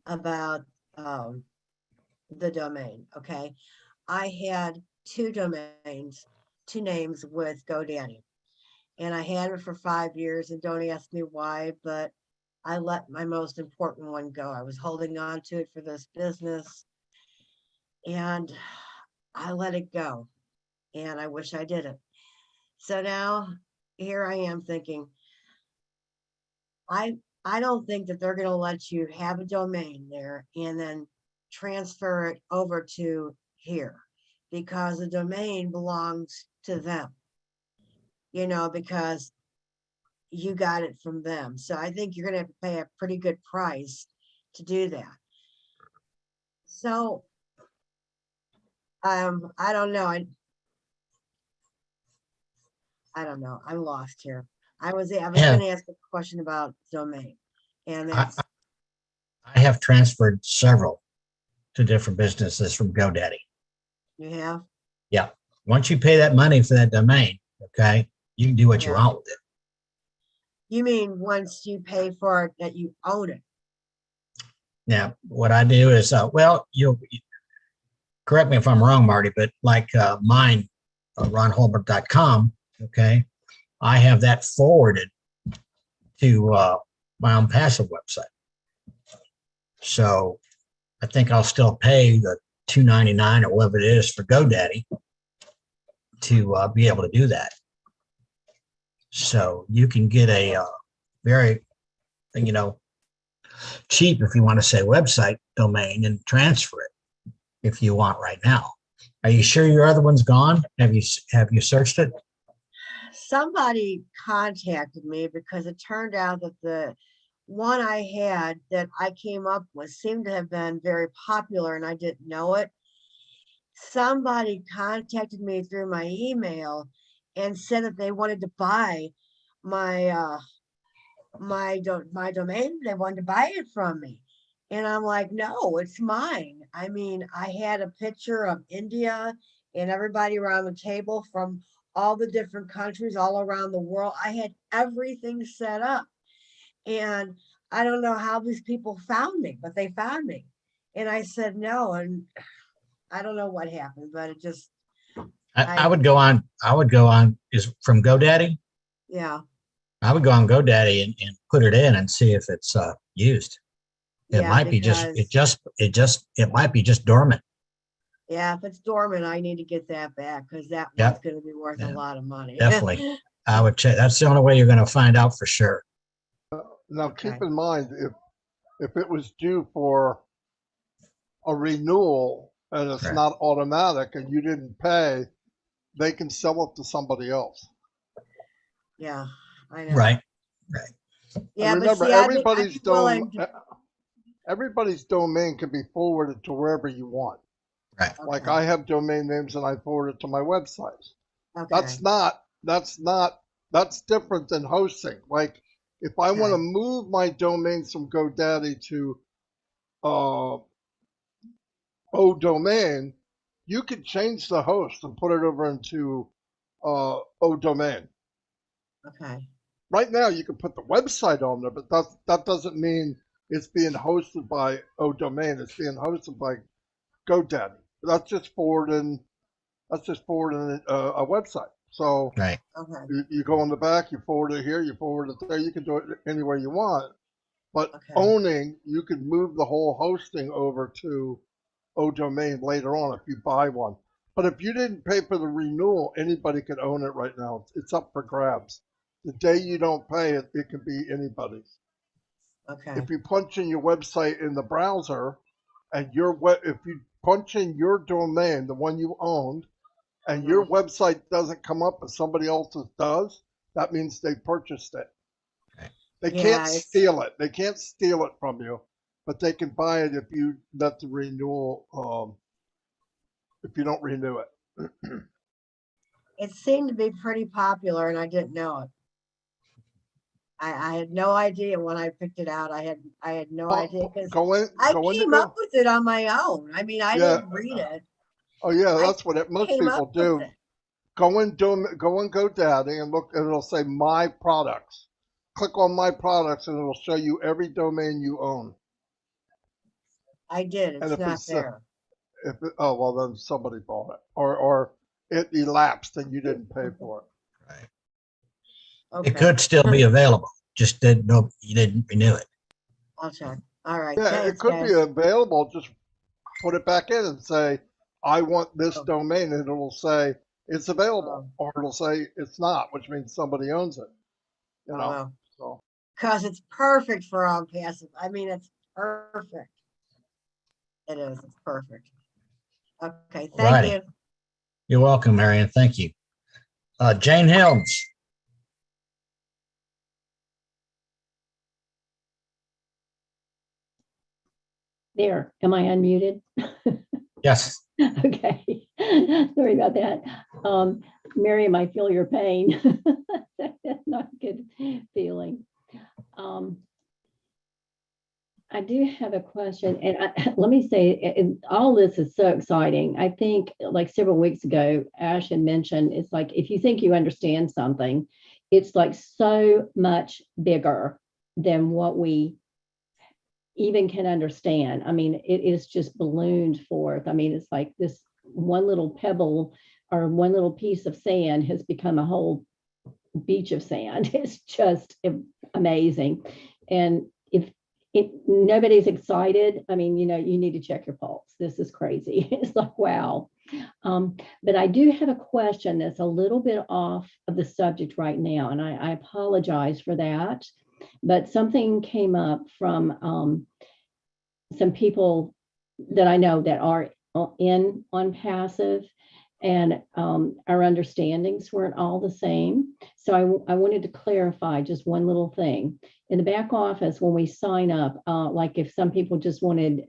about the domain. Okay, I had two domains, two names with GoDaddy, and I had it for 5 years. And don't ask me why, but I let my most important one go. I was holding on to it for this business, and I let it go. And I wish I didn't. So now here I am thinking, I don't think that they're going to let you have a domain there and then transfer it over to here, because the domain belongs to them, because you got it from them. So I think you're going to have to pay a pretty good price to do that. So I don't know. I don't know. I'm lost here. I was going to ask a question about domain, and that's. I have transferred several to different businesses from GoDaddy. You have? Yeah. Once you pay that money for that domain, okay, you can do what you want with it. You mean once you pay for it, that you own it? Now, what I do is, you'll correct me if I'm wrong, Marty, but like mine, ronholbert.com. Okay, I have that forwarded to my Onpassive website. So I think I'll still pay the $2.99 or whatever it is for GoDaddy to be able to do that. So you can get a very, cheap, if you want to say, website domain and transfer it if you want right now. Are you sure your other one's gone? Have you searched it? Somebody contacted me because it turned out that the one I had that I came up with seemed to have been very popular and I didn't know it. Somebody contacted me through my email and said that they wanted to buy my my domain. They wanted to buy it from me. And I'm like, no, it's mine. I mean, I had a picture of India and everybody around the table from all the different countries all around the world. I had everything set up. And I don't know how these people found me, but they found me. And I said no. And I don't know what happened, but it just. I would go on. Is from GoDaddy? Yeah. I would go on GoDaddy and put it in and see if it's used. It Yeah, might be it might be just dormant. Yeah, if it's dormant, I need to get that back because that Yep. one's going to be worth a lot of money. Definitely. I would check. That's the only way you're going to find out for sure. Now, keep in mind, if it was due for a renewal and it's not automatic and you didn't pay, they can sell it to somebody else. Yeah, I know. Right. Yeah, and remember, but see, everybody's domain can be forwarded to wherever you want. Right. Like Okay. I have domain names and I forward it to my websites. Okay. That's different than hosting. Like if I want to move my domains from GoDaddy to ODomain, you could change the host and put it over into ODomain. Okay. Right now, you can put the website on there, but that doesn't mean it's being hosted by ODomain. It's being hosted by GoDaddy. That's just forwarding a website. So right. You go in the back, you forward it here, you forward it there. You can do it anywhere you want. But owning, you can move the whole hosting over to ODomain later on if you buy one. But if you didn't pay for the renewal, anybody could own it right now. It's up for grabs. The day you don't pay it, it can be anybody's. Okay. If you punch in your website in the browser, and if you punch in your domain, the one you owned, and your website doesn't come up and somebody else's does, that means they purchased it. They can't steal it. They can't steal it from you, but they can buy it if you let the renewal, if you don't renew it. It seemed to be pretty popular and I didn't know it. I had no idea when I picked it out. I had no idea because I came up with it on my own. I mean, I didn't read it. Oh yeah, that's what most people do. Go in GoDaddy and look, and it'll say My Products. Click on My Products, and it'll show you every domain you own. I did. It's not there. Oh well, then somebody bought it, or it elapsed and you didn't pay for it. Right. Okay. It could still be available. Just you didn't renew it. I'll check. All right. Yeah, Thanks, it could guys. be available. Just put it back in and say, I want this domain, and it'll say it's available, or it'll say it's not, which means somebody owns it. You know, so because it's perfect for Onpassive. I mean, it's perfect. It is. It's perfect. Okay. Thank you. You're welcome, Marion. Thank you. Jane Helms. There, am I unmuted? Yes. Okay, sorry about that. Miriam, I feel your pain. That's not a good feeling. I do have a question, and let me say, all this is so exciting. I think like several weeks ago, Ash had mentioned, it's like, if you think you understand something, it's like so much bigger than what we even can understand. I mean, it is just ballooned forth. I mean, it's like this one little pebble or one little piece of sand has become a whole beach of sand. It's just amazing. And nobody's excited. I mean, you need to check your pulse. This is crazy. It's like, wow. But I do have a question that's a little bit off of the subject right now, and I apologize for that. But something came up from some people that I know that are in Onpassive, and our understandings weren't all the same. So I wanted to clarify just one little thing. In the back office, when we sign up, like if some people just wanted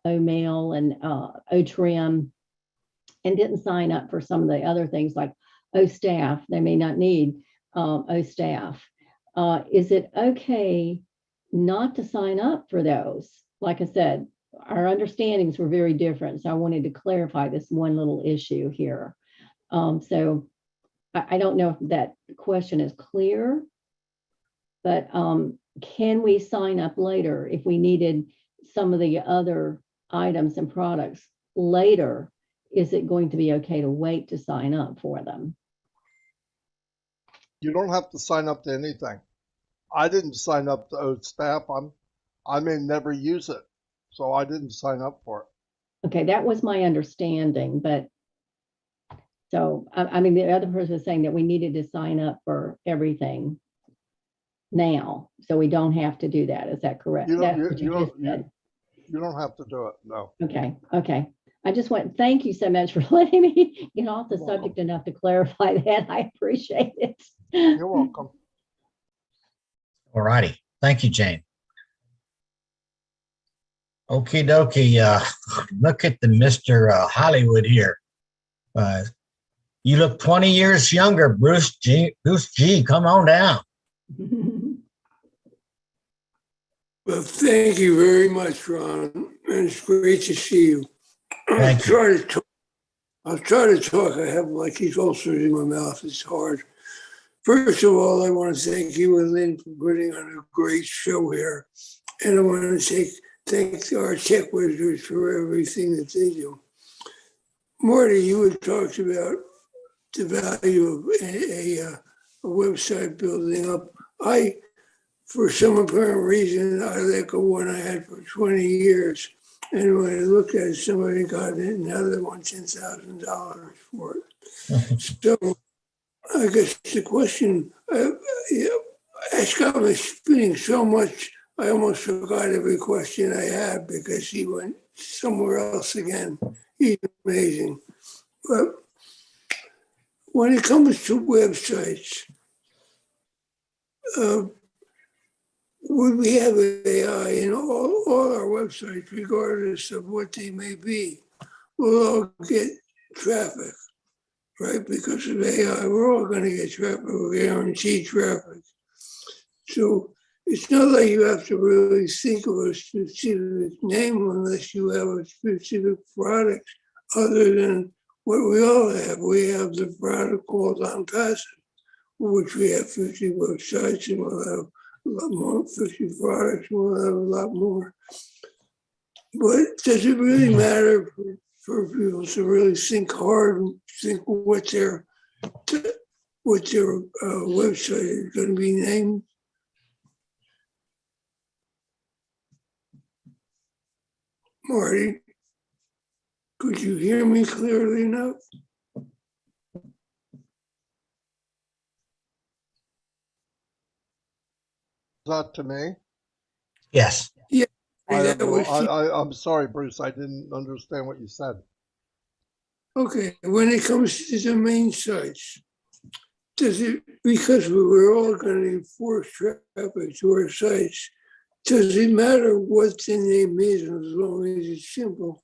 OMail and OTRIM and didn't sign up for some of the other things like OStaff, they may not need OStaff. Is it okay not to sign up for those? Like I said, our understandings were very different. So I wanted to clarify this one little issue here. So I don't know if that question is clear, but can we sign up later if we needed some of the other items and products later? Is it going to be okay to wait to sign up for them? You don't have to sign up to anything. I didn't sign up to OStaff. I may never use it, so I didn't sign up for it. Okay, that was my understanding, but so I mean, the other person was saying that we needed to sign up for everything now, so we don't have to do that. Is that correct? You That's don't, what you, you just said. you don't have to do it, no. Okay. I just want, thank you so much for letting me get off the You're welcome. subject enough to clarify that. I appreciate it. You're welcome. All righty. Thank you, Jane. Okie dokie. Look at the Mr. Hollywood here. You look 20 years younger, Bruce G. Bruce G, come on down. Well, thank you very much, Ron. And it's great to see you. Thank you. I'll try to talk. I have like these ulcers in my mouth. It's hard. First of all, I want to thank you and Lynn for putting on a great show here. And I want to thank our tech wizards for everything that they do. Marty, you had talked about the value of a website building up. For some apparent reason, I let go one I had for 20 years. And when I looked at it, somebody got it, now they want $10,000 for it. So I guess the question, Ash got me spinning so much, I almost forgot every question I had because he went somewhere else again. He's amazing. But when it comes to websites, would we have AI in all our websites, regardless of what they may be? We'll all get traffic, right? Because of AI, we're all going to get traffic, we're guaranteed traffic. So it's not like you have to really think of a specific name unless you have a specific product other than what we all have. We have the product called Onpassive, which we have 50 websites, and we'll have a lot more, 50 products, we'll have a lot more. But does it really matter for people to really think hard and think what their website is going to be named? Marty, could you hear me clearly enough? That to me? Yes. Yeah. I'm sorry, Bruce. I didn't understand what you said. Okay. When it comes to domain sites, does it, because we're all going to enforce traffic to our sites, does it matter what the name is as long as it's simple?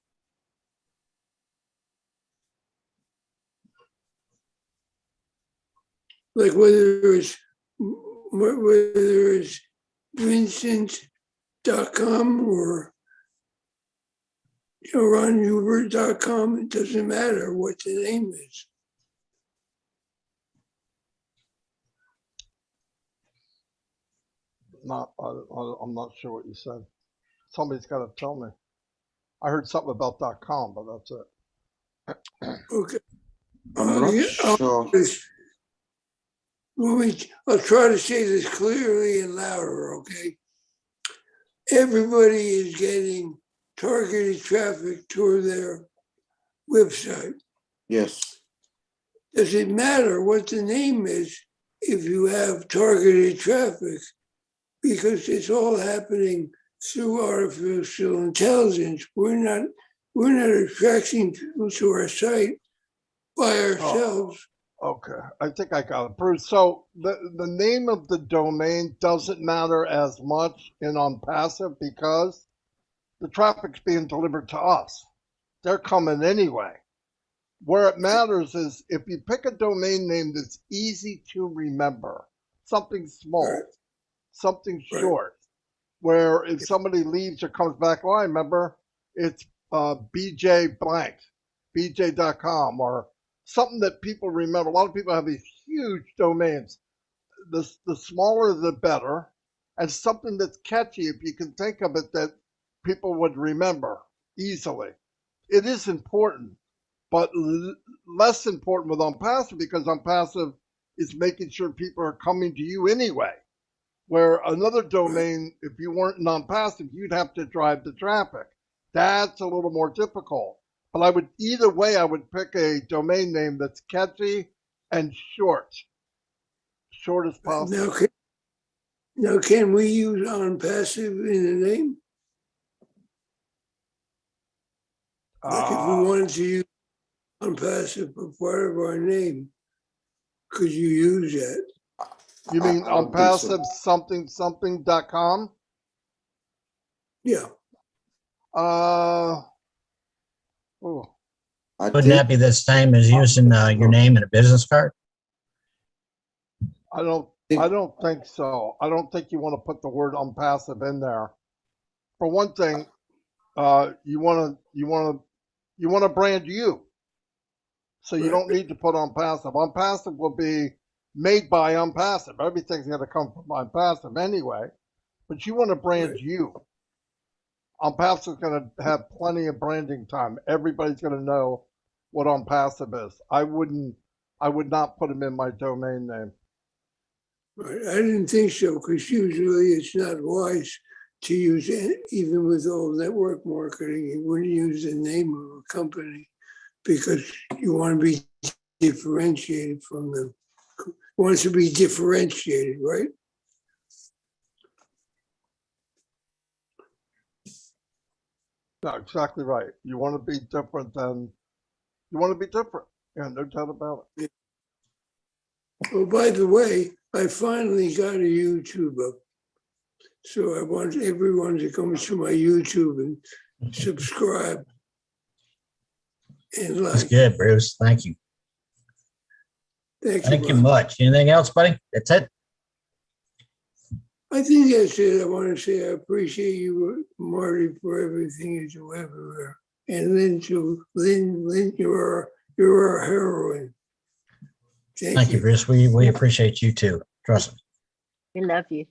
Like whether it's Vincent.com or RonHubert.com, it doesn't matter what the name is. I'm not sure what you said. Somebody's got to tell me. I heard something about .com, but that's it. Okay. I'm not sure. I'll try to say this clearly and louder, okay? everybody is getting targeted traffic to their website. Yes. Does it matter what the name is if you have targeted traffic? Because it's all happening through artificial intelligence. We're not attracting people to our site by ourselves. Okay, I think I got it, Bruce. So the name of the domain doesn't matter as much in Onpassive because the traffic's being delivered to us. They're coming anyway. Where it matters is if you pick a domain name that's easy to remember, something small, something short, where if somebody leaves or comes back, oh, I remember it's BJ blank, BJ.com, or something that people remember. A lot of people have these huge domains. The smaller, the better, and something that's catchy, if you can think of it, that people would remember easily. It is important, but less important with Onpassive because Onpassive is making sure people are coming to you anyway. Where another domain, if you weren't non-passive, you'd have to drive the traffic. That's a little more difficult. But I would, either way, I would pick a domain name that's catchy and short. Short as possible. Now, can we use Onpassive in the name? Like if we wanted to use Onpassive for part of our name, could you use that? You mean Onpassive something.com? Yeah. Wouldn't that be the same as using your name in a business card? I don't think so. I don't think you want to put the word Onpassive in there. For one thing, you want to brand you. So you don't need to put Onpassive. Onpassive will be made by Onpassive. Everything's going to come from Onpassive anyway. But you want to brand you. Onpassive is going to have plenty of branding time. Everybody's going to know what Onpassive is. I would not put them in my domain name. Right. I didn't think so because usually it's not wise to use it, even with all network marketing. You wouldn't use the name of a company because you want to be differentiated from them. Wants to be differentiated, right? No, exactly right. You want to be different. Yeah, no doubt about it. Oh, by the way, I finally got a YouTube up. So I want everyone to come to my YouTube and subscribe. And That's good, Bruce. Thank you. Thank you much. Anything else, buddy? That's it? I think that's it. I want to say I appreciate you, Marty, for everything you do everywhere. And Lynn, too. Lynn, you're our heroine. Thank you, Bruce. We appreciate you too. Trust me. We love you.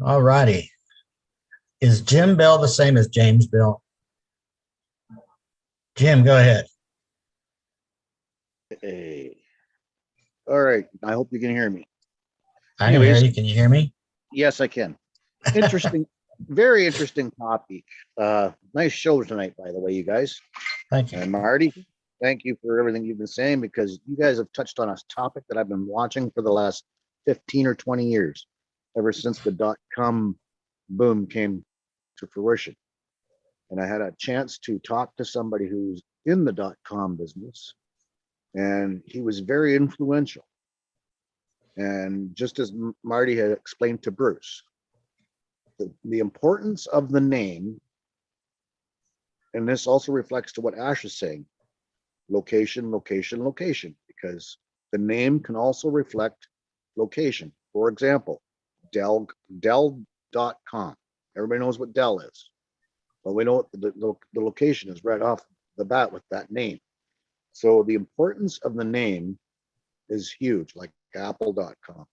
All righty. Is Jim Bell the same as James Bell? Jim, go ahead. Hey. All right. I hope you can hear me. I can hear you. Can you hear me? Yes, I can. Interesting, very interesting topic. Nice show tonight, by the way, you guys. Thank you. And Marty, thank you for everything you've been saying because you guys have touched on a topic that I've been watching for the last 15 or 20 years, ever since the .com boom came to fruition. And I had a chance to talk to somebody who's in the .com business, and he was very influential. And just as Marty had explained to Bruce, the importance of the name, and this also reflects to what Ash is saying, location, location, location, because the name can also reflect location. For example, Dell.com. Everybody knows what Dell is, but we know what the location is right off the bat with that name. So the importance of the name is huge, like Apple.com,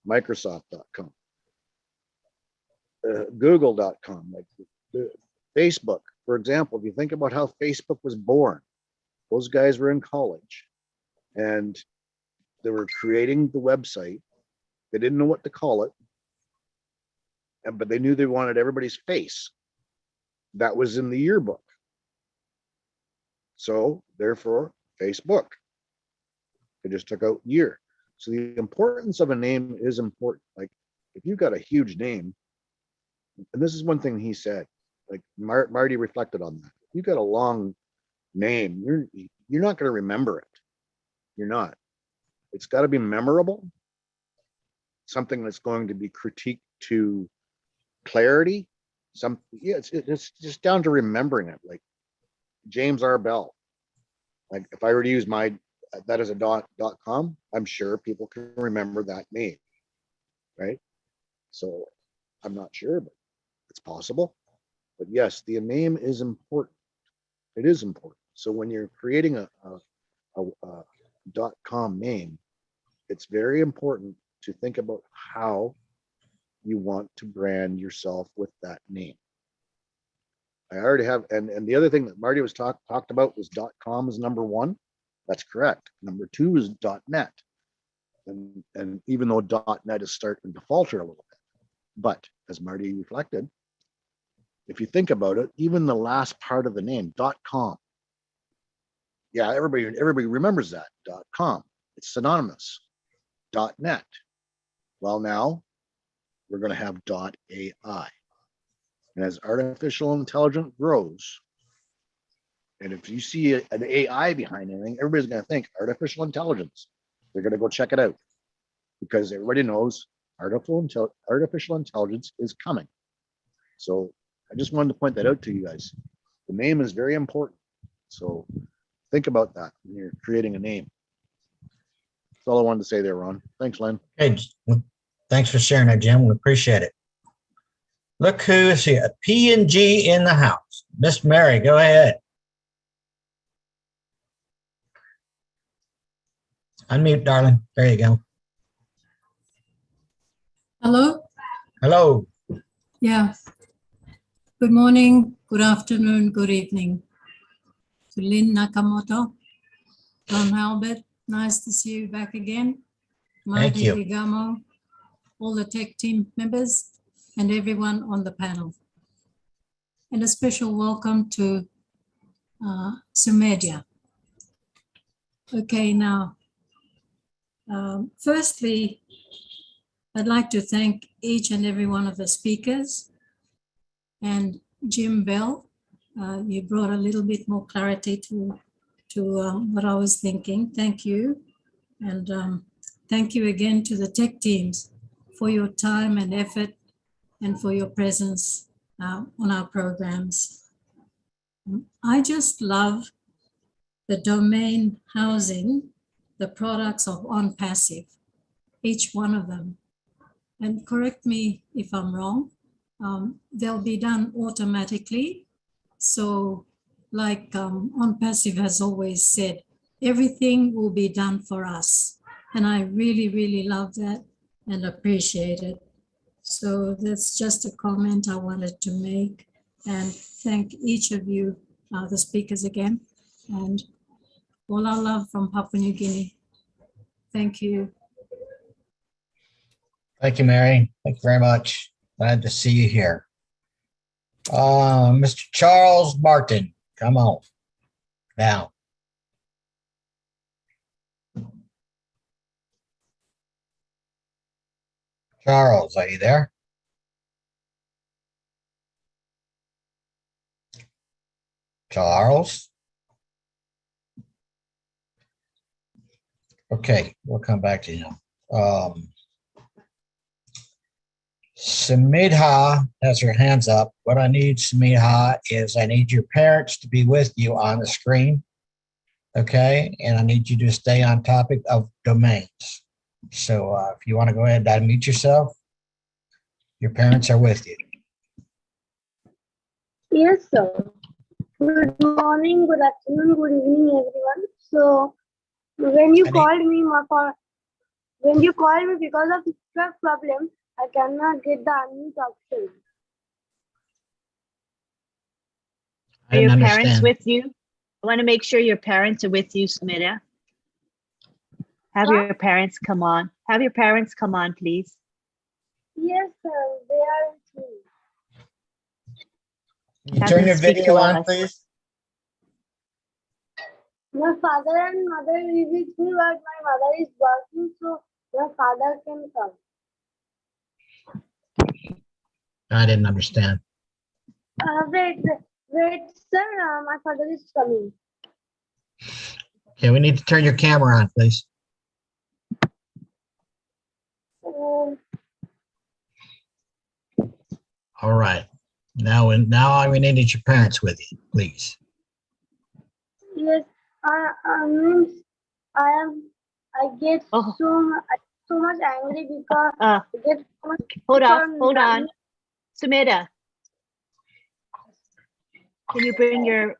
Microsoft.com, Google.com, like Facebook. For example, if you think about how Facebook was born, those guys were in college and they were creating the website. They didn't know what to call it. but they knew they wanted everybody's face that was in the yearbook. So therefore, Facebook. They just took out year. So the importance of a name is important. Like if you've got a huge name, and this is one thing he said, like Marty reflected on that. If you've got a long name, you're not going to remember it. You're not. It's got to be memorable. Something that's going to be critiqued to clarity. It's just down to remembering it. Like James R. Bell. Like if I were to use that as a .com, I'm sure people can remember that name, right? So I'm not sure, but it's possible. But yes, the name is important. It is important. So when you're creating a .com name, it's very important to think about how you want to brand yourself with that name. I already have, and the other thing that Marty was talked about was .com is number one. That's correct. Number two is .net. And even though .net is starting to falter a little bit, but as Marty reflected, if you think about it, even the last part of the name, .com. Yeah, everybody remembers that, .com. It's synonymous. .net. Well, now we're going to have .ai. And as artificial intelligence grows, and if you see an AI behind anything, everybody's going to think artificial intelligence. They're going to go check it out because everybody knows artificial intelligence is coming. So I just wanted to point that out to you guys. The name is very important. So think about that when you're creating a name. That's all I wanted to say there, Ron. Thanks, Len. Hey, thanks for sharing that, Jim. We appreciate it. Look who is here. P&G in the house. Miss Mary, go ahead. Unmute, darling. There you go. Hello? Hello. Yeah. Good morning, good afternoon, good evening. To Lynn Nakamoto, Ron Halbert, nice to see you back again. Thank you. Marty Digamo, all the tech team members, and everyone on the panel. And a special welcome to Sumedia. Okay, now, firstly, I'd like to thank each and every one of the speakers. And Jim Bell, you brought a little bit more clarity to what I was thinking. Thank you. And thank you again to the tech teams for your time and effort and for your presence on our programs. I just love the domain housing the products of Onpassive, each one of them. And correct me if I'm wrong, they'll be done automatically. So like Onpassive has always said, everything will be done for us. And I really, really love that and appreciate it. So that's just a comment I wanted to make, and thank each of you, the speakers again, and all our love from Papua New Guinea. Thank you. Thank you, Mary. Thank you very much. Glad to see you here. Mr. Charles Martin, come on down. Charles, are you there? Charles? Okay, we'll come back to him. Samidha has her hands up. What I need, Samidha, is I need your parents to be with you on the screen, okay? And I need you to stay on topic of domains. So if you want to go ahead and unmute yourself, your parents are with you. Yes, sir. Good morning, good afternoon, good evening, everyone. So when you called me because of network problem, I cannot get the unmute option. Are your parents with you? I want to make sure your parents are with you, Samira. Have your parents come on. Have your parents come on, please. Yes, sir. They are with me. Can you Have turn him your speak video to on, us. please? My father and mother is with me, but my mother is working, so my father can come. I didn't understand. Wait, sir. My father is coming. Okay, we need to turn your camera on, please. Oh, All right. Now we needed your parents with you, please. yes. Means I get so much angry because I get so much. Hold on. Sumeda, can you bring your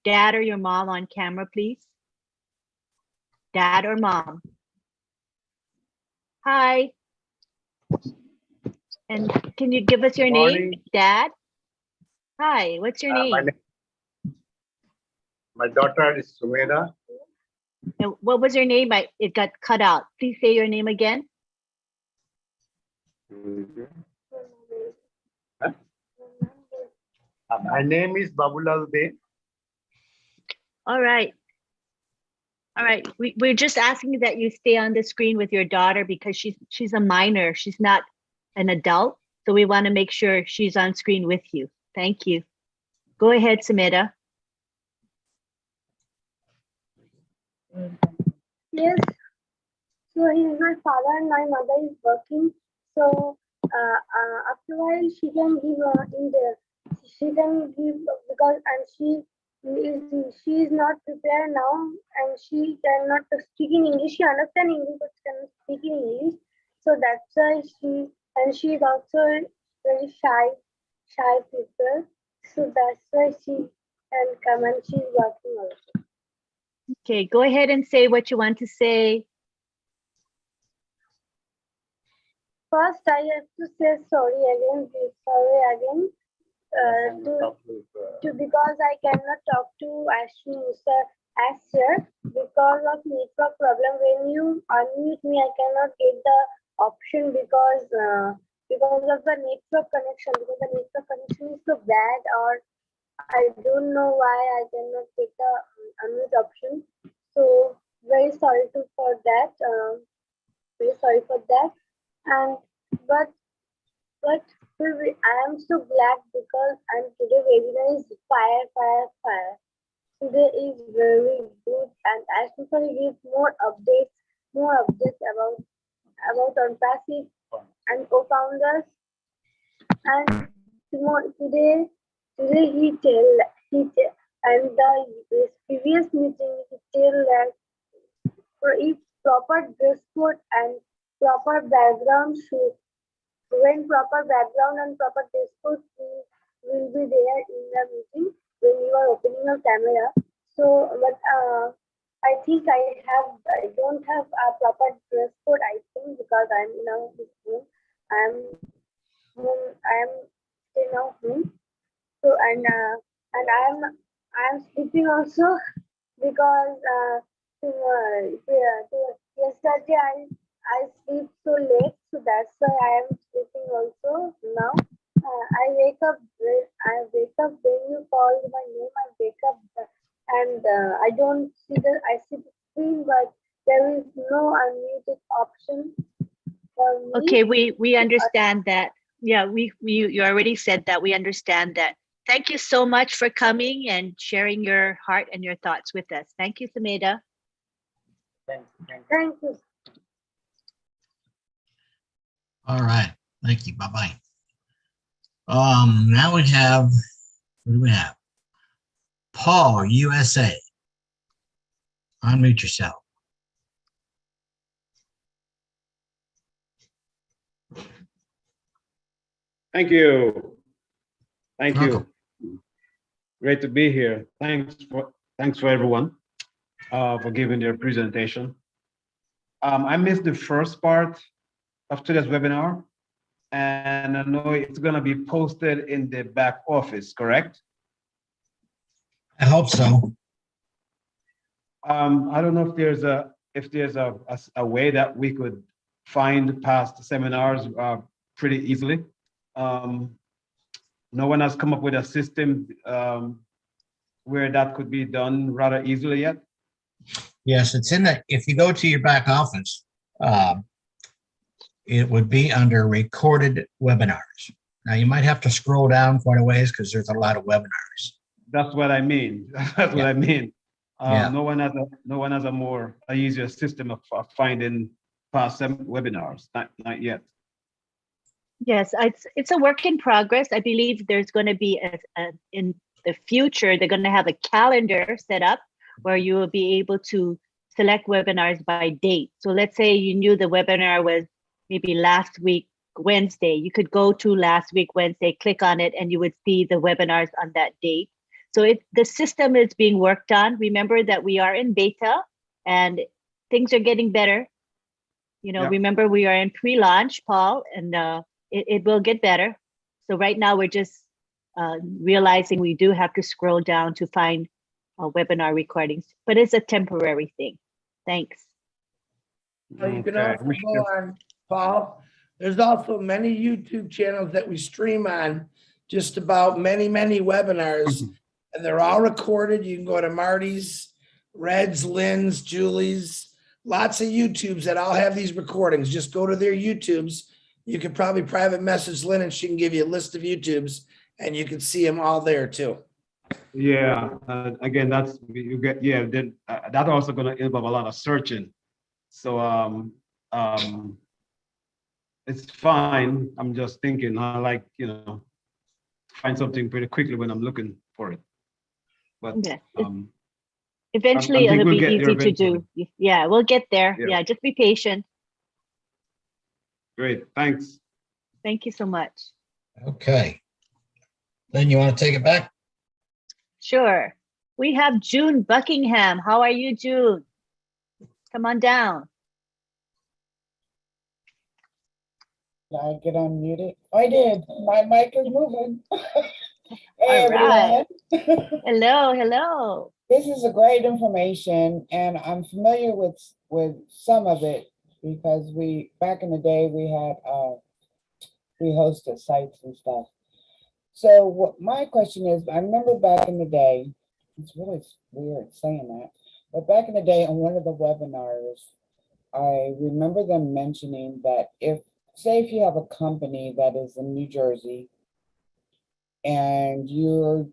dad or your mom on camera, please? Dad or mom? Hi. And can you give us your name, Morning. Dad? Hi, what's your name? My daughter is Sumeda. And what was your name? It got cut out. Please say your name again. My name is Babulal De. All right. All right. We're just asking that you stay on the screen with your daughter because she's a minor. She's not an adult. So we want to make sure she's on screen with you. Thank you. Go ahead, Sumeda. Yes. So he's my father and my mother is working. So after a while she can give because she is not prepared now and she cannot speak in English. She understands English but cannot speak in English. So that's why she is also very shy people. So that's why she can come and she's working also. Okay, go ahead and say what you want to say. First, I have to say sorry again, because I cannot talk to as here because of network problem. When you unmute me, I cannot get the option because of the network connection. Because the network connection is so bad, or I don't know why I cannot get the unmute option. So very sorry for that. Very sorry for that. And but I am so glad because today webinar is fire. Today is very good and I especially give more updates about Onpassive and co-founders. And today he tell and the previous meeting he tell that for each proper dress code and proper background shoot. When proper background and proper dress code will be there in the meeting when you are opening your camera. So, but I think I don't have a proper dress code. I think because I'm now home. I'm staying now home. So and I'm sleeping also because yesterday I sleep so late, so that's why I am sleeping also now. I wake up when you call my name. I wake up and I don't see I see the screen, but there is no unmuted option for me. Okay, we understand that. Yeah, you already said that. We understand that. Thank you so much for coming and sharing your heart and your thoughts with us. Thank you, Sumeda. Thank you. All right. Thank you. Bye-bye. Now we have, who do we have? Paul, USA. Unmute yourself. Thank you. Thank you. Great to be here. Thanks for everyone for giving their presentation. I missed the first part of today's webinar, and I know it's going to be posted in the back office, correct? I hope so. I don't know if there's a way that we could find past seminars pretty easily. no one has come up with a system where that could be done rather easily yet? Yes, it's in the, if you go to your back office, it would be under recorded webinars. Now you might have to scroll down quite a ways because there's a lot of webinars. That's what I mean. That's what I mean. Yeah. No one has a easier system of finding past webinars. Not yet. Yes, it's a work in progress. I believe there's going to be in the future, they're going to have a calendar set up where you will be able to select webinars by date. So let's say you knew the webinar was maybe last week, Wednesday. You could go to last week, Wednesday, click on it, and you would see the webinars on that date. So the system is being worked on. Remember that we are in beta and things are getting better. Remember we are in pre-launch, Paul, and it will get better. So right now we're just realizing we do have to scroll down to find webinar recordings, but it's a temporary thing. Thanks. So you can also go on, Paul. There's also many YouTube channels that we stream on, just about many webinars, and they're all recorded. You can go to Marty's, Red's, Lynn's, Julie's, lots of YouTubes that all have these recordings. Just go to their YouTubes. You could probably private message Lynn and she can give you a list of YouTubes and you can see them all there too. Yeah, again, that's you get. Yeah, then that's also going to involve a lot of searching. So it's fine. I'm just thinking, I like find something pretty quickly when I'm looking for it. But eventually it'll be easy to do. Yeah, we'll get there. Yeah. Yeah, just be patient. Great, thanks. Thank you so much. Okay. Then you want to take it back? Sure. We have June Buckingham. How are you, June? Come on down. Did I get unmuted? I did. My mic is moving. Hey, All right. everyone. Hello. This is a great information, and I'm familiar with some of it because back in the day we had we hosted sites and stuff. So what my question is, I remember back in the day, it's really weird saying that, but back in the day on one of the webinars, I remember them mentioning that say if you have a company that is in New Jersey and you're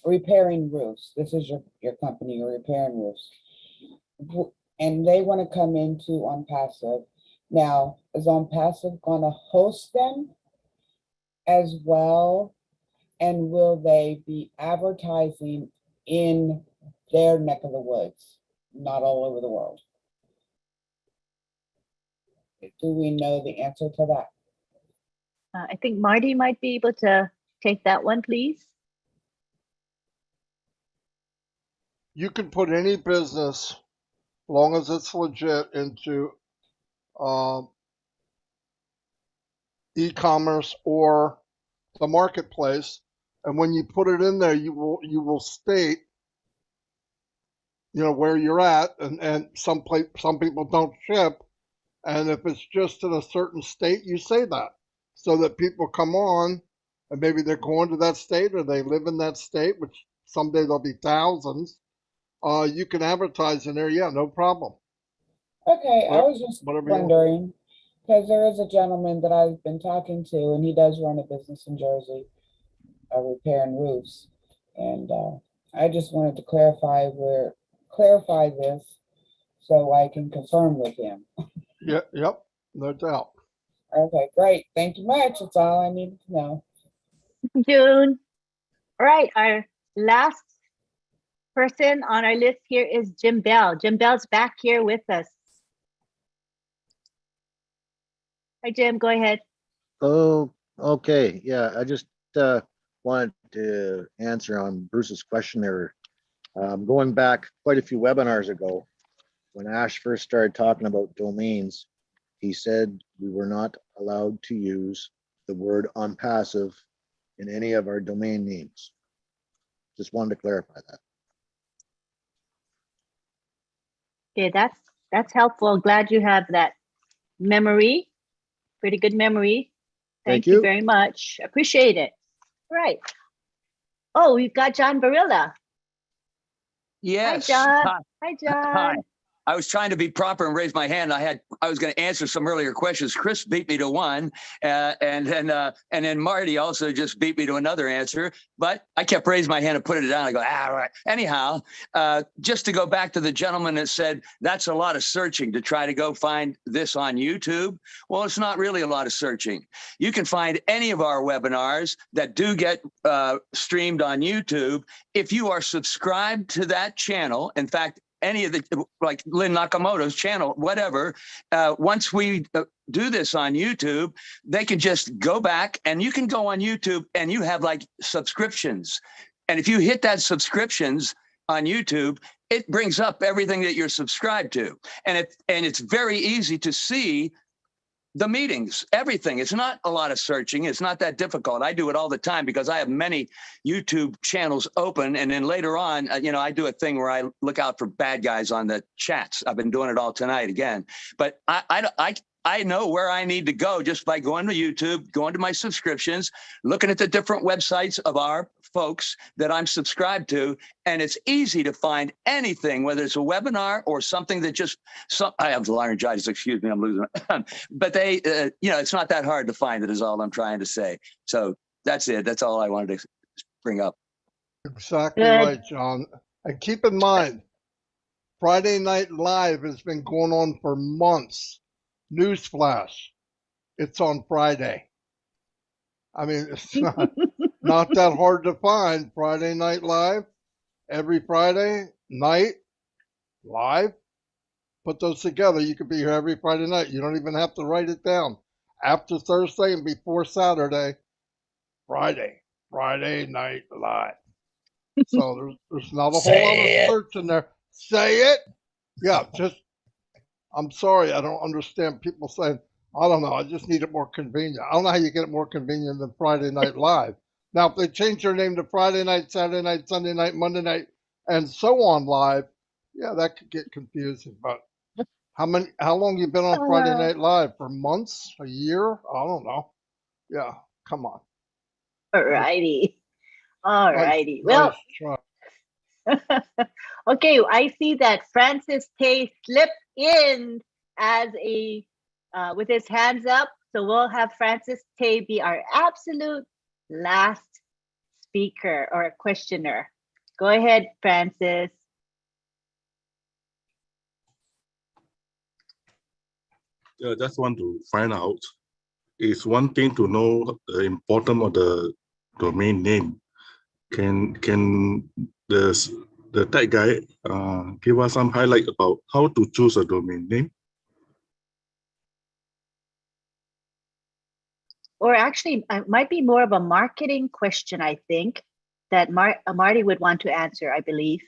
repairing roofs, this is your company, you're repairing roofs, and they want to come into Onpassive. Now, is Onpassive going to host them as well? And will they be advertising in their neck of the woods, not all over the world? Do we know the answer to that? I think Marty might be able to take that one, please. You can put any business, as long as it's legit, into e-commerce or the marketplace, and when you put it in there, you will state, where you're at, and some people don't ship, and if it's just in a certain state, you say that so that people come on, and maybe they're going to that state or they live in that state, which someday there'll be thousands. You can advertise in there, yeah, no problem. Okay, I was just wondering, because there is a gentleman that I've been talking to, and he does run a business in Jersey, repairing roofs. And I just wanted to clarify this so I can confirm with him. Yeah, yep, no doubt. Okay, great. Thank you much. That's all I needed to know. June. All right, our last person on our list here is Jim Bell. Jim Bell's back here with us. Hi, Jim, go ahead. Oh, okay. Yeah, I just wanted to answer on Bruce's question there. Going back quite a few webinars ago, when Ash first started talking about domains, he said we were not allowed to use the word Onpassive in any of our domain names. Just wanted to clarify that. Okay, that's helpful. Glad you have that memory. Pretty good memory. Thank you very much. Appreciate it. Right. Oh, we've got John Barilla. Yes. Hi, John. Hi. Hi, John. Hi. I was trying to be proper and raise my hand. I was going to answer some earlier questions. Chris beat me to one, and then Marty also just beat me to another answer. But I kept raising my hand and putting it down. I go, right. Anyhow, just to go back to the gentleman that said that's a lot of searching to try to go find this on YouTube. Well, it's not really a lot of searching. You can find any of our webinars that do get streamed on YouTube if you are subscribed to that channel. In fact, any of the, like Lynn Nakamoto's channel, whatever, once we do this on YouTube, they can just go back, and you can go on YouTube and you have like subscriptions. And if you hit that subscriptions on YouTube, it brings up everything that you're subscribed to. And it's very easy to see the meetings, everything. It's not a lot of searching. It's not that difficult. I do it all the time because I have many YouTube channels open. And then later on, I do a thing where I look out for bad guys on the chats. I've been doing it all tonight again. But I know where I need to go just by going to YouTube, going to my subscriptions, looking at the different websites of our folks that I'm subscribed to. And it's easy to find anything, whether it's a webinar or something that I have laryngitis, excuse me, I'm losing it. But it's not that hard to find it is all I'm trying to say. So that's it. That's all I wanted to bring up. Exactly right, John. And keep in mind, Friday Night Live has been going on for months. Newsflash, it's on Friday. I mean, it's not that hard to find. Friday Night Live, every Friday night, live. Put those together. You could be here every Friday night. You don't even have to write it down. After Thursday and before Saturday, Friday Night Live. So there's not a whole lot of search in there. Say it. Yeah, I'm sorry, I don't understand people saying, I don't know, I just need it more convenient. I don't know how you get it more convenient than Friday Night Live. Now, if they change their name to Friday night, Saturday night, Sunday night, Monday night, and so on live, yeah, that could get confusing. But how long you been on Friday Night Live? For months? A year? I don't know. Yeah, come on. All righty. Well, okay, I see that Francis Tay slipped in as with his hands up. So we'll have Francis Tay be our absolute last speaker or questioner. Go ahead, Francis. I just want to find out, it's one thing to know the importance of the domain name. Can the tech guy give us some highlight about how to choose a domain name? Or actually, it might be more of a marketing question, I think, that Marty would want to answer, I believe.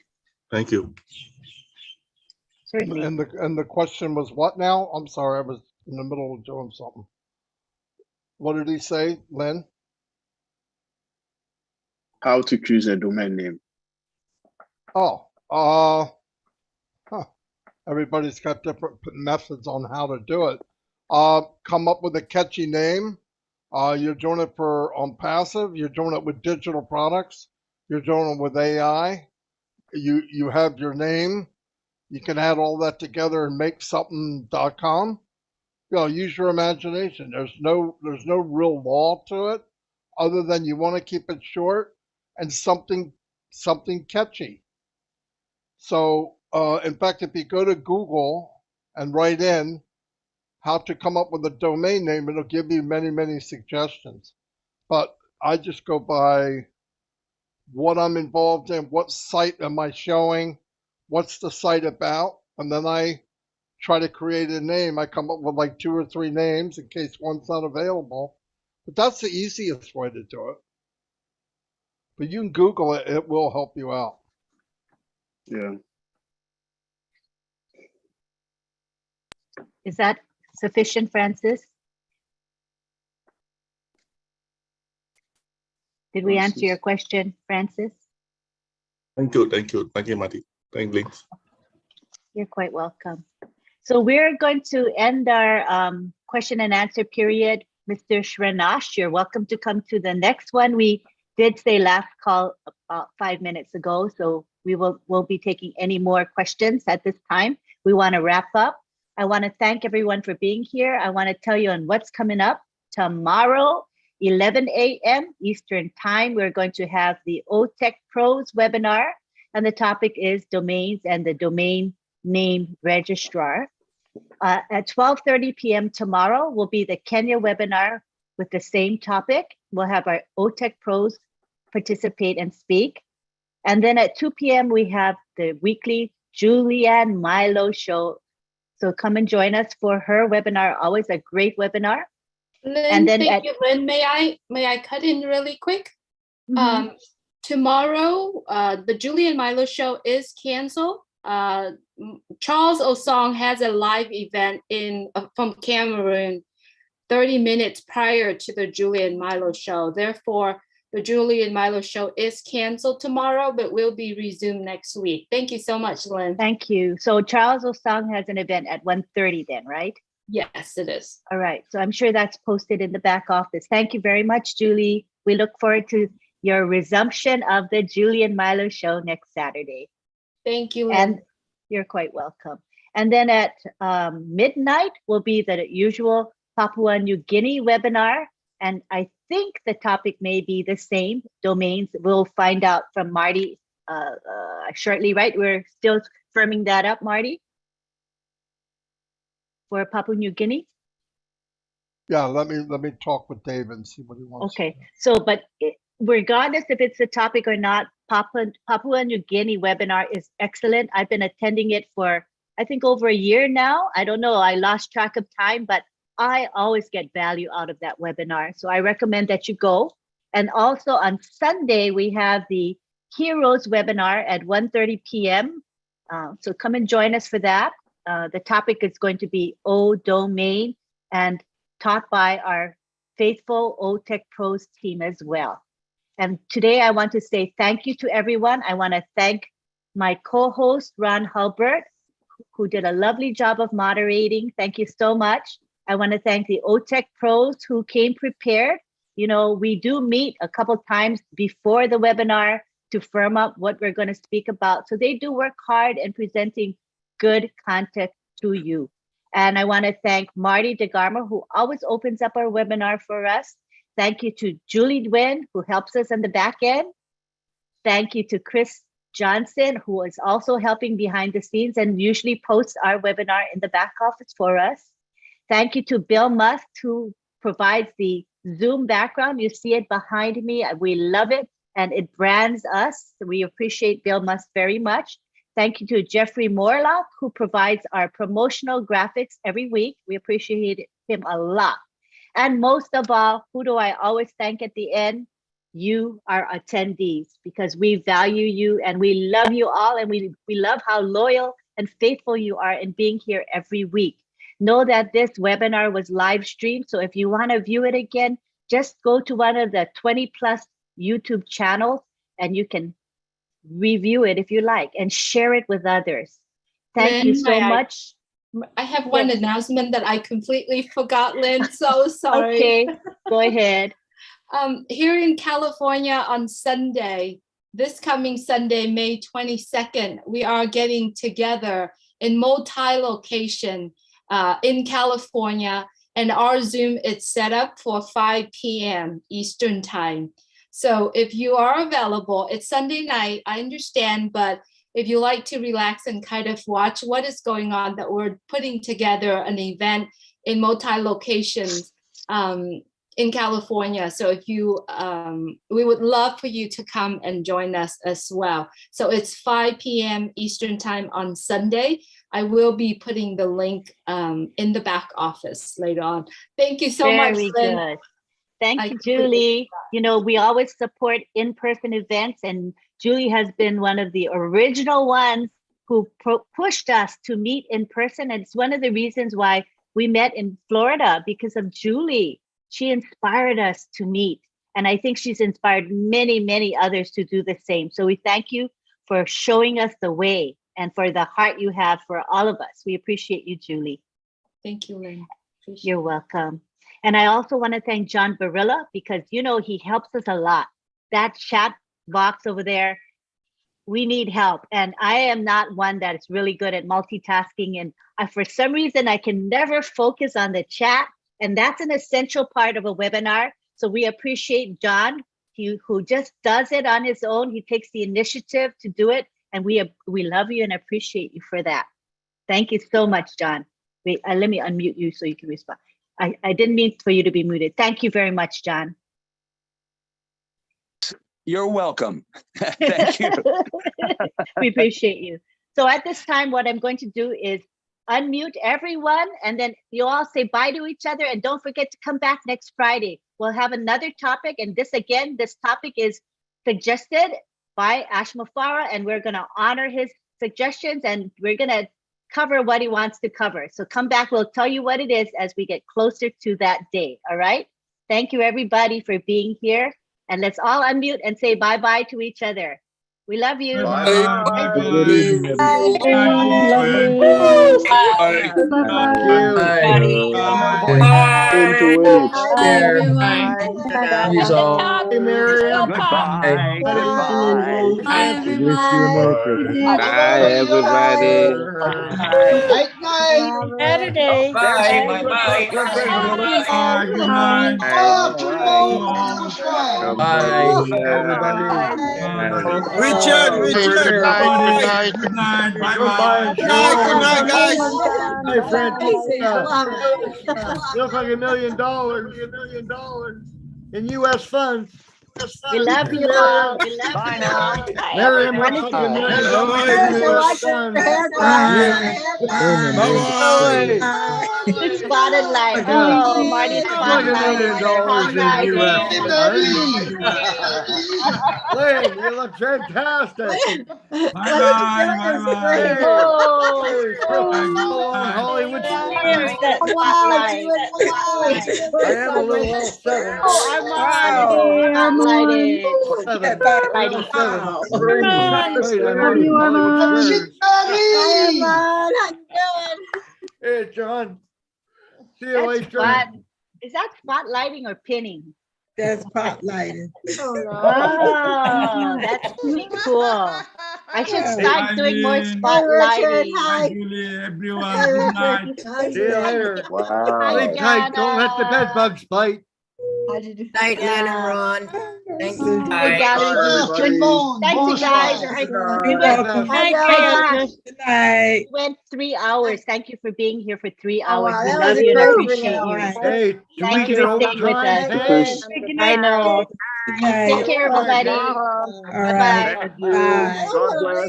Thank you. Certainly. And the question was what now? I'm sorry, I was in the middle of doing something. What did he say, Len? How to choose a domain name. Everybody's got different methods on how to do it. Come up with a catchy name. You're doing it for Onpassive. You're doing it with digital products. You're doing it with AI. You have your name. You can add all that together and make something.com. Use your imagination. There's no real law to it, other than you want to keep it short and something catchy. So, in fact, if you go to Google and write in how to come up with a domain name, it'll give you many, many suggestions. But I just go by what I'm involved in, what site am I showing, what's the site about, and then I try to create a name. I come up with like 2 or 3 names in case one's not available. But that's the easiest way to do it. But you can Google it, it will help you out. Yeah. Is that sufficient, Francis? Did we answer your question, Francis? Thank you, Marty. Thank you. You're quite welcome. So we're going to end our question and answer period Mr. Shrinash, you're welcome to come to the next one. We did say last call about 5 minutes ago, so we won't be taking any more questions at this time. We want to wrap up. I want to thank everyone for being here. I want to tell you on what's coming up. Tomorrow, 11 a.m. Eastern Time, we're going to have the OTech Pros webinar, and the topic is domains and the domain name registrar. At 12:30 p.m. tomorrow will be the Kenya webinar with the same topic. We'll have our OTech Pros participate and speak. And then at 2 p.m. we have the weekly Julianne Milo show. So come and join us for her webinar, always a great webinar. Lynn, And then thank you, Lynn. May I cut in really quick? Tomorrow, the Julianne Milo show is canceled. Charles Osong has a live event from Cameroon 30 minutes prior to the Julianne Milo show. Therefore, the Julianne Milo show is canceled tomorrow, but will be resumed next week. Thank you so much, Lynn. Thank you. So Charles Osong has an event at 1:30 then, right? Yes, it is. All right. So I'm sure that's posted in the back office. Thank you very much, Julie. We look forward to your resumption of the Julianne Milo show next Saturday. Thank you, Lynn. And you're quite welcome. And then at midnight will be the usual Papua New Guinea webinar. And I think the topic may be the same, domains. We'll find out from Marty shortly, right? We're still firming that up, Marty, for Papua New Guinea. Yeah, let me talk with David and see what he wants. Okay, so but regardless if it's a topic or not, Papua New Guinea webinar is excellent. I've been attending it for, I think, over a year now. I don't know, I lost track of time, but I always get value out of that webinar. So I recommend that you go. And also on Sunday, we have the Heroes webinar at 1:30 p.m. So come and join us for that. The topic is going to be O domain and taught by our faithful OTech Pros team as well. And today I want to say thank you to everyone. I want to thank my co-host, Ron Hulbert, who did a lovely job of moderating. Thank you so much. I want to thank the OTech Pros who came prepared. You know, we do meet a couple times before the webinar to firm up what we're going to speak about. So they do work hard in presenting good content to you. And I want to thank Marty DeGarmo, who always opens up our webinar for us. Thank you to Julie Nguyen, who helps us on the back end. Thank you to Chris Johnson, who is also helping behind the scenes and usually posts our webinar in the back office for us. Thank you to Bill Must, who provides the Zoom background. You see it behind me. We love it, and it brands us. We appreciate Bill Must very much. Thank you to Jeffrey Morlock, who provides our promotional graphics every week. We appreciate him a lot. And most of all, who do I always thank at the end? You, our attendees, because we value you and we love you all, and we love how loyal and faithful you are in being here every week. Know that this webinar was live streamed, so if you want to view it again, just go to one of the 20+ YouTube channels and you can review it if you like and share it with others. Thank you so much. I have one announcement that I completely forgot, Lynn. So sorry. Okay, go ahead. Here in California on Sunday, this coming Sunday, May 22nd, we are getting together in multi-location in California, and our Zoom is set up for 5 p.m. Eastern Time. So if you are available, it's Sunday night, I understand, but if you like to relax and kind of watch what is going on, that we're putting together an event in multi-locations in California. So if you, we would love for you to come and join us as well. So it's 5 p.m. Eastern Time on Sunday. I will be putting the link in the back office later on. Thank you so much, Lynn. Very good. Thank you, Julie. You know, we always support in-person events, and Julie has been one of the original ones who pushed us to meet in person. And it's one of the reasons why we met in Florida, because of Julie. She inspired us to meet. And I think she's inspired many, many others to do the same. So we thank you for showing us the way and for the heart you have for all of us. We appreciate you, Julie. Thank you, Lynn. You're welcome. And I also want to thank John Barilla because, you know, he helps us a lot. That chat box over there, we need help. And I am not one that is really good at multitasking. And for some reason, I can never focus on the chat. And that's an essential part of a webinar. So we appreciate John, who just does it on his own. He takes the initiative to do it. And we love you and appreciate you for that. Thank you so much, John. Wait, let me unmute you so you can respond. I didn't mean for you to be muted. Thank you very much, John. You're welcome. Thank you. We appreciate you. So at this time, what I'm going to do is unmute everyone, and then you all say bye to each other. And don't forget to come back next Friday. We'll have another topic. And this topic is suggested by Ash Mufara, and we're going to honor his suggestions, and we're going to cover what he wants to cover. So come back. We'll tell you what it is as we get closer to that day. All right. Thank you, everybody, for being here. And let's all unmute and say bye-bye to each other. We love you. Bye. Good evening, Hey, Miriam. Goodbye. Goodbye. Bye, everyone. Bye, everybody. Night, night. Saturday. Bye. Bye. Good night. Bye, everybody. Richard. Good night. Good night. Bye. Good night, guys. Hey, Francisca. Looks like $1 million in U.S. funds. We love you all. We love Bye you now. all. Miriam, looks like $1 million in U.S. funds. Good spotted light. Oh, Marty spotted light. $1 million in U.S. funds. Lynn, you look fantastic. Bye. Hollywood. Spotlight. I am a little L7. Oh, Armand. Spotlighted. Lighting. Love you, Armand. Hi, Armand. How you doing? Hey, John. See you That's later. Is that spotlighting or pinning? That's spotlighting. Oh, that's pretty cool. I should start doing more spotlighting. Hi, Julie, everyone. Good night. See you later. Wow. Sleep tight. Don't let the bed bugs bite. Night, Len and Ron. Thank you. Hey, Gally, thank you, guys. Good night. We went 3 hours. Thank you for being here for 3 hours. wow, We that love was you and amazing. appreciate you. Hey, do we Thank you get for staying with overtime? us. Hey. I know. Good night. Take care, everybody. All right. Bye-bye. Bye. God bless.